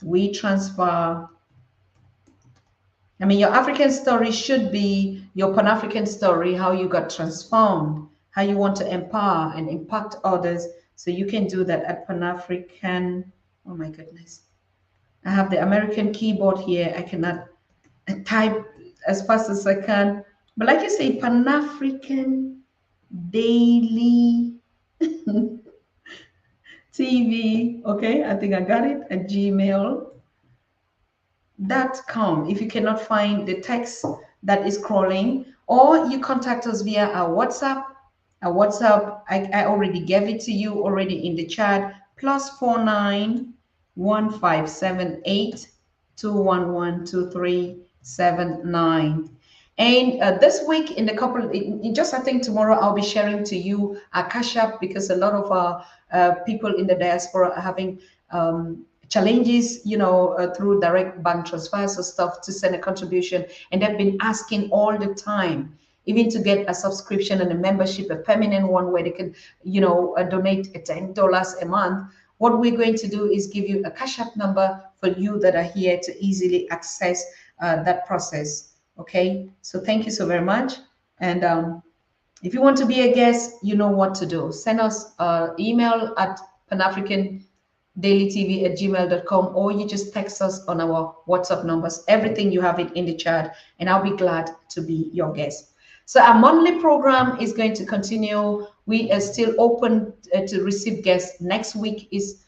WeTransfer. I mean, your African story should be your Pan-African story, how you got transformed, how you want to empower and impact others. So you can do that at Pan-African. Oh my goodness. I have the American keyboard here. I cannot type as fast as I can. But like you say, Pan-African Daily TV. Okay, I think I got it at gmail.com. If you cannot find the text that is crawling, or you contact us via our WhatsApp. Our WhatsApp, I already gave it to you already in the chat. +49 1578 211 2379. And this week, in the couple, in just I think tomorrow, I'll be sharing to you a Cash App, because a lot of our people in the diaspora are having challenges, you know, through direct bank transfers or stuff to send a contribution, and they've been asking all the time, even to get a subscription and a membership, a permanent one where they can, you know, donate $10 a month. What we're going to do is give you a Cash App number for you that are here to easily access that process. Okay, so thank you so very much. And if you want to be a guest, you know what to do. Send us email at panafricandailytv@gmail.com, or you just text us on our WhatsApp numbers. Everything you have it in the chat, and I'll be glad to be your guest. So our monthly program is going to continue. We are still open to receive guests. Next week is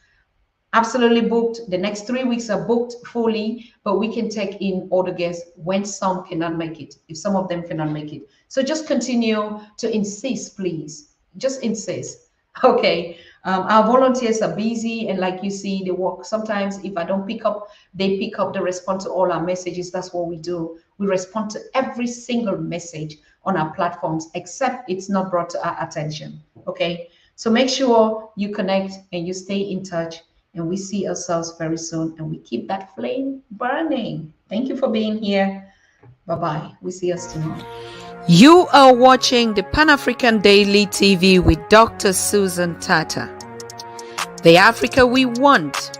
absolutely booked. The next 3 weeks are booked fully, but we can take in other guests when some cannot make it, if some of them cannot make it. So just continue to insist, please. Just insist. Okay. Our volunteers are busy, and like you see, they work. Sometimes if I don't pick up, they pick up, they respond to all our messages. That's what we do. We respond to every single message on our platforms, except it's not brought to our attention. Okay. So make sure you connect and you stay in touch, and we see ourselves very soon, and we keep that flame burning. Thank you for being here. Bye-bye. We see us tomorrow. You are watching the Pan-African Daily TV with Dr. Susan Tatah. The Africa we want: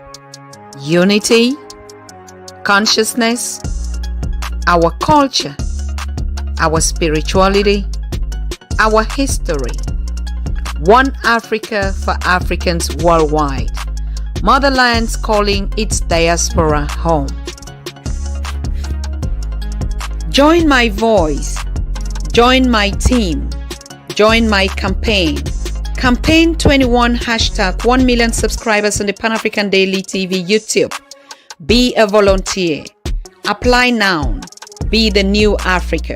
unity, consciousness, our culture, our spirituality, our history. One Africa for Africans worldwide. Motherland's calling its diaspora home. Join my voice. Join my team. Join my campaign. Campaign 21 hashtag 1 million subscribers on the Pan African Daily TV YouTube. Be a volunteer. Apply now. Be the new Africa.